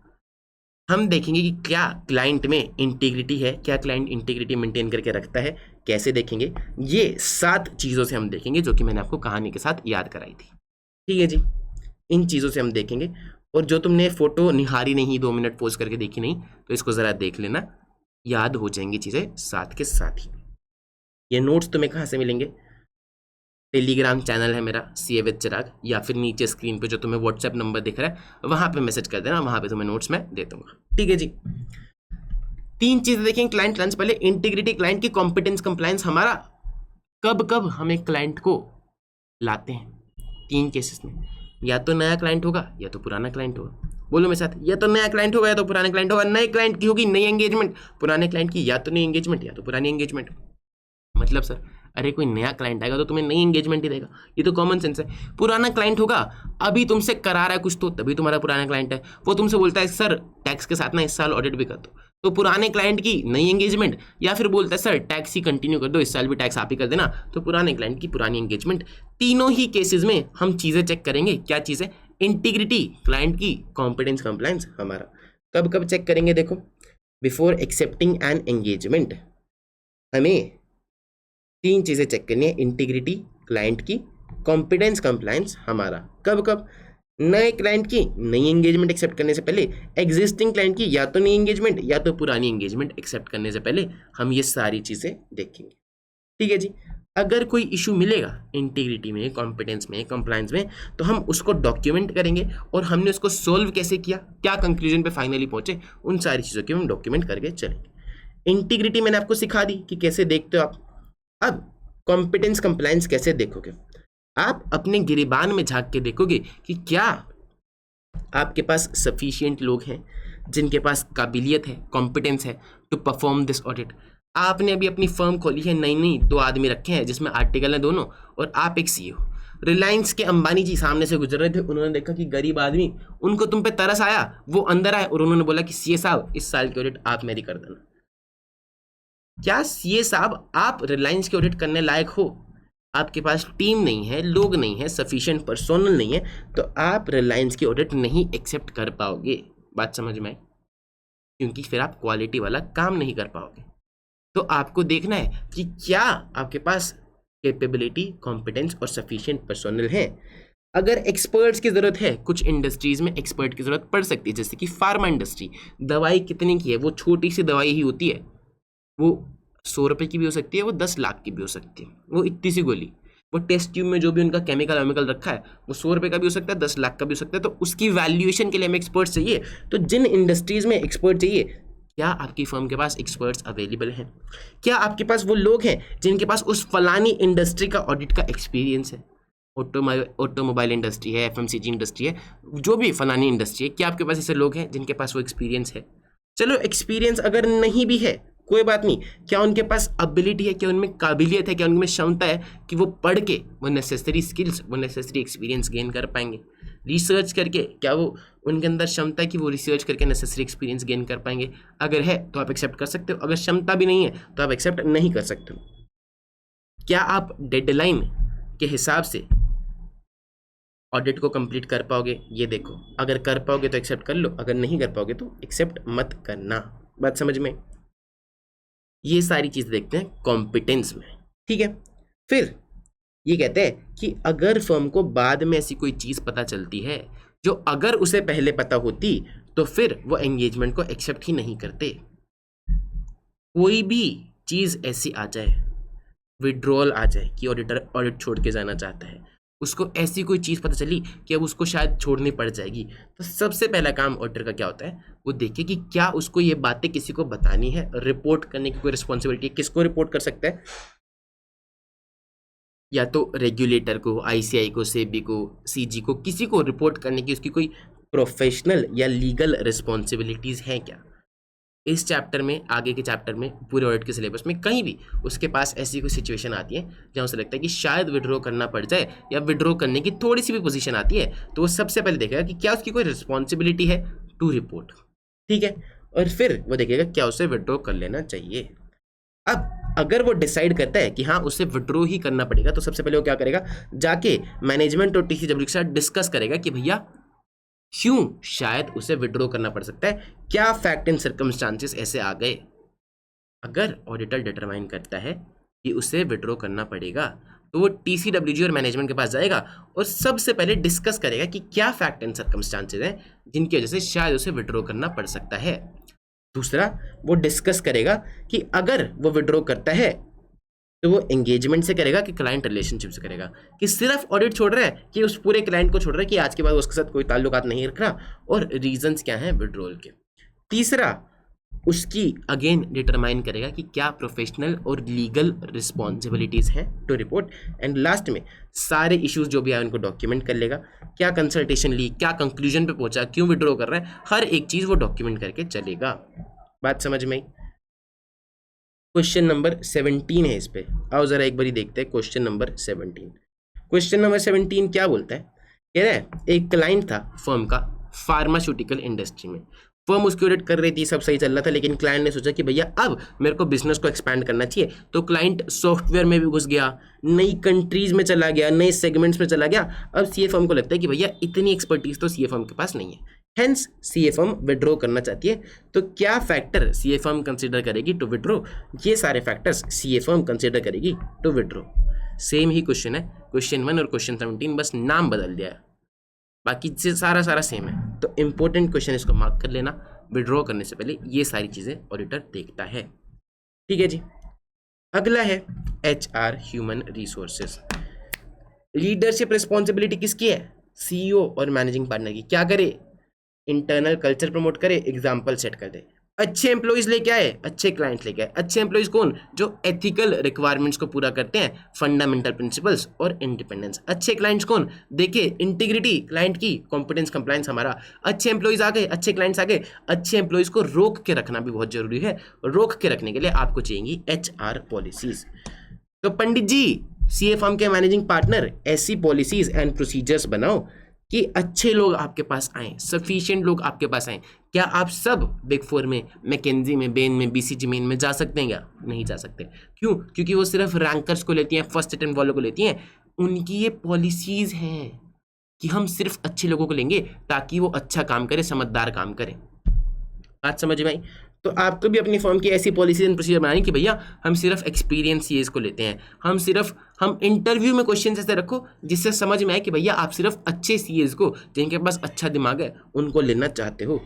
हम देखेंगे कि क्या क्लाइंट में इंटीग्रिटी है, क्या क्लाइंट इंटीग्रिटी मेंटेन करके रखता है, कैसे देखेंगे? ये 7 चीज़ों से हम देखेंगे जो कि मैंने आपको कहानी के साथ याद कराई थी। ठीक है जी, इन चीज़ों से हम देखेंगे। और जो तुमने फोटो निहारी नहीं, 2 मिनट पोज करके देखी नहीं, तो इसको ज़रा देख लेना, याद हो जाएंगी चीज़ें साथ के साथ ही। ये नोट्स तुम्हें कहाँ से मिलेंगे? टेलीग्राम चैनल है मेरा CA विद चिराग, या फिर नीचे स्क्रीन पे जो तुम्हें व्हाट्सएप नंबर दिख रहा है वहाँ पे मैसेज कर देना, वहाँ पे तुम्हें नोट्स मैं दे दूंगा। ठीक है जी। 3 चीज़ें देखेंगे क्लाइंट क्लाइंट्स। पहले इंटीग्रिटी क्लाइंट की, कॉम्पिटेंस कंप्लायंस हमारा। कब कब हम एक क्लाइंट को लाते हैं? 3 केसेस में, या तो नया क्लाइंट होगा या तो पुराना क्लाइंट होगा। बोलो मेरे साथ, या तो नया क्लाइंट होगा या तो पुराना क्लाइंट होगा। नए क्लाइंट की होगी नई एंगेजमेंट, पुराने क्लाइंट की या तो नई एंगेजमेंट या तो पुरानी एंगेजमेंट। मतलब सर, अरे कोई नया क्लाइंट आएगा तो तुम्हें नई एंगेजमेंट ही देगा, ये तो कॉमन सेंस है। पुराना क्लाइंट होगा, अभी तुमसे करा रहा है कुछ तो तभी तुम्हारा पुराना क्लाइंट है। वो तुमसे बोलता है सर टैक्स के साथ ना इस साल ऑडिट भी कर दो, तो पुराने क्लाइंट की नई एंगेजमेंट। या फिर बोलता है सर टैक्स ही कंटिन्यू कर दो, इस साल भी टैक्स आप ही कर देना, तो पुराने क्लाइंट की पुरानी एंगेजमेंट। तीनों ही केसेस में हम चीज़ें चेक करेंगे। क्या चीज़ें? इंटीग्रिटी क्लाइंट की, कॉम्पिटेंस कंप्लायंस हमारा। कब कब चेक करेंगे? देखो, बिफोर एक्सेप्टिंग एन एंगेजमेंट हमें 3 चीज़ें चेक करनी है, इंटीग्रिटी क्लाइंट की, कॉम्पिटेंस कंप्लायंस हमारा। कब कब? नए क्लाइंट की नई एंगेजमेंट एक्सेप्ट करने से पहले, एग्जिस्टिंग क्लाइंट की या तो नई एंगेजमेंट या तो पुरानी एंगेजमेंट एक्सेप्ट करने से पहले हम ये सारी चीज़ें देखेंगे। ठीक है जी। अगर कोई इशू मिलेगा इंटीग्रिटी में, कॉम्पिटेंस में, कंप्लायंस में, तो हम उसको डॉक्यूमेंट करेंगे और हमने उसको सोल्व कैसे किया, क्या कंक्लूजन पे फाइनली पहुंचे, उन सारी चीज़ों की हम डॉक्यूमेंट करके चलेंगे। इंटीग्रिटी मैंने आपको सिखा दी कि कैसे देखते हो आप। अब कॉम्पिटेंस कंप्लायंस कैसे देखोगे? आप अपने गिरेबान में झांक के देखोगे कि क्या आपके पास सफिशिएंट लोग हैं जिनके पास काबिलियत है, कॉम्पिटेंस है टू परफॉर्म दिस ऑडिट। आपने अभी अपनी फर्म खोली है, नई 2 आदमी रखे हैं जिसमें आर्टिकल हैं दोनों, और आप एक CEO। रिलायंस के अंबानी जी सामने से गुजर रहे थे, उन्होंने देखा कि गरीब आदमी, उनको तुम पे तरस आया, वो अंदर आए और उन्होंने बोला कि CA साहब इस साल की ऑडिट आप मेरी कर देना। क्या CA साहब आप रिलायंस की ऑडिट करने लायक हो? आपके पास टीम नहीं है, लोग नहीं है, सफिशिएंट पर्सोनल नहीं है, तो आप रिलायंस की ऑडिट नहीं एक्सेप्ट कर पाओगे। बात समझ में आए? क्योंकि फिर आप क्वालिटी वाला काम नहीं कर पाओगे। तो आपको देखना है कि क्या आपके पास कैपेबिलिटी, कॉम्पिटेंस और सफिशिएंट पर्सोनल है। अगर एक्सपर्ट्स की ज़रूरत है, कुछ इंडस्ट्रीज़ में एक्सपर्ट की ज़रूरत पड़ सकती है, जैसे कि फार्मा इंडस्ट्री। दवाई कितने की है? वो छोटी सी दवाई ही होती है, वो 100 रुपये की भी हो सकती है, वो 10 लाख की भी हो सकती है, वो इतनी सी गोली। वो टेस्ट ट्यूब में जो भी उनका केमिकल रखा है वो 100 रुपये का भी हो सकता है, 10 लाख का भी हो सकता है। तो उसकी वैल्यूएशन के लिए हमें एक्सपर्ट चाहिए। तो जिन इंडस्ट्रीज़ में एक्सपर्ट चाहिए, क्या आपकी फर्म के पास एक्सपर्ट्स अवेलेबल हैं? क्या आपके पास वो लोग हैं जिनके पास उस फलानी इंडस्ट्री का ऑडिट का एक्सपीरियंस है? ऑटोमोबाइल इंडस्ट्री है, एफएमसीजी इंडस्ट्री है, जो भी फलानी इंडस्ट्री है, क्या आपके पास ऐसे लोग हैं जिनके पास वो एक्सपीरियंस है? चलो एक्सपीरियंस अगर नहीं भी है कोई बात नहीं, क्या उनके पास एबिलिटी है, क्या उनमें काबिलियत है, क्या उनमें क्षमता है कि वो पढ़ के वो नेसेसरी स्किल्स, वो नेसेसरी एक्सपीरियंस गेन कर पाएंगे? रिसर्च करके क्या वो उनके अंदर क्षमता है कि वो रिसर्च करके नेसेसरी एक्सपीरियंस गेन कर पाएंगे? अगर है तो आप एक्सेप्ट कर सकते हो, अगर क्षमता भी नहीं है तो आप एक्सेप्ट नहीं कर सकते हो। क्या आप डेडलाइन के हिसाब से ऑडिट को कंप्लीट कर पाओगे? ये देखो, अगर कर पाओगे तो एक्सेप्ट कर लो, अगर नहीं कर पाओगे तो एक्सेप्ट मत करना। बात समझ में? ये सारी चीज़ देखते हैं कॉम्पिटेंस में, ठीक है। फिर ये कहते हैं कि अगर फर्म को बाद में ऐसी कोई चीज़ पता चलती है जो अगर उसे पहले पता होती तो फिर वो एंगेजमेंट को एक्सेप्ट ही नहीं करते। कोई भी चीज़ ऐसी आ जाए, विड्रॉल आ जाए कि ऑडिटर ऑडिट छोड़ के जाना चाहता है, उसको ऐसी कोई चीज़ पता चली कि अब उसको शायद छोड़नी पड़ जाएगी, तो सबसे पहला काम ऑडिटर का क्या होता है? वो देखे कि क्या उसको ये बातें किसी को बतानी है, रिपोर्ट करने की कोई रिस्पॉन्सिबिलिटी, किसको रिपोर्ट कर सकता है? या तो रेगुलेटर को, आईसीआई को, सेबी को, सीजी को, किसी को रिपोर्ट करने की उसकी कोई प्रोफेशनल या लीगल रिस्पॉन्सिबिलिटीज़ हैं क्या? इस चैप्टर में, आगे के चैप्टर में, पूरे ऑडिट के सिलेबस में कहीं भी उसके पास ऐसी कोई सिचुएशन आती है जहाँ उसे लगता है कि शायद विड्रॉ करना पड़ जाए या विड्रॉ करने की थोड़ी सी भी पोजीशन आती है, तो वो सबसे पहले देखेगा कि क्या उसकी कोई रिस्पॉन्सिबिलिटी है टू रिपोर्ट, ठीक है। और फिर वो देखेगा क्या उसे विड्रॉ कर लेना चाहिए। अब अगर वो डिसाइड करता है कि हाँ उसे विड्रॉ ही करना पड़ेगा, तो सबसे पहले वो क्या करेगा? जाके मैनेजमेंट और टीसीडब्ल्यू के साथ डिस्कस करेगा कि भैया क्यों शायद उसे विड्रॉ करना पड़ सकता है, क्या फैक्ट एंड सर्कमस्टांसेस ऐसे आ गए। अगर ऑडिटर डिटरमाइन करता है कि उसे विड्रॉ करना पड़ेगा, तो वो टीसीडब्ल्यूजी और मैनेजमेंट के पास जाएगा और सबसे पहले डिस्कस करेगा कि क्या फैक्ट एंड सर्कमस्टांसेस हैं जिनकी वजह से शायद उसे विड्रॉ करना पड़ सकता है। दूसरा, वो डिस्कस करेगा कि अगर वो विड्रॉ करता है तो वो एंगेजमेंट से करेगा कि क्लाइंट रिलेशनशिप से करेगा, कि सिर्फ ऑडिट छोड़ रहा है कि उस पूरे क्लाइंट को छोड़ रहा है कि आज के बाद उसके साथ कोई ताल्लुकात नहीं रख रहा, और रीजंस क्या हैं विड्रॉल के। तीसरा, उसकी अगेन डिटरमाइन करेगा कि क्या प्रोफेशनल और लीगल रिस्पॉन्सिबिलिटीज़ हैं टू रिपोर्ट। एंड लास्ट में सारे इश्यूज जो भी आए उनको डॉक्यूमेंट कर लेगा, क्या कंसल्टेशन ली, क्या कंक्लूजन पे पहुंचा, क्यों विड्रॉ कर रहा है, हर एक चीज़ वो डॉक्यूमेंट करके चलेगा। बात समझ में आई? क्वेश्चन नंबर 17 है इस पे, आओ जरा एक बारी देखते हैं क्वेश्चन नंबर 17। क्वेश्चन नंबर 17 क्या बोलता है? कह रहा है एक क्लाइंट था फर्म का फार्मास्यूटिकल इंडस्ट्री में, फर्म उसकी ऑडिट कर रही थी, सब सही चल रहा था, लेकिन क्लाइंट ने सोचा कि भैया अब मेरे को बिजनेस को एक्सपैंड करना चाहिए, तो क्लाइंट सॉफ्टवेयर में भी घुस गया, नई कंट्रीज में चला गया, नए सेगमेंट्स में चला गया। अब सीए फर्म को लगता है कि भैया इतनी एक्सपर्टीज तो सीए फर्म के पास नहीं है, हेंस सीए फर्म विड्रॉ करना चाहती है। तो क्या फैक्टर सीए फर्म कंसिडर करेगी टू विड्रॉ? ये सारे फैक्टर्स सीए फर्म कंसिडर करेगी टू विड्रॉ। सेम ही क्वेश्चन है, क्वेश्चन 1 और क्वेश्चन 17, बस नाम बदल दिया है, बाकी से सारा सेम है। तो इंपॉर्टेंट क्वेश्चन इसको मार्क कर लेना, विड्रॉ करने से पहले ये सारी चीज़ें ऑडिटर देखता है, ठीक है जी। अगला है HR, human resources. Leadership responsibility किसकी है? सीईओ और मैनेजिंग पार्टनर की। क्या करे? इंटरनल कल्चर प्रमोट करे, एग्जाम्पल सेट कर दे, अच्छे एम्प्लॉयज लेके आए, अच्छे क्लाइंट लेके आए। अच्छे एम्प्लॉयज कौन? जो एथिकल रिक्वायरमेंट्स को पूरा करते हैं, फंडामेंटल प्रिंसिपल्स और इंडिपेंडेंस। अच्छे क्लाइंट्स कौन? देखिए इंटीग्रिटी क्लाइंट की, कॉम्पिटेंस कंप्लायंस हमारा। अच्छे एम्प्लॉयज आ गए, अच्छे क्लाइंट्स आ गए, अच्छे एम्प्लॉयज को रोक के रखना भी बहुत जरूरी है। रोक के रखने के लिए आपको चाहिए एचआर पॉलिसीज। तो पंडित जी, सीए फर्म के मैनेजिंग पार्टनर, ऐसी पॉलिसीज एंड प्रोसीजर्स बनाओ कि अच्छे लोग आपके पास आए, सफिशिएंट लोग आपके पास आए। क्या आप सब बिग 4 में, मैकेंजी में, बेन में, बीसीजी मेन में जा सकते हैं क्या? नहीं जा सकते। क्यों? क्योंकि वो सिर्फ रैंकर्स को लेती हैं, फर्स्ट अटेम्प्ट वालों को लेती हैं। उनकी ये पॉलिसीज हैं कि हम सिर्फ अच्छे लोगों को लेंगे ताकि वो अच्छा काम करे, समझदार काम करे। बात समझ में आई? तो आपको भी अपनी फर्म की ऐसी पॉलिसी एंड प्रोसीजर बनानी कि भैया हम सिर्फ एक्सपीरियंस सीएस को लेते हैं, हम इंटरव्यू में क्वेश्चन ऐसे रखो जिससे समझ में आए कि भैया आप सिर्फ अच्छे सीएस को, जिनके पास अच्छा दिमाग है, उनको लेना चाहते हो।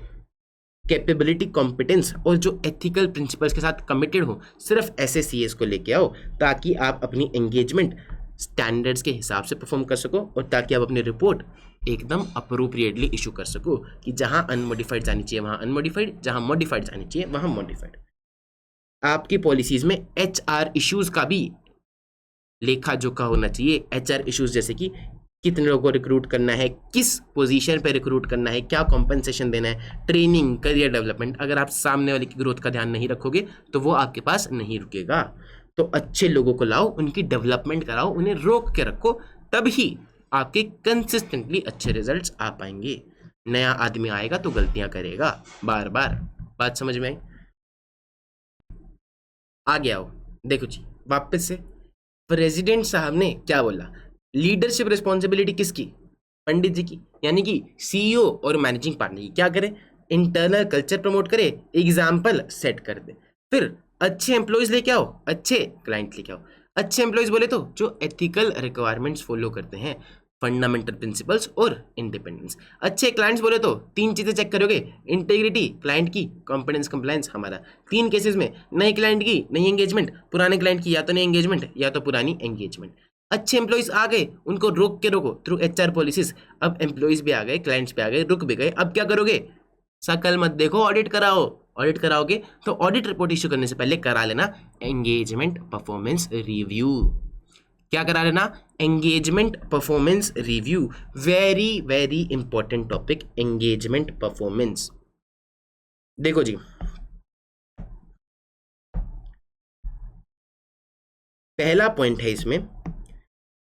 कैपेबिलिटी, कॉम्पिटेंस और जो एथिकल प्रिंसिपल्स के साथ कमिटेड हो, सिर्फ ऐसे सीएस को लेके आओ ताकि आप अपनी एंगेजमेंट स्टैंडर्ड्स के हिसाब से परफॉर्म कर सको, और ताकि आप अपनी रिपोर्ट एकदम अप्रोप्रिएटली इशू कर सको कि जहां अनमोडिफाइड जानी चाहिए वहां अनमोडिफाइड, जहां मॉडिफाइड जानी चाहिए वहां मॉडिफाइड। आपकी पॉलिसीज में एचआर इश्यूज का भी लेखा जोखा होना चाहिए। एचआर इश्यूज जैसे कि कितने लोगों को रिक्रूट करना है, किस पोजीशन पे रिक्रूट करना है, क्या कॉम्पनसेशन देना है, ट्रेनिंग, करियर डेवलपमेंट। अगर आप सामने वाले की ग्रोथ का ध्यान नहीं रखोगे तो वो आपके पास नहीं रुकेगा। तो अच्छे लोगों को लाओ, उनकी डेवलपमेंट कराओ, उन्हें रोक के रखो, तभी आपके कंसिस्टेंटली अच्छे रिजल्ट्स आ पाएंगे। नया आदमी आएगा तो गलतियां करेगा बार बार। बात समझ में आई? आगे आओ, देखो जी वापस से प्रेसिडेंट साहब ने क्या बोला, लीडरशिप रिस्पॉन्सिबिलिटी किसकी? पंडित जी की, यानी कि सीईओ और मैनेजिंग पार्टनर की। क्या करे? इंटरनल कल्चर प्रमोट करे, एग्जाम्पल सेट कर दे, फिर अच्छे एम्प्लॉयज लेके आओ, अच्छे क्लाइंट लेके आओ। अच्छे एम्प्लॉयज बोले तो जो एथिकल रिक्वायरमेंट्स फॉलो करते हैं, फंडामेंटल प्रिंसिपल्स और इंडिपेंडेंस। अच्छे क्लाइंट्स बोले तो 3 चीजें चेक करोगे, इंटीग्रिटी क्लाइंट की, कॉम्पिटेंस कंप्लायंस हमारा। 3 केसेस में नए क्लाइंट की नई एंगेजमेंट, पुराने क्लाइंट की या तो नई एंगेजमेंट या तो पुरानी एंगेजमेंट। अच्छे एम्प्लॉयज आ गए, उनको रोक के रोको थ्रू एचआर पॉलिसीज। अब एम्प्लॉयज भी आ गए, क्लाइंट्स भी आ गए, रुक भी गए, अब क्या करोगे? शकल मत देखो, ऑडिट कराओ। ऑडिट कराओगे तो ऑडिट रिपोर्ट इश्यू करने से पहले करा लेना एंगेजमेंट परफॉर्मेंस रिव्यू। क्या करा लेना? Engagement performance review. Very very important topic, engagement performance. देखो जी, पहला पॉइंट है इसमें,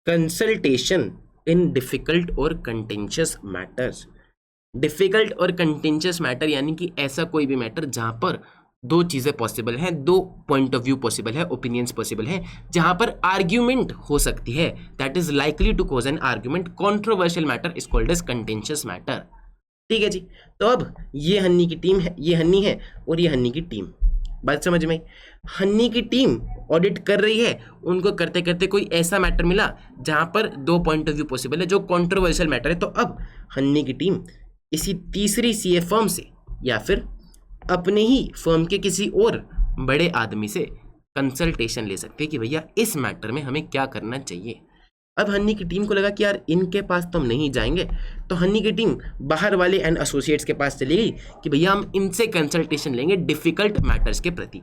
कंसल्टेशन इन डिफिकल्ट और कंटेंशियस मैटर्स। डिफिकल्ट और कंटेंशियस मैटर यानी कि ऐसा कोई भी मैटर जहां पर 2 चीजें पॉसिबल हैं, 2 पॉइंट ऑफ व्यू पॉसिबल है, ओपिनियंस पॉसिबल है, जहां पर आर्ग्यूमेंट हो सकती है, that is likely to cause an argument. Controversial matter is called as contentious matter. ठीक है जी। तो अब ये हन्नी की टीम है, ये हन्नी है और ये हन्नी की टीम। बात समझ में? हन्नी की टीम ऑडिट कर रही है, उनको करते करते कोई ऐसा मैटर मिला जहां पर 2 पॉइंट ऑफ व्यू पॉसिबल है, जो कॉन्ट्रोवर्शियल मैटर है। तो अब हन्नी की टीम इसी तीसरी सीए फर्म से या फिर अपने ही फर्म के किसी और बड़े आदमी से कंसल्टेशन ले सकते हैं कि भैया इस मैटर में हमें क्या करना चाहिए। अब हन्नी की टीम को लगा कि यार इनके पास तो हम नहीं जाएंगे, तो हन्नी की टीम बाहर वाले एंड एसोसिएट्स के पास चली गई कि भैया हम इनसे कंसल्टेशन लेंगे डिफिकल्ट मैटर्स के प्रति।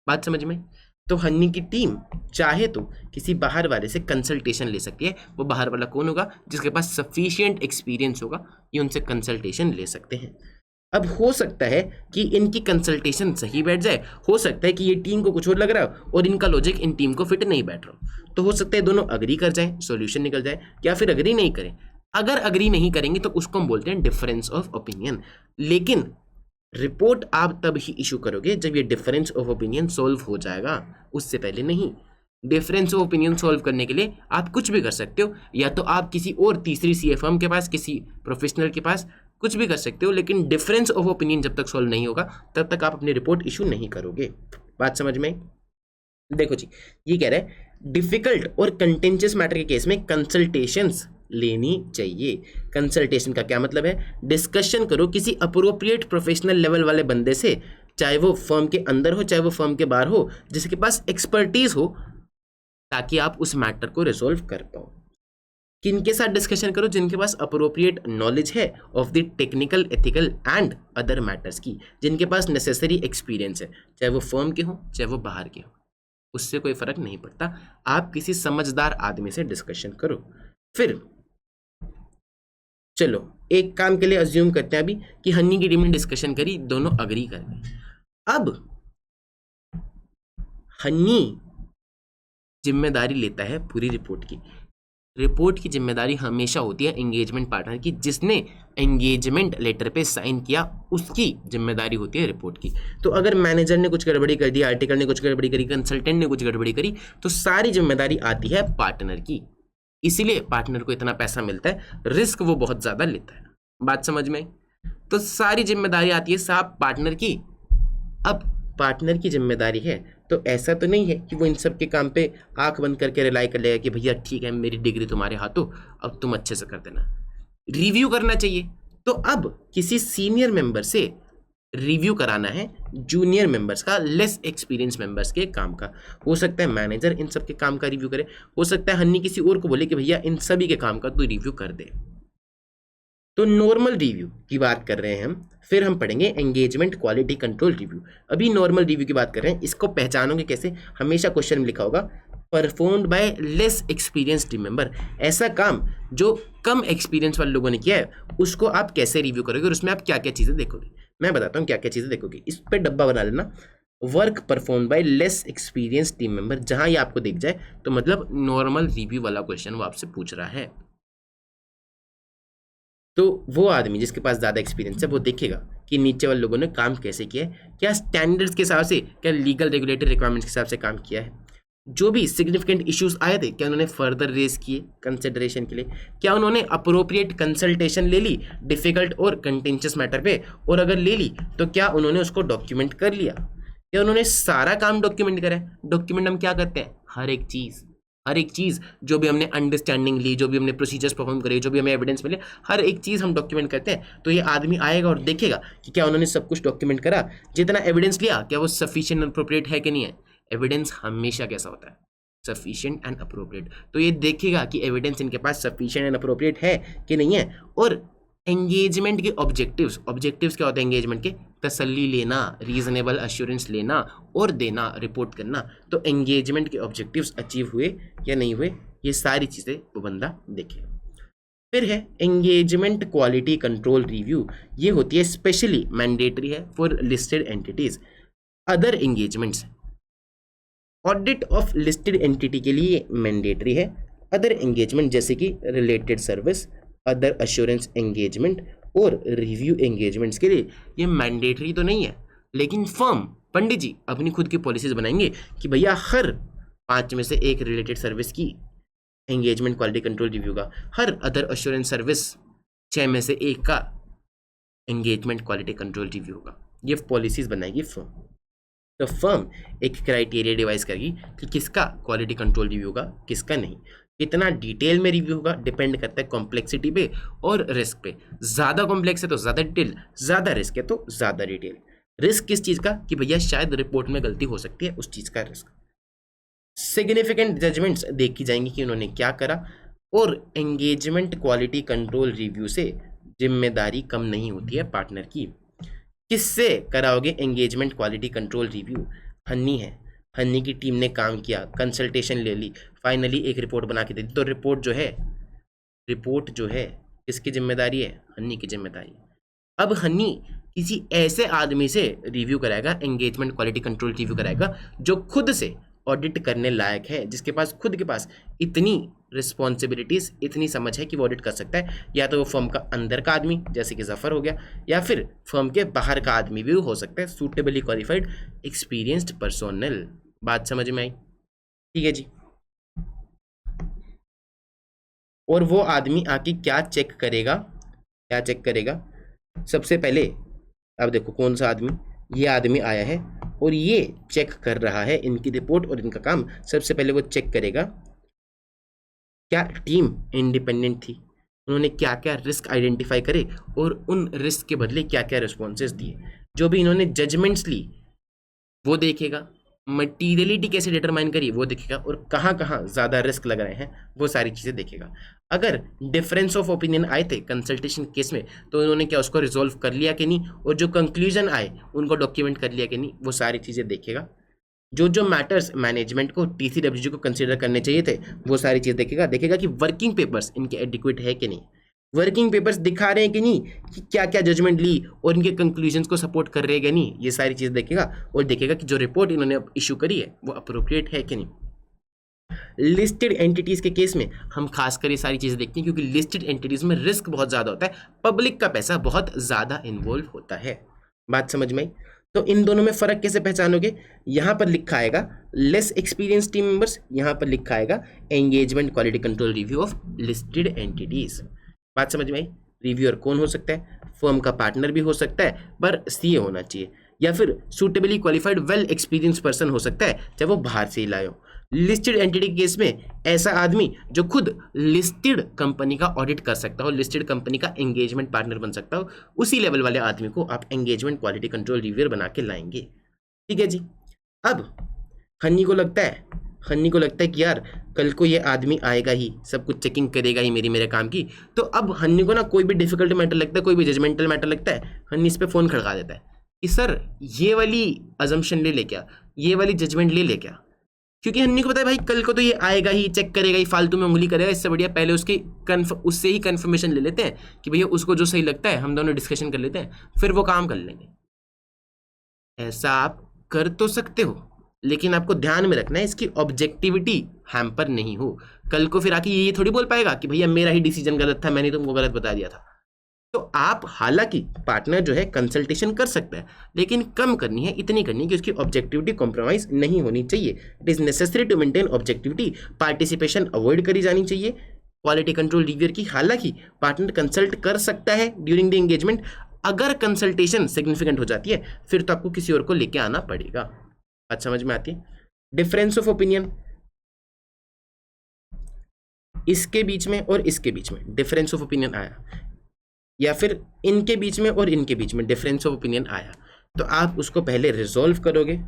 बात समझ में? तो हन्नी की टीम चाहे तो किसी बाहर वाले से कंसल्टेशन ले सकती है। वो बाहर वाला कौन होगा? जिसके पास सफिशिएंट एक्सपीरियंस होगा, ये उनसे कंसल्टेशन ले सकते हैं। अब हो सकता है कि इनकी कंसल्टेशन सही बैठ जाए, हो सकता है कि ये टीम को कुछ और लग रहा हो और इनका लॉजिक इन टीम को फिट नहीं बैठ रहा, तो हो सकता है दोनों अग्री कर जाएं, सॉल्यूशन निकल जाए, या फिर अग्री नहीं करें। अगर अग्री नहीं करेंगे तो उसको हम बोलते हैं डिफरेंस ऑफ ओपिनियन। लेकिन रिपोर्ट आप तब ही इशू करोगे जब ये डिफरेंस ऑफ ओपिनियन सॉल्व हो जाएगा, उससे पहले नहीं। डिफरेंस ऑफ ओपिनियन सॉल्व करने के लिए आप कुछ भी कर सकते हो, या तो आप किसी और तीसरी सीए फर्म के पास, किसी प्रोफेशनल के पास कुछ भी कर सकते हो, लेकिन डिफरेंस ऑफ ओपिनियन जब तक सॉल्व नहीं होगा तब तक आप अपनी रिपोर्ट इशू नहीं करोगे। बात समझ में? देखो जी, ये कह रहा है डिफिकल्ट और कंटेंशियस मैटर के केस में कंसल्टेशंस लेनी चाहिए। कंसल्टेशन का क्या मतलब है? डिस्कशन करो किसी अप्रोप्रिएट प्रोफेशनल लेवल वाले बंदे से, चाहे वो फर्म के अंदर हो चाहे वो फर्म के बाहर हो, जिसके पास एक्सपर्टीज हो, ताकि आप उस मैटर को रिजोल्व कर पाओ। किनके साथ डिस्कशन करो? जिनके पास अप्रोप्रिएट नॉलेज है of the technical, ethical and other matters की, जिनके पास नेसेसरी एक्सपीरियंस है, चाहे वो फर्म के हो चाहे वो बाहर के हो, उससे कोई फर्क नहीं पड़ता। आप किसी समझदार आदमी से डिस्कशन करो। फिर चलो एक काम के लिए अज्यूम करते हैं अभी कि हन्नी की टीम ने डिस्कशन करी, दोनों अग्री कर गए। अब हन्नी जिम्मेदारी लेता है पूरी रिपोर्ट की। रिपोर्ट की जिम्मेदारी हमेशा होती है एंगेजमेंट पार्टनर की, जिसने एंगेजमेंट लेटर पे साइन किया उसकी जिम्मेदारी होती है रिपोर्ट की। तो अगर मैनेजर ने कुछ गड़बड़ी कर दी, आर्टिकल ने कुछ गड़बड़ी करी, कंसल्टेंट ने कुछ गड़बड़ी करी, तो सारी जिम्मेदारी आती है पार्टनर की। इसीलिए पार्टनर को इतना पैसा मिलता है, रिस्क वो बहुत ज्यादा लेता है। बात समझ में? तो सारी जिम्मेदारी आती है साहब पार्टनर की। अब पार्टनर की जिम्मेदारी है तो ऐसा तो नहीं है कि वो इन सब के काम पे आंख बंद करके रिलाई कर लेगा कि भैया ठीक है मेरी डिग्री तुम्हारे हाथों, अब तुम अच्छे से कर देना। रिव्यू करना चाहिए। तो अब किसी सीनियर मेंबर से रिव्यू कराना है जूनियर मेंबर्स का, लेस एक्सपीरियंस मेंबर्स के काम का। हो सकता है मैनेजर इन सब के काम का रिव्यू करे, हो सकता है हन्नी किसी और को बोले कि भैया इन सभी के काम का तू रिव्यू कर दे। तो नॉर्मल रिव्यू की बात कर रहे हैं हम, फिर हम पढ़ेंगे एंगेजमेंट क्वालिटी कंट्रोल रिव्यू। अभी नॉर्मल रिव्यू की बात कर रहे हैं, इसको पहचानोगे कैसे? हमेशा क्वेश्चन में लिखा होगा performed by less experience team member. ऐसा काम जो कम एक्सपीरियंस वाले लोगों ने किया है उसको आप कैसे रिव्यू करोगे और उसमें आप क्या क्या चीज़ें देखोगे। मैं बताता हूँ क्या क्या चीज़ें देखोगे, इस पर डब्बा बना लेना, work perform by less experience team member. जहां ये आपको दिख जाए तो मतलब नॉर्मल रिव्यू वाला क्वेश्चन वो आपसे पूछ रहा है। तो वो आदमी जिसके पास ज़्यादा एक्सपीरियंस है वो देखेगा कि नीचे वाले लोगों ने काम कैसे किया है, क्या स्टैंडर्ड्स के हिसाब से, क्या लीगल रेगुलेटरी रिक्वायरमेंट्स के हिसाब से काम किया है, जो भी सिग्निफिकेंट इश्यूज आए थे क्या उन्होंने फर्दर रेज किए कंसिडरेशन के लिए, क्या उन्होंने अप्रोप्रिएट कंसल्टेशन ले ली डिफिकल्ट और कंटेंशियस मैटर पे, और अगर ले ली तो क्या उन्होंने उसको डॉक्यूमेंट कर लिया, क्या उन्होंने सारा काम डॉक्यूमेंट करा है। डॉक्यूमेंट हम क्या करते हैं? हर एक चीज़ जो भी हमने अंडरस्टैंडिंग ली, जो भी हमने प्रोसीजर्स परफॉर्म करे, जो भी हमें एविडेंस मिले, हर एक चीज़ हम डॉक्यूमेंट करते हैं। तो ये आदमी आएगा और देखेगा कि क्या उन्होंने सब कुछ डॉक्यूमेंट करा, जितना एविडेंस लिया क्या वो सफिशिएंट एंड अप्रोप्रिएट है कि नहीं है। एविडेंस हमेशा कैसा होता है? Sufficient and appropriate. तो ये देखेगा कि एविडेंस इनके पास सफिशिएंट एंड अप्रोप्रिएट है कि नहीं है। और एंगेजमेंट के ऑब्जेक्टिव्स क्या होते हैं एंगेजमेंट के? तसल्ली लेना, रीजनेबल अश्योरेंस लेना और देना, रिपोर्ट करना। तो एंगेजमेंट के ऑब्जेक्टिव्स अचीव हुए या नहीं हुए, ये सारी चीज़ें वो बंदा देखे। फिर है एंगेजमेंट क्वालिटी कंट्रोल रिव्यू। ये होती है स्पेशली मैंडेटरी है for listed entities. Other engagements, audit of listed entity के लिए मैंडेटरी है। अदर एंगेजमेंट जैसे कि related service, other assurance engagement और रिव्यू एंगेजमेंट्स के लिए ये मैंडेटरी तो नहीं है, लेकिन फर्म पंडित जी अपनी खुद की पॉलिसीज बनाएंगे कि भैया हर 5 में से एक रिलेटेड सर्विस की एंगेजमेंट क्वालिटी कंट्रोल रिव्यू का, हर अदर अश्योरेंस सर्विस 6 में से एक का एंगेजमेंट क्वालिटी कंट्रोल रिव्यू होगा। ये पॉलिसीज बनाएगी फर्म। तो फर्म एक क्राइटेरिया डिवाइस करेगी कि किसका क्वालिटी कंट्रोल रिव्यू होगा, किसका नहीं। कितना डिटेल में रिव्यू होगा डिपेंड करता है कॉम्प्लेक्सिटी पे और रिस्क पे। ज़्यादा कॉम्प्लेक्स है तो ज़्यादा डिटेल, ज़्यादा रिस्क है तो ज़्यादा डिटेल। रिस्क किस चीज़ का? कि भैया शायद रिपोर्ट में गलती हो सकती है, उस चीज़ का रिस्क। सिग्निफिकेंट जजमेंट्स देखी जाएंगी कि उन्होंने क्या करा। और एंगेजमेंट क्वालिटी कंट्रोल रिव्यू से जिम्मेदारी कम नहीं होती है पार्टनर की। किससे कराओगे एंगेजमेंट क्वालिटी कंट्रोल रिव्यू? हन्नी है, हन्नी की टीम ने काम किया, कंसल्टेशन ले ली, फाइनली एक रिपोर्ट बना के दे दी। तो रिपोर्ट जो है किसकी जिम्मेदारी है? हन्नी की जिम्मेदारी। अब हन्नी किसी ऐसे आदमी से रिव्यू कराएगा, एंगेजमेंट क्वालिटी कंट्रोल रिव्यू कराएगा जो खुद से ऑडिट करने लायक है, जिसके पास खुद के पास इतनी रिस्पॉन्सिबिलिटीज, इतनी समझ है कि वो ऑडिट कर सकता है। या तो वो फर्म का अंदर का आदमी जैसे कि जफर हो गया, या फिर फर्म के बाहर का आदमी भी हो सकता है, सूटेबली क्वालिफाइड एक्सपीरियंस्ड पर्सोनल। बात समझ में आई? ठीक है जी। और वो आदमी आके क्या चेक करेगा? सबसे पहले अब देखो कौन सा आदमी, ये आदमी आया है और ये चेक कर रहा है इनकी रिपोर्ट और इनका काम। सबसे पहले वो चेक करेगा क्या टीम इंडिपेंडेंट थी, उन्होंने क्या क्या रिस्क आइडेंटिफाई करे और उन रिस्क के बदले क्या क्या रिस्पॉन्सेज दिए। जो भी इन्होंने जजमेंट्स ली वो देखेगा, मटीरियलिटी कैसे डिटरमाइन करी वो देखेगा, और कहाँ कहाँ ज़्यादा रिस्क लग रहे हैं वो सारी चीज़ें देखेगा। अगर डिफरेंस ऑफ ओपिनियन आए थे कंसल्टेशन केस में तो उन्होंने क्या उसको रिजोल्व कर लिया कि नहीं, और जो कंक्लूजन आए उनको डॉक्यूमेंट कर लिया कि नहीं, वो सारी चीज़ें देखेगा। जो मैटर्स मैनेजमेंट को TCWG को कंसिडर करने चाहिए थे वो सारी चीज़ देखेगा कि वर्किंग पेपर्स इनके एडिक्वेट है कि नहीं, वर्किंग पेपर्स दिखा रहे हैं कि नहीं, कि क्या क्या जजमेंट ली और इनके कंक्लूजन्स को सपोर्ट कर रहे हैं कि नहीं, ये सारी चीज़ देखेगा। और देखेगा कि जो रिपोर्ट इन्होंने इशू करी है वो अप्रोप्रिएट है कि नहीं। लिस्टेड एंटिटीज़ के केस में हम खासकर ये सारी चीज़ें देखते हैं क्योंकि लिस्टेड एंटिटीज़ में रिस्क बहुत ज़्यादा होता है, पब्लिक का पैसा बहुत ज़्यादा इन्वॉल्व होता है। बात समझ में आई? तो इन दोनों में फ़र्क कैसे पहचानोगे? यहाँ पर लिखा आएगा लेस एक्सपीरियंस टीम मेंबर्स, यहाँ पर लिखा आएगा engagement quality control review of listed entities. बात समझ में आई? रिव्यूअर कौन हो सकता है? फर्म का पार्टनर भी हो सकता है पर CA होना चाहिए, या फिर suitably qualified well experience person हो सकता है चाहे वो बाहर से ही लाए हो। लिस्टेड एंटिटी के केस में ऐसा आदमी जो खुद लिस्टेड कंपनी का ऑडिट कर सकता हो, लिस्टेड कंपनी का एंगेजमेंट पार्टनर बन सकता हो, उसी लेवल वाले आदमी को आप एंगेजमेंट क्वालिटी कंट्रोल रिव्यूअर बना के लाएंगे। ठीक है जी। अब हन्नी को लगता है कि यार कल को ये आदमी आएगा ही, सब कुछ चेकिंग करेगा ही मेरे काम की। तो अब हन्नी को ना कोई भी डिफिकल्ट मैटर लगता है, कोई भी जजमेंटल मैटर लगता है, हन्नी इस पे फ़ोन खड़का देता है कि सर ये वाली अजम्पशन ले क्या, ये वाली जजमेंट ले क्या, क्योंकि हन्नी को पता है भाई कल को तो ये आएगा ही, चेक करेगा ही, फालतू में उंगली करेगा। इससे बढ़िया पहले उससे ही कन्फर्मेशन ले लेते हैं कि भैया उसको जो सही लगता है हम दोनों डिस्कशन कर लेते हैं, फिर वो काम कर लेंगे। ऐसा आप कर तो सकते हो, लेकिन आपको ध्यान में रखना है इसकी ऑब्जेक्टिविटी हैम्पर नहीं हो। कल को फिर आके ये थोड़ी बोल पाएगा कि भैया मेरा ही डिसीजन गलत था, मैंने तुमको गलत बता दिया था। तो आप हालांकि पार्टनर जो है कंसल्टेशन कर सकता है, लेकिन कम करनी है, इतनी करनी है कि उसकी ऑब्जेक्टिविटी कॉम्प्रोमाइज नहीं होनी चाहिए। It is necessary to maintain objectivity, participation avoid करी जानी चाहिए क्वालिटी कंट्रोल रिव्यूअर की। हालांकि पार्टनर कंसल्ट कर सकता है ड्यूरिंग द एंगेजमेंट, अगर कंसल्टेशन सिग्निफिकेंट हो जाती है फिर तो आपको किसी और को लेके आना पड़ेगा। बात समझ में आती है? डिफरेंस ऑफ ओपिनियन, इसके बीच में और इसके बीच में डिफरेंस ऑफ ओपिनियन आया, या फिर इनके बीच में और इनके बीच में डिफरेंस ऑफ ओपिनियन आया, तो आप उसको पहले रिजॉल्व करोगे।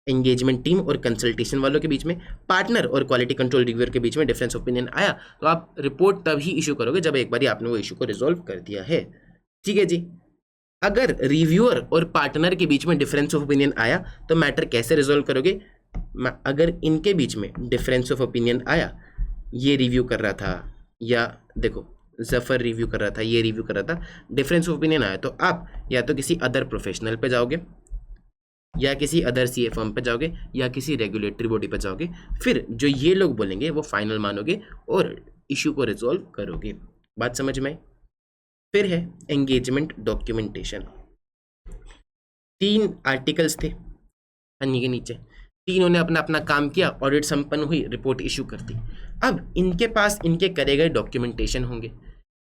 एंगेजमेंट टीम और कंसल्टेशन वालों के बीच में, पार्टनर और क्वालिटी कंट्रोल रिव्यूअर के बीच में डिफरेंस ऑफ ओपिनियन आया, तो आप रिपोर्ट तभी इशू करोगे जब एक बार आपने वो इशू को रिजॉल्व कर दिया है। ठीक है जी। अगर रिव्यूअर और पार्टनर के बीच में डिफरेंस ऑफ ओपिनियन आया तो मैटर कैसे रिजॉल्व करोगे? अगर इनके बीच में डिफरेंस ऑफ ओपिनियन आया, ये रिव्यू कर रहा था या देखो जफर रिव्यू कर रहा था, ये रिव्यू कर रहा था, डिफरेंस ऑफ ओपिनियन आया, तो आप या तो किसी अदर प्रोफेशनल पे जाओगे, या किसी अदर सीए फर्म पे जाओगे, या किसी रेगुलेटरी बॉडी पे जाओगे। फिर जो ये लोग बोलेंगे वो फाइनल मानोगे और इशू को रिजॉल्व करोगे। बात समझ में आई? फिर है एंगेजमेंट डॉक्यूमेंटेशन। 3 आर्टिकल्स थे अन्य के नीचे, तीनों ने अपना अपना काम किया, ऑडिट संपन्न हुई, रिपोर्ट इशू कर दी। अब इनके पास इनके करे गए डॉक्यूमेंटेशन होंगे,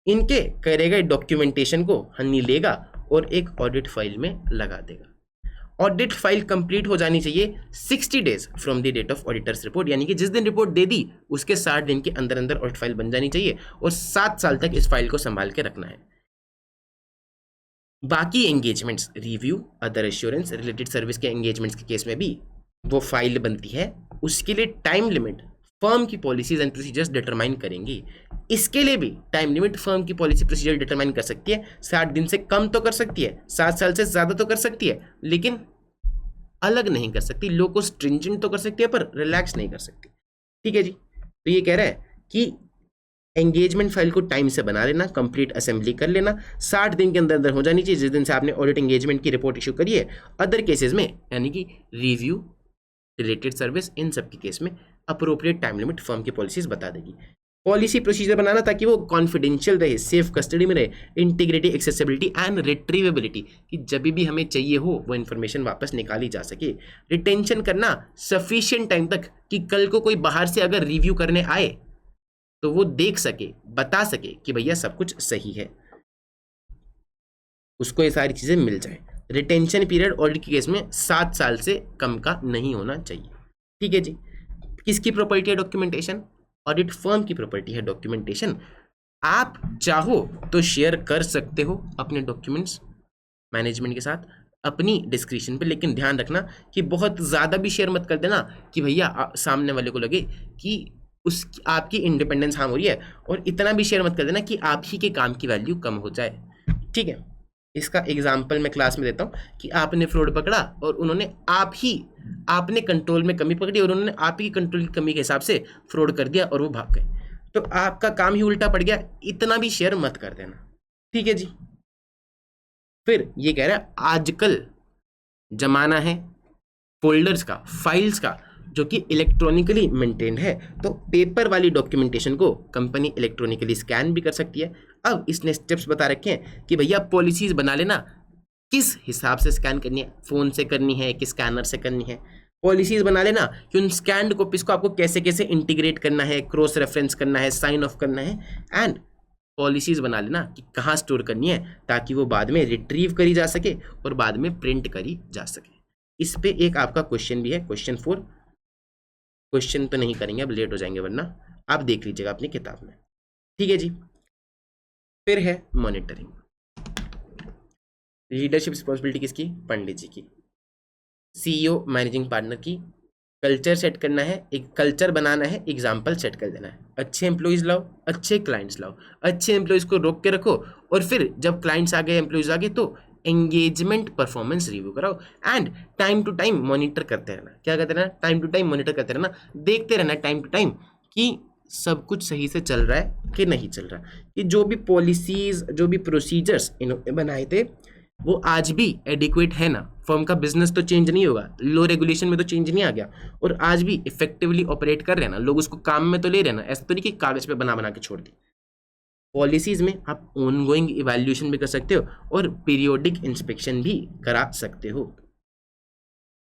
इनके करे गए डॉक्यूमेंटेशन को हन्नी लेगा और एक ऑडिट फाइल में लगा देगा। ऑडिट फाइल कंप्लीट हो जानी चाहिए 60 days from the date of auditor's report, यानी कि जिस दिन रिपोर्ट दे दी उसके 60 दिन के अंदर अंदर ऑडिट फाइल बन जानी चाहिए, और 7 साल तक इस फाइल को संभाल के रखना है। बाकी engagements, review, other assurance, related service के एंगेजमेंट्स के केस में भी वो फाइल बनती है, उसके लिए टाइम लिमिट फर्म की पॉलिसीज एंड प्रोसीजर्स डिटरमाइन करेंगी। इसके लिए भी टाइम लिमिट फर्म की पॉलिसी प्रोसीजर डिटरमाइन कर सकती है। 60 दिन से कम तो कर सकती है, 7 साल से ज़्यादा तो कर सकती है, लेकिन अलग नहीं कर सकती। लो को स्ट्रिंजेंट तो कर सकती है पर रिलैक्स नहीं कर सकती। ठीक है जी। तो ये कह रहा है कि एंगेजमेंट फाइल को टाइम से बना लेना, कंप्लीट असेंबली कर लेना, 60 दिन के अंदर अंदर हो जानी चाहिए जिस दिन से आपने ऑडिट एंगेजमेंट की रिपोर्ट इशू करी है। अदर केसेस में यानी कि रिव्यू, रिलेटेड सर्विस, इन सब के केस में अप्रोप्रिएट टाइम लिमिट फर्म की पॉलिसीज बता देगी। पॉलिसी प्रोसीजर बनाना ताकि वो कॉन्फिडेंशियल रहे, सेफ कस्टडी में रहे, इंटीग्रिटी, एक्सेसिबिलिटी एंड रिट्रीवेबिलिटी, कि जब भी हमें चाहिए हो वो इन्फॉर्मेशन वापस निकाली जा सके। रिटेंशन करना सफिशिएंट टाइम तक कि कल को कोई बाहर से अगर रिव्यू करने आए तो वो देख सके, बता सके कि भैया सब कुछ सही है, उसको ये सारी चीज़ें मिल जाए। रिटेंशन पीरियड ऑडिट के केस में 7 साल से कम का नहीं होना चाहिए। ठीक है जी। किसकी प्रॉपर्टी है डॉक्यूमेंटेशन? ऑडिट फर्म की प्रॉपर्टी है डॉक्यूमेंटेशन। आप चाहो तो शेयर कर सकते हो अपने डॉक्यूमेंट्स मैनेजमेंट के साथ अपनी डिस्क्रिप्शन पे, लेकिन ध्यान रखना कि बहुत ज़्यादा भी शेयर मत कर देना कि भैया सामने वाले को लगे कि उस आपकी इंडिपेंडेंस हार्म हो रही है, और इतना भी शेयर मत कर देना कि आप ही के काम की वैल्यू कम हो जाए। ठीक है। इसका एग्जाम्पल मैं क्लास में देता हूँ कि आपने फ्रॉड पकड़ा और उन्होंने आपने कंट्रोल में कमी पकड़ी और उन्होंने आप ही कंट्रोल की कमी के हिसाब से फ्रॉड कर दिया और वो भाग गए, तो आपका काम ही उल्टा पड़ गया। इतना भी शेयर मत कर देना। ठीक है जी। फिर ये कह रहा है आजकल जमाना है फोल्डर्स का, फाइल्स का, जो कि इलेक्ट्रॉनिकली मेंटेन्ड है, तो पेपर वाली डॉक्यूमेंटेशन को कंपनी इलेक्ट्रॉनिकली स्कैन भी कर सकती है। अब इसने स्टेप्स बता रखे हैं कि भैया पॉलिसीज बना लेना, किस हिसाब से स्कैन करनी है, फ़ोन से करनी है कि स्कैनर से करनी है। पॉलिसीज बना लेना कि उन स्कैन्ड कॉपीज को आपको कैसे कैसे इंटीग्रेट करना है, क्रॉस रेफरेंस करना है, साइन ऑफ करना है, एंड पॉलिसीज बना लेना कि कहाँ स्टोर करनी है ताकि वो बाद में रिट्रीव करी जा सके और बाद में प्रिंट करी जा सके। इस पे एक आपका क्वेश्चन भी है, क्वेश्चन 4। क्वेश्चन तो नहीं करेंगे, अब लेट हो जाएंगे वरना, आप देख लीजिएगा अपनी किताब में। ठीक है जी। फिर है मॉनिटरिंग। लीडरशिप रिस्पॉन्सिबिलिटी किसकी? पंडित जी की। सीईओ मैनेजिंग पार्टनर की। कल्चर सेट करना है, एक कल्चर बनाना है, एग्जाम्पल सेट कर देना है। अच्छे एम्प्लॉयज लाओ, अच्छे क्लाइंट्स लाओ, अच्छे एम्प्लॉयज को रोक के रखो, और फिर जब क्लाइंट्स आ गए, एम्प्लॉयज आ गए, तो एंगेजमेंट परफॉर्मेंस रिव्यू कराओ and time to time monitor करते रहना। क्या करते रहना? टाइम टू टाइम मॉनिटर करते रहना, देखते रहना टाइम टू टाइम कि सब कुछ सही से चल रहा है कि नहीं चल रहा, कि जो भी पॉलिसीज, जो भी प्रोसीजर्स इन्होंने बनाए थे वो आज भी एडिक्वेट है ना। फर्म का बिजनेस तो चेंज नहीं होगा, लो रेगुलेशन में तो चेंज नहीं आ गया, और आज भी इफेक्टिवली ऑपरेट कर रहे हैं ना, लोग उसको काम में तो ले रहे हैं ना, ऐसा तो नहीं कि कागज पे बना के छोड़ दी। पॉलिसीज में आप ऑनगोइंग इवैल्यूएशन भी कर सकते हो और पीरियोडिक इंस्पेक्शन भी करा सकते हो।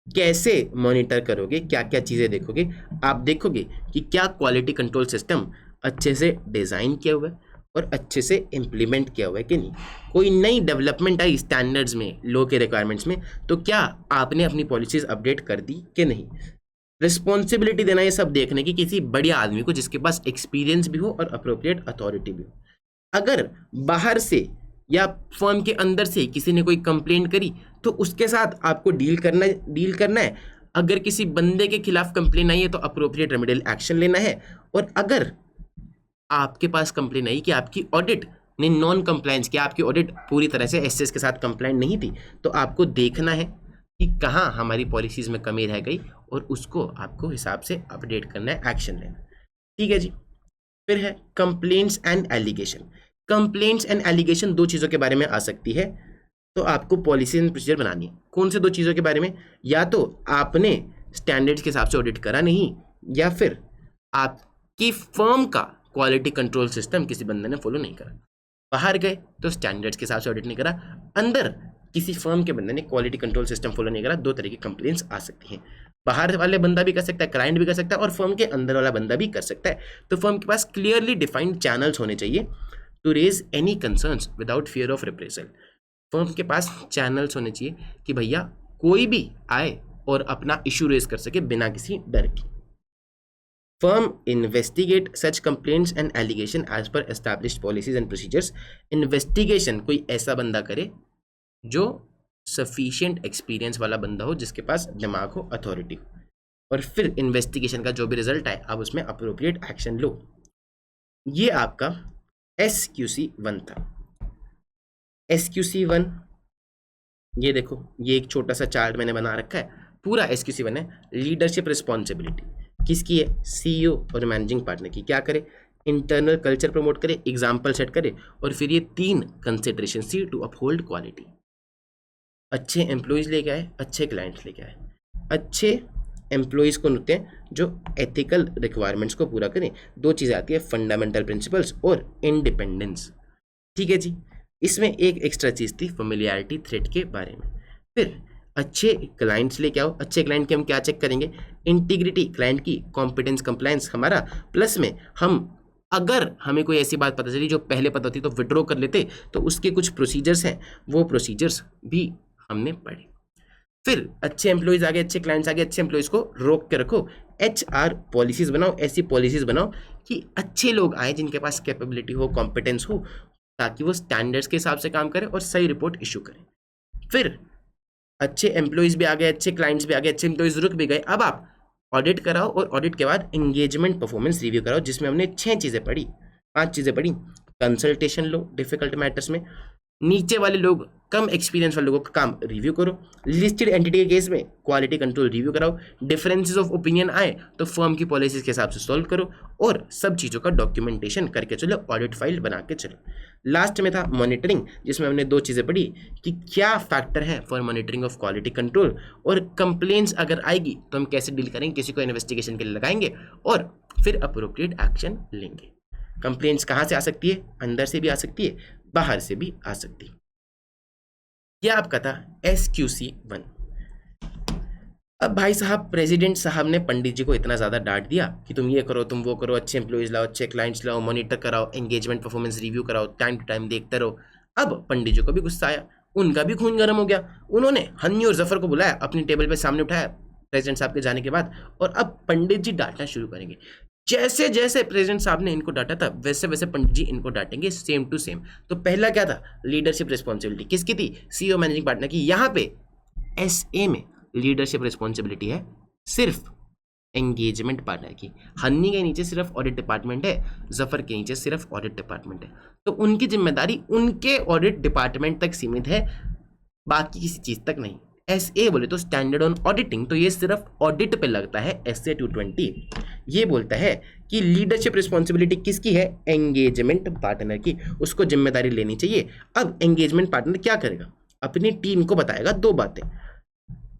कैसे मॉनिटर करोगे, क्या क्या चीजें देखोगे? आप देखोगे कि क्या क्वालिटी कंट्रोल सिस्टम अच्छे से डिजाइन किया हुआ है और अच्छे से इम्प्लीमेंट किया हुआ है कि नहीं। कोई नई डेवलपमेंट आई स्टैंडर्ड्स में, लॉ के रिक्वायरमेंट्स में, तो क्या आपने अपनी पॉलिसीज अपडेट कर दी कि नहीं। रिस्पॉन्सिबिलिटी देना ये सब देखने की किसी बढ़िया आदमी को जिसके पास एक्सपीरियंस भी हो और अप्रोप्रिएट अथॉरिटी भी हो। अगर बाहर से या फर्म के अंदर से किसी ने कोई कंप्लेंट करी तो उसके साथ आपको डील करना है। अगर किसी बंदे के खिलाफ कंप्लेंट आई है तो अप्रोप्रिएट रेमेडियल एक्शन लेना है। और अगर आपके पास कंप्लेंट आई कि आपकी ऑडिट ने नॉन कंप्लायंस किया, आपकी ऑडिट पूरी तरह से एसएस के साथ कंप्लायंट नहीं थी, तो आपको देखना है कि कहाँ हमारी पॉलिसीज में कमी रह गई और उसको आपको हिसाब से अपडेट करना है, एक्शन लेना। ठीक है जी। फिर है complaints and allegation. Complaints and allegation दो चीज़ों के बारे में आ सकती है, तो आपको पॉलिसी एंड प्रोसीजर बनानी है। कौन से दो चीज़ों के बारे में? या तो आपने स्टैंडर्ड्स के हिसाब से ऑडिट करा नहीं, या फिर आपकी फर्म का क्वालिटी कंट्रोल सिस्टम किसी बंदे ने फॉलो नहीं करा। बाहर गए तो स्टैंडर्ड्स के हिसाब से ऑडिट नहीं करा, अंदर किसी फर्म के बंदे ने क्वालिटी कंट्रोल सिस्टम फॉलो नहीं करा। दो तरह की कंप्लेंट्स आ सकती हैं। बाहर वाले बंदा भी कर सकता है, क्लाइंट भी कर सकता है, और फर्म के अंदर वाला बंदा भी कर सकता है। तो फर्म के पास क्लियरली डिफाइंड चैनल्स होने चाहिए to raise any concerns without fear of reprisal. Firm के पास चैनल्स होने चाहिए कि भैया कोई भी आए और अपना इशू रेज कर सके बिना किसी डर की। Firm investigate such complaints and allegation as per established policies and procedures. Investigation कोई ऐसा बंदा करे जो सफिशिएंट एक्सपीरियंस वाला बंदा हो, जिसके पास दिमाग हो, अथॉरिटी हो, और फिर इन्वेस्टिगेशन का जो भी रिजल्ट आए आप उसमें अप्रोप्रिएट एक्शन लो। ये आपका SQC1 था। SQC1 ये देखो, ये एक छोटा सा चार्ट मैंने बना रखा है, पूरा SQC1 है। लीडरशिप रिस्पॉन्सिबिलिटी किसकी है? CEO और मैनेजिंग पार्टनर की। क्या करे? इंटरनल कल्चर प्रमोट करे, एग्जाम्पल सेट करे, और फिर ये 3 considerations to uphold quality. अच्छे एम्प्लॉयज लेके आए, अच्छे क्लाइंट्स लेके आए। अच्छे एम्प्लॉयज को होते हैं जो एथिकल रिक्वायरमेंट्स को पूरा करें। दो चीज़ें आती है, फंडामेंटल प्रिंसिपल्स और इंडिपेंडेंस। ठीक है जी। इसमें एक एक्स्ट्रा चीज़ थी फेमिलियरिटी थ्रेट के बारे में। फिर अच्छे क्लाइंट्स लेके आओ। अच्छे क्लाइंट के हम क्या चेक करेंगे? इंटीग्रिटी क्लाइंट की, कॉम्पिटेंस कंप्लायंस हमारा, प्लस में हम अगर हमें कोई ऐसी बात पता चली जो पहले पता थी तो विड्रॉ कर लेते, तो उसके कुछ प्रोसीजर्स हैं, वो प्रोसीजर्स भी हमने पढ़े। फिर अच्छे एम्प्लॉयज आ गए, अच्छे क्लाइंट्स आ गए, अच्छे एम्प्लॉयज को रोक के रखो। HR पॉलिसीज बनाओ, ऐसी पॉलिसीज बनाओ कि अच्छे लोग आए जिनके पास कैपेबिलिटी हो, कॉम्पिटेंस हो, ताकि वो स्टैंडर्ड्स के हिसाब से काम करें और सही रिपोर्ट इशू करें। फिर अच्छे एम्प्लॉयज भी आ गए, अच्छे क्लाइंट्स भी आ गए, अच्छे एम्प्लॉयज रुक भी गए। अब आप ऑडिट कराओ और ऑडिट के बाद एंगेजमेंट परफॉर्मेंस रिव्यू कराओ, जिसमें हमने 5 चीज़ें पढ़ी। कंसल्टेशन लो डिफिकल्ट मैटर्स में, नीचे वाले लोग, कम एक्सपीरियंस वाले लोगों का काम रिव्यू करो। लिस्टेड एंटिटी के केस में क्वालिटी कंट्रोल रिव्यू कराओ। डिफरेंसेस ऑफ ओपिनियन आए तो फर्म की पॉलिसीज के हिसाब से सॉल्व करो, और सब चीज़ों का डॉक्यूमेंटेशन करके चलो, ऑडिट फाइल बना के चलो। लास्ट में था मॉनिटरिंग, जिसमें हमने 2 चीज़ें पढ़ी कि क्या फैक्टर है for monitoring of quality control, और कंप्लेंट्स अगर आएगी तो हम कैसे डील करेंगे, किसी को इन्वेस्टिगेशन के लिए लगाएंगे और फिर अप्रोप्रिएट एक्शन लेंगे। कंप्लेंट्स कहाँ से आ सकती है? अंदर से भी आ सकती है, बाहर से भी आ सकती है। यह आपका था SQC1। अब भाई साहब, प्रेसिडेंट साहब ने पंडित जी को इतना ज़्यादा डांट दिया कि तुम ये करो, तुम वो करो, अच्छे एम्प्लॉयज लाओ, अच्छे क्लाइंट्स लाओ, मॉनिटर कराओ, एंगेजमेंट परफॉर्मेंस रिव्यू कराओ, टाइम टू टाइम देखते रहो। अब पंडित जी को भी गुस्सा आया, उनका भी खून गर्म हो गया। उन्होंने हन्नी और जफर को बुलाया, अपनी टेबल पे सामने उठाया, प्रेसिडेंट साहब के जाने के बाद, और अब पंडित जी डांटना शुरू करेंगे। जैसे जैसे प्रेसिडेंट साहब ने इनको डांटा था वैसे वैसे पंडित जी इनको डांटेंगे सेम टू सेम। तो पहला क्या था, लीडरशिप रिस्पॉन्सिबिलिटी किसकी थी, सीईओ मैनेजिंग पार्टनर की। यहाँ पे एसए में लीडरशिप रिस्पॉन्सिबिलिटी है सिर्फ एंगेजमेंट पार्टनर की। हन्नी के नीचे सिर्फ ऑडिट डिपार्टमेंट है, जफर के नीचे सिर्फ ऑडिट डिपार्टमेंट है, तो उनकी जिम्मेदारी उनके ऑडिट डिपार्टमेंट तक सीमित है, बाकी किसी चीज तक नहीं। एसए बोले तो स्टैंडर्ड ऑन ऑडिटिंग, तो ये सिर्फ ऑडिट पे लगता है। एसए 220 ये बोलता है कि लीडरशिप रिस्पॉन्सिबिलिटी किसकी है, एंगेजमेंट पार्टनर की, उसको जिम्मेदारी लेनी चाहिए। अब एंगेजमेंट पार्टनर क्या करेगा, अपनी टीम को बताएगा दो बातें।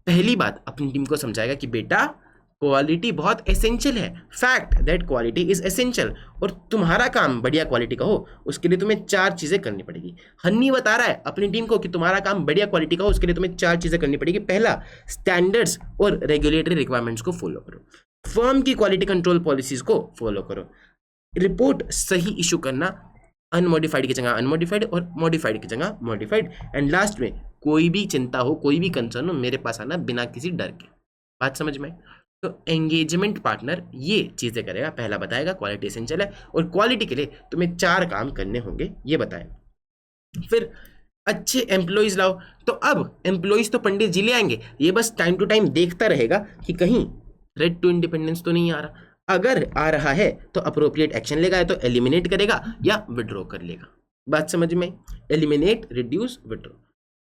पहली बात, अपनी टीम को समझाएगा कि बेटा क्वालिटी बहुत एसेंशियल है, fact that quality is essential, और तुम्हारा काम बढ़िया क्वालिटी का हो उसके लिए तुम्हें 4 चीजें करनी पड़ेगी। हन्नी बता रहा है अपनी टीम को कि तुम्हारा काम बढ़िया क्वालिटी का हो उसके लिए तुम्हें 4 चीजें करनी पड़ेगी। पहला, स्टैंडर्ड्स और रेगुलेटरी रिक्वायरमेंट्स को फॉलो करो, फर्म की क्वालिटी कंट्रोल पॉलिसीज को फॉलो करो, रिपोर्ट सही इशू करना, अनमॉडिफाइड की जगह अनमॉडिफाइड और मॉडिफाइड की जगह मॉडिफाइड, एंड लास्ट में कोई भी चिंता हो कोई भी कंसर्न हो मेरे पास आना बिना किसी डर के। बात समझ में? तो एंगेजमेंट पार्टनर ये चीजें करेगा, पहला बताएगा क्वालिटी एसेंशियल है और क्वालिटी के लिए तुम्हें 4 काम करने होंगे ये बताएगा। फिर अच्छे एम्प्लॉइज लाओ, तो अब एम्प्लॉइज तो पंडित जी ले आएंगे, ये बस टाइम टू टाइम देखता रहेगा कि कहीं थ्रेट टू इंडिपेंडेंस तो नहीं आ रहा, अगर आ रहा है तो अप्रोप्रिएट एक्शन लेगा, या तो एलिमिनेट करेगा या विड्रॉ कर लेगा। बात समझ में? Eliminate, reduce, withdraw.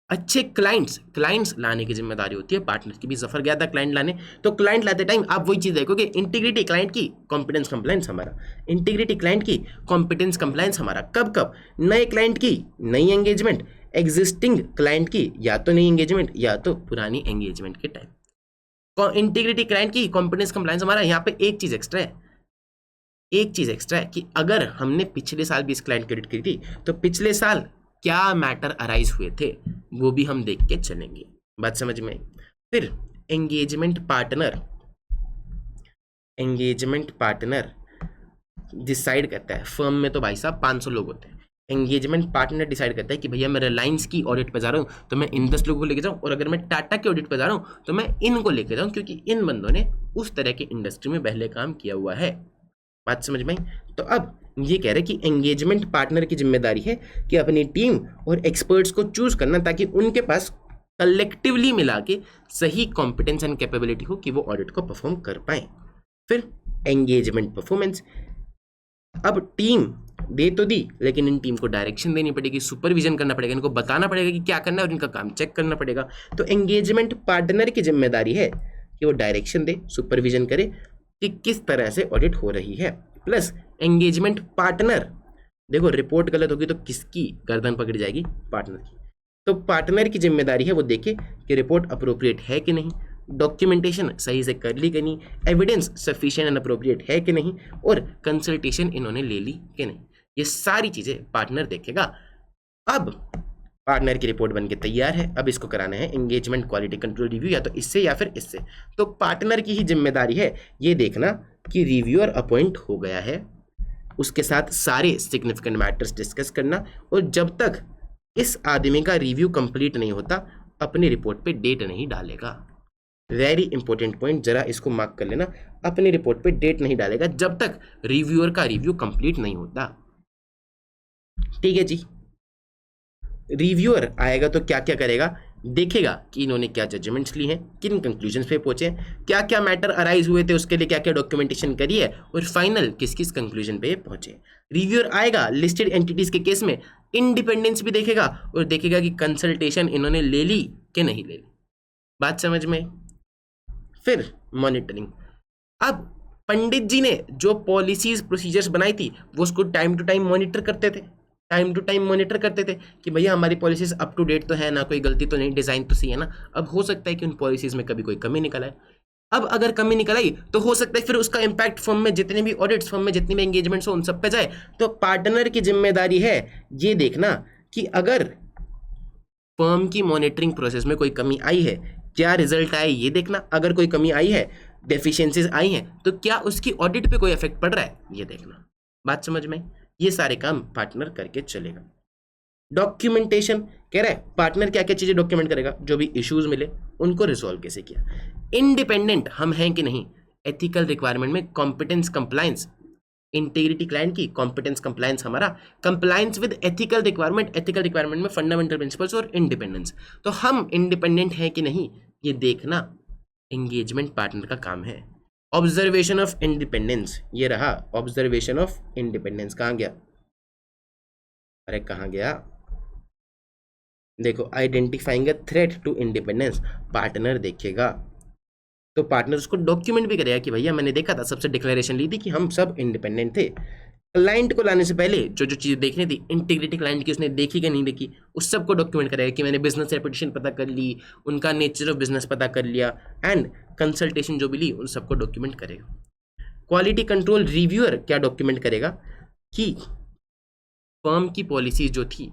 अच्छे क्लाइंट्स लाने की जिम्मेदारी होती है पार्टनर की भी। जफर गया था क्लाइंट लाने, तो क्लाइंट लाते टाइम आप वही चीज देखोगे, इंटीग्रिटी क्लाइंट की, कॉम्पिटेंस कंप्लायंस हमारा, इंटीग्रिटी क्लाइंट की, कॉम्पिटेंस कंप्लायंस हमारा। कब कब, नए क्लाइंट की नई एंगेजमेंट, एग्जिस्टिंग क्लाइंट की या तो नई एंगेजमेंट या तो पुरानी एंगेजमेंट के टाइम। इंटीग्रिटी क्लाइंट की, कॉम्पिटेंस कंप्लायंस हमारा। यहाँ पे एक चीज एक्स्ट्रा है कि अगर हमने पिछले साल भी इस क्लाइंट की ऑडिट की थी तो पिछले साल क्या मैटर अराइज हुए थे वो भी हम देख के चलेंगे। बात समझ में? फिर एंगेजमेंट पार्टनर डिसाइड करता है, फर्म में तो भाई साहब 500 लोग होते हैं, एंगेजमेंट पार्टनर डिसाइड करता है कि भैया मैं रिलायंस की ऑडिट पे जा रहा हूँ तो मैं इन 10 लोगों को लेके जाऊँ, और अगर मैं टाटा की ऑडिट पे जा रहा हूँ तो मैं इनको लेके जाऊँ, क्योंकि इन बंदों ने उस तरह की इंडस्ट्री में पहले काम किया हुआ है। बात समझ में? तो अब ये कह रहे कि एंगेजमेंट पार्टनर की जिम्मेदारी है कि अपनी टीम और एक्सपर्ट्स को चूज करना ताकि उनके पास कलेक्टिवली मिला के सही कॉम्पिटेंस एंड कैपेबिलिटी हो कि वो ऑडिट को परफॉर्म कर पाए। फिर एंगेजमेंट परफॉर्मेंस, अब टीम दे तो दी लेकिन इन टीम को डायरेक्शन देनी पड़ेगी, सुपरविजन करना पड़ेगा, इनको बताना पड़ेगा कि क्या करना है और इनका काम चेक करना पड़ेगा। तो एंगेजमेंट पार्टनर की जिम्मेदारी है कि वो डायरेक्शन दे, सुपरविजन करे कि किस तरह से ऑडिट हो रही है। प्लस एंगेजमेंट पार्टनर, देखो रिपोर्ट गलत होगी तो किसकी गर्दन पकड़ी जाएगी? पार्टनर की। तो पार्टनर की जिम्मेदारी है वो देखे कि रिपोर्ट अप्रोप्रिएट है कि नहीं, डॉक्यूमेंटेशन सही से कर ली कि नहीं, एविडेंस सफिशिएंट एंड अप्रोप्रिएट है कि नहीं, और कंसल्टेशन इन्होंने ले ली कि नहीं। ये सारी चीजें पार्टनर देखेगा। अब पार्टनर की रिपोर्ट बनके तैयार है, अब इसको कराना है एंगेजमेंट क्वालिटी कंट्रोल रिव्यू, या तो इससे या फिर इससे। तो पार्टनर की ही जिम्मेदारी है ये देखना कि रिव्यूअर अपॉइंट हो गया है, उसके साथ सारे सिग्निफिकेंट मैटर्स डिस्कस करना, और जब तक इस आदमी का रिव्यू कंप्लीट नहीं होता अपनी रिपोर्ट पे डेट नहीं डालेगा। वेरी इंपॉर्टेंट पॉइंट, जरा इसको मार्क कर लेना, अपनी रिपोर्ट पे डेट नहीं डालेगा जब तक रिव्यूअर का रिव्यू कंप्लीट नहीं होता। ठीक है जी। रिव्यूअर आएगा तो क्या क्या करेगा, देखेगा कि इन्होंने क्या जजमेंट्स ली हैं, किन कंक्लूजन्स पे पहुंचे, क्या क्या मैटर अराइज हुए थे उसके लिए क्या क्या डॉक्यूमेंटेशन करी है, और फाइनल किस किस कंक्लूजन पे पहुंचे। रिव्यूअर आएगा लिस्टेड एंटिटीज के केस में इंडिपेंडेंस भी देखेगा और देखेगा कि कंसल्टेशन इन्होंने ले ली कि नहीं ले ली। बात समझ में? फिर मॉनिटरिंग, अब पंडित जी ने जो पॉलिसीज प्रोसीजर्स बनाई थी वो उसको टाइम टू टाइम मॉनिटर करते थे कि भैया हमारी पॉलिसीज अप टू डेट तो है ना, कोई गलती तो नहीं, डिजाइन तो सही है ना। अब हो सकता है कि उन पॉलिसीज में कभी कोई कमी निकल आए, अब अगर कमी निकल आई तो हो सकता है फिर उसका इम्पैक्ट फर्म में जितने भी ऑडिट्स, फर्म में जितनी भी एंगेजमेंट्स हो उन सब पे जाए। तो पार्टनर की जिम्मेदारी है ये देखना कि अगर फर्म की मॉनिटरिंग प्रोसेस में कोई कमी आई है क्या रिजल्ट आए ये देखना, अगर कोई कमी आई है, डेफिशिएंसीज आई हैं तो क्या उसकी ऑडिट पे कोई इफेक्ट पड़ रहा है ये देखना। बात समझ में? ये सारे काम पार्टनर करके चलेगा। डॉक्यूमेंटेशन कह रहा है पार्टनर क्या क्या चीजें डॉक्यूमेंट करेगा, जो भी इश्यूज मिले उनको रिजॉल्व कैसे किया। इंडिपेंडेंट हम हैं कि नहीं, एथिकल रिक्वायरमेंट में कॉम्पिटेंस कंप्लायंस, इंटीग्रिटी क्लाइंट की, कॉम्पिटेंस कंप्लायंस हमारा, compliance with ethical requirement, ethical requirement में फंडामेंटल प्रिंसिपल्स और इंडिपेंडेंस। तो हम इंडिपेंडेंट हैं कि नहीं ये देखना एंगेजमेंट पार्टनर का काम है। ऑब्जर्वेशन ऑफ इंडिपेंडेंस, ये रहा ऑब्जर्वेशन ऑफ इंडिपेंडेंस। कहाँ गया, अरे कहाँ गया, देखो identifying a threat to independence, partner देखेगा तो पार्टनर उसको डॉक्यूमेंट भी करेगा कि भैया मैंने देखा था, सबसे डिक्लेरेशन ली थी कि हम सब इंडिपेंडेंट थे। क्लाइंट को लाने से पहले जो जो चीज़ देखनी थी इंटीग्रिटी क्लाइंट की, उसने देखी कि नहीं देखी, उस सबको डॉक्यूमेंट करेगा कि मैंने बिजनेस रेपुटेशन पता कर ली, उनका नेचर ऑफ बिजनेस पता कर लिया, एंड कंसल्टेशन जो भी ली उन सबको डॉक्यूमेंट करेगा। क्वालिटी कंट्रोल रिव्यूअर क्या डॉक्यूमेंट करेगा कि फर्म की पॉलिसीज जो थी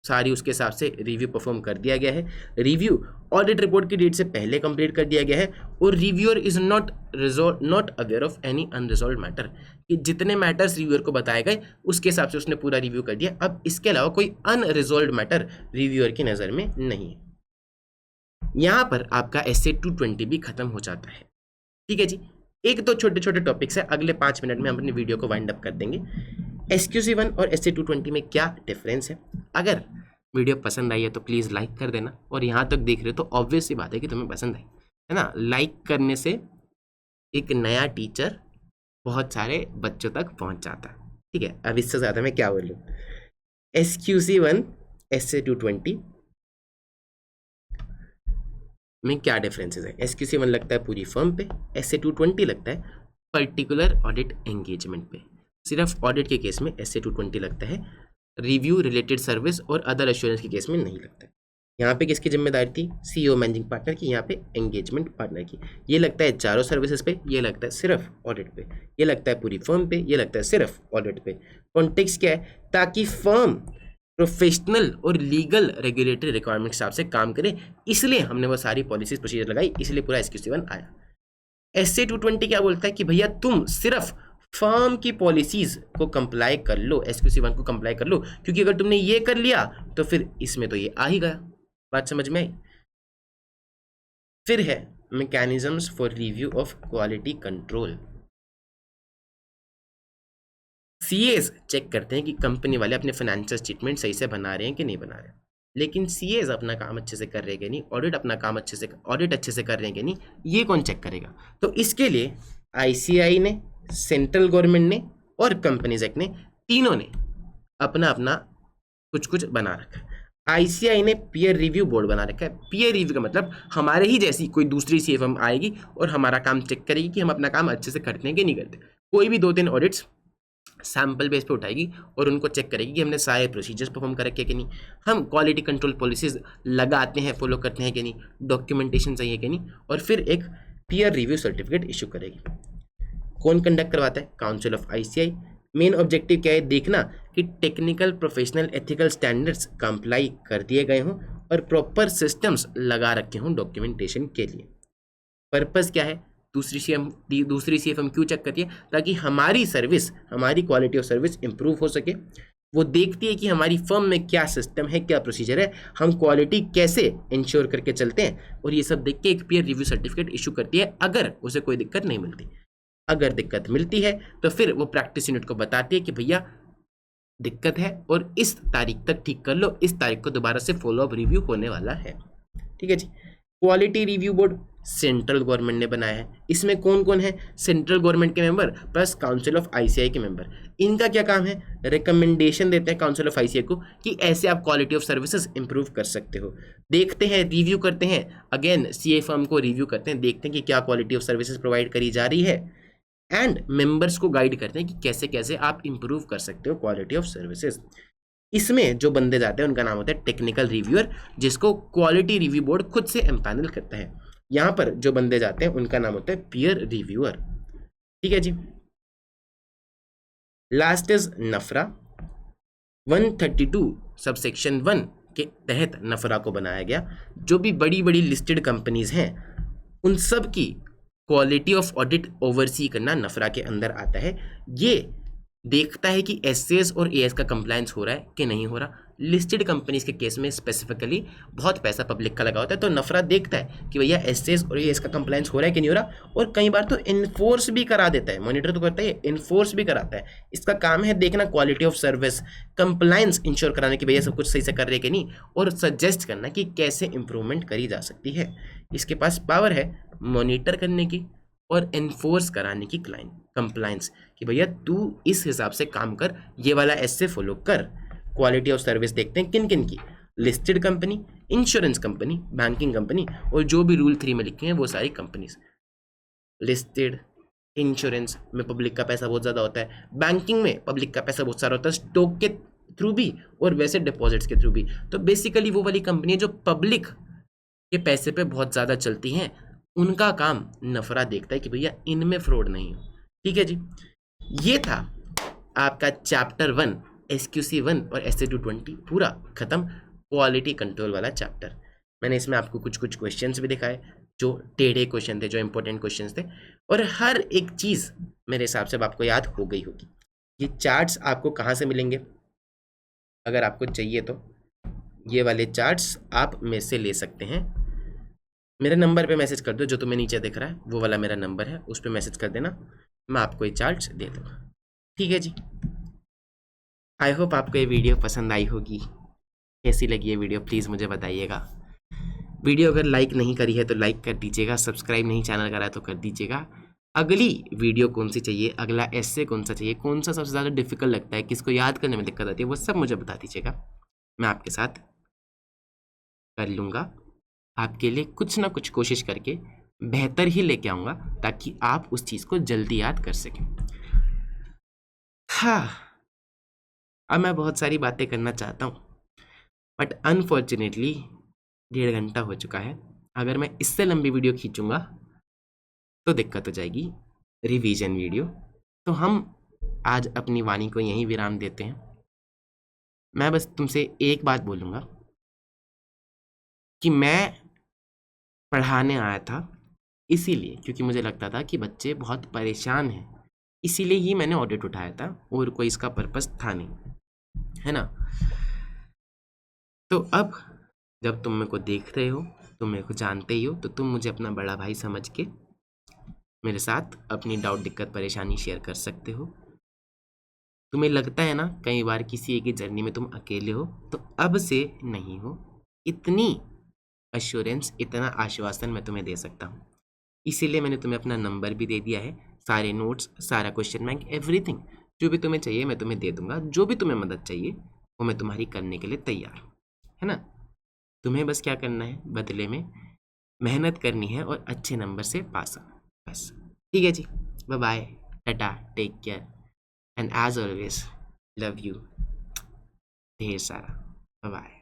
सारी उसके हिसाब से रिव्यू परफॉर्म कर दिया गया है, रिव्यू ऑडिट रिपोर्ट की डेट से पहले कंप्लीट कर दिया गया है, और reviewer is not aware of any unresolved matter, कि जितने मैटर्स रिव्यूअर को बताए गए उसके हिसाब से उसने पूरा रिव्यू कर दिया। अब इसके अलावा कोई अनरिजॉल्व मैटर रिव्यूअर की नज़र में नहीं है। यहाँ पर आपका SA 220 भी खत्म हो जाता है। ठीक है जी, एक दो छोटे छोटे टॉपिक्स है, अगले 5 मिनट में हम अपनी वीडियो को वाइंड अप कर देंगे। SQC1 और SA 220 में क्या डिफरेंस है। अगर वीडियो पसंद आई है तो प्लीज़ लाइक कर देना, और यहाँ तक देख रहे हो तो ऑब्वियस सी बात है कि तुम्हें पसंद आई है ना। लाइक करने से एक नया टीचर बहुत सारे बच्चों तक पहुँच जाता है। ठीक है, अब इससे ज़्यादा मैं क्या बोलूँ। SQC1 SA 220 में क्या डिफरेंसेस है। SQC1 लगता है पूरी फर्म पे, SA 220 लगता है पर्टिकुलर ऑडिट एंगेजमेंट पे। सिर्फ ऑडिट के केस में SA 220 लगता है, रिव्यू रिलेटेड सर्विस और अदर एश्योरेंस के केस में नहीं लगता है। यहाँ पे किसकी जिम्मेदारी थी, CEO मैनेजिंग पार्टनर की, यहाँ पे एंगेजमेंट पार्टनर की। ये लगता है चारों सर्विसेज पे, ये लगता है सिर्फ ऑडिट पे, ये लगता है पूरी फर्म पे, ये लगता है सिर्फ ऑडिट पे। कॉन्टेक्स्ट क्या है, ताकि फर्म प्रोफेशनल और लीगल रेगुलेटरी रिक्वायरमेंट के हिसाब से काम करे, इसलिए हमने वो सारी पॉलिसीज प्रोसीजर लगाई, इसलिए पूरा SQC1 आया। SA 220 क्या बोलता है कि भैया तुम सिर्फ फर्म की पॉलिसीज को कंप्लाई कर लो, SQC1 को कंप्लाई कर लो, क्योंकि अगर तुमने ये कर लिया तो फिर इसमें तो ये आ ही गया। बात समझ में आई। फिर है mechanisms for review of quality control. CAs check करते हैं कि कंपनी वाले अपने फाइनेंशियल स्टेटमेंट सही से बना रहे हैं कि नहीं बना रहे हैं, लेकिन CAs अपना काम अच्छे से कर रहे हैं कि नहीं, ऑडिट अपना काम अच्छे से कर रहे हैं कि नहीं, ये कौन चेक करेगा। तो इसके लिए ICAI ने, सेंट्रल गवर्नमेंट ने और कंपनीज एक्ट ने, तीनों ने अपना अपना कुछ कुछ बना रखा है। ICAI ने पीयर रिव्यू बोर्ड बना रखा है। पीयर रिव्यू का मतलब हमारे ही जैसी कोई दूसरी CA फर्म आएगी और हमारा काम चेक करेगी कि हम अपना काम अच्छे से करते हैं कि नहीं करते। कोई भी 2-3 ऑडिट्स सैम्पल बेस पे उठाएगी और उनको चेक करेगी कि हमने सारे प्रोसीजर्स परफॉर्म कर रखे कि नहीं, हम क्वालिटी कंट्रोल पॉलिसीज लगाते हैं, फॉलो करते हैं कि नहीं, डॉक्यूमेंटेशन चाहिए कि नहीं, और फिर एक पीयर रिव्यू सर्टिफिकेट इशू करेगी। कौन कंडक्ट करवाता है, council of ICAI। Main objective क्या है, देखना कि technical professional ethical standards comply कर दिए गए हों और प्रॉपर सिस्टम्स लगा रखे हों डॉक्यूमेंटेशन के लिए। पर्पस क्या है, दूसरी CA फर्म क्यों चेक करती है, ताकि हमारी सर्विस, हमारी क्वालिटी ऑफ सर्विस इंप्रूव हो सके। वो देखती है कि हमारी फर्म में क्या सिस्टम है, क्या प्रोसीजर है, हम क्वालिटी कैसे इंश्योर करके चलते हैं, और ये सब देख के एक पीयर रिव्यू सर्टिफिकेट इशू करती है। अगर उसे कोई दिक्कत नहीं मिलती, अगर दिक्कत मिलती है तो फिर वो प्रैक्टिस यूनिट को बताती है कि भैया दिक्कत है और इस तारीख तक ठीक कर लो, इस तारीख को दोबारा से फॉलो अप रिव्यू होने वाला है। ठीक है जी। Quality review board central government ने बनाया है। इसमें कौन कौन है, सेंट्रल गवर्नमेंट के member plus council of ICAI के मेंबर। इनका क्या काम है, रिकमेंडेशन देते हैं काउंसिल ऑफ ICAI को कि ऐसे आप क्वालिटी ऑफ सर्विसेज इंप्रूव कर सकते हो। देखते हैं, रिव्यू करते हैं, अगेन CA फर्म को रिव्यू करते हैं, देखते हैं कि क्या क्वालिटी ऑफ सर्विसेज प्रोवाइड करी जा रही है, एंड मेंबर्स को गाइड करते हैं कि कैसे कैसे आप इंप्रूव कर सकते हो क्वालिटी ऑफ सर्विसेज। इसमें जो बंदे जाते हैं उनका नाम होता है टेक्निकल रिव्यूअर, जिसको क्वालिटी रिव्यू बोर्ड खुद से एम्पैनल करता है। यहाँ पर जो बंदे जाते हैं उनका नाम होता है पीयर रिव्यूअर। ठीक है जी। लास्ट इज नफरा। 132 सबसेक्शन 1 के तहत नफरा को बनाया गया। जो भी बड़ी बड़ी लिस्टेड कंपनीज हैं उन सब की क्वालिटी ऑफ ऑडिट ओवरसी करना नफरा के अंदर आता है। ये देखता है कि SAS और AS का कंप्लायंस हो रहा है कि नहीं हो रहा, लिस्टेड कंपनीज के केस में स्पेसिफिकली बहुत पैसा पब्लिक का लगा होता है, तो नफरत देखता है कि भैया एसएस और ये इसका कंप्लायंस हो रहा है कि नहीं हो रहा, और कई बार तो इन्फोर्स भी करा देता है। मॉनिटर तो करता है, इन्फोर्स भी कराता है। इसका काम है देखना quality of service, compliance ensure कराने की भैया सब कुछ सही से कर रहे कि नहीं, और सजेस्ट करना कि कैसे इंप्रूवमेंट करी जा सकती है। इसके पास पावर है मॉनिटर करने की और एनफोर्स कराने की क्लाइंट कंप्लायंस, कि भैया तू इस हिसाब से काम कर, ये वाला ऐसे फॉलो कर। क्वालिटी ऑफ सर्विस देखते हैं किन किन की, listed company, insurance company, banking company, और जो भी रूल 3 में लिखे हैं वो सारी कंपनीज। लिस्टेड, इंश्योरेंस में पब्लिक का पैसा बहुत ज़्यादा होता है, बैंकिंग में पब्लिक का पैसा बहुत सारा होता है स्टॉक के थ्रू भी और वैसे डिपॉजिट्स के थ्रू भी। तो बेसिकली वो वाली कंपनी जो पब्लिक के पैसे पे बहुत ज़्यादा चलती हैं, उनका काम नफरा देखता है कि भैया इनमें फ्रॉड नहीं हो। ठीक है जी, ये था आपका चैप्टर 1 SQC1 और SA220 पूरा खत्म, क्वालिटी कंट्रोल वाला चैप्टर। मैंने इसमें आपको कुछ कुछ क्वेश्चंस भी दिखाए जो टेढ़े क्वेश्चन थे, जो इंपॉर्टेंट क्वेश्चंस थे, और हर एक चीज़ मेरे हिसाब से अब आपको याद हो गई होगी। ये चार्ट्स आपको कहाँ से मिलेंगे, अगर आपको चाहिए तो ये वाले चार्ट्स आप मेरे से ले सकते हैं। मेरे नंबर पे मैसेज कर दो, जो तुम्हें नीचे दिख रहा है वो वाला मेरा नंबर है, उस पर मैसेज कर देना, मैं आपको ये चार्ट्स दे दूँगा। ठीक है जी, आई होप आपको ये वीडियो पसंद आई होगी। कैसी लगी ये वीडियो प्लीज़ मुझे बताइएगा। वीडियो अगर लाइक नहीं करी है तो लाइक कर दीजिएगा, सब्सक्राइब नहीं चैनल करा है तो कर दीजिएगा। अगली वीडियो कौन सी चाहिए, अगला ऐसे कौन सा चाहिए, कौन सा सबसे ज़्यादा डिफिकल्ट लगता है, किसको याद करने में दिक्कत आती है, वो सब मुझे बता दीजिएगा। मैं आपके साथ कर लूँगा, आपके लिए कुछ ना कुछ कोशिश करके बेहतर ही लेके आऊँगा, ताकि आप उस चीज़ को जल्दी याद कर सकें। हाँ, अब मैं बहुत सारी बातें करना चाहता हूँ, बट अनफॉर्चुनेटली 1.5 घंटा हो चुका है। अगर मैं इससे लंबी वीडियो खींचूंगा तो दिक्कत हो जाएगी, रिवीजन वीडियो। तो हम आज अपनी वाणी को यहीं विराम देते हैं। मैं बस तुमसे एक बात बोलूँगा कि मैं पढ़ाने आया था इसीलिए क्योंकि मुझे लगता था कि बच्चे बहुत परेशान हैं, इसीलिए ही मैंने ऑडिट उठाया था, और कोई इसका पर्पस था नहीं, है ना। तो अब जब तुम मेरे को देख रहे हो, तुम मेरे को जानते ही हो, तो तुम मुझे अपना बड़ा भाई समझ के मेरे साथ अपनी डाउट, दिक्कत, परेशानी शेयर कर सकते हो। तुम्हें लगता है ना कई बार किसी एक ही जर्नी में तुम अकेले हो, तो अब से नहीं हो। इतनी अश्योरेंस, इतना आश्वासन मैं तुम्हें दे सकता हूँ। इसीलिए मैंने तुम्हें अपना नंबर भी दे दिया है, सारे नोट्स, सारा क्वेश्चन बैंक, एवरीथिंग जो भी तुम्हें चाहिए मैं तुम्हें दे दूंगा। जो भी तुम्हें मदद चाहिए वो मैं तुम्हारी करने के लिए तैयार हूँ, है ना। तुम्हें बस क्या करना है, बदले में मेहनत करनी है और अच्छे नंबर से पास आना, बस। ठीक है जी, bye bye, tata, take care, and as always love you ढेर सारा, बाय बाय।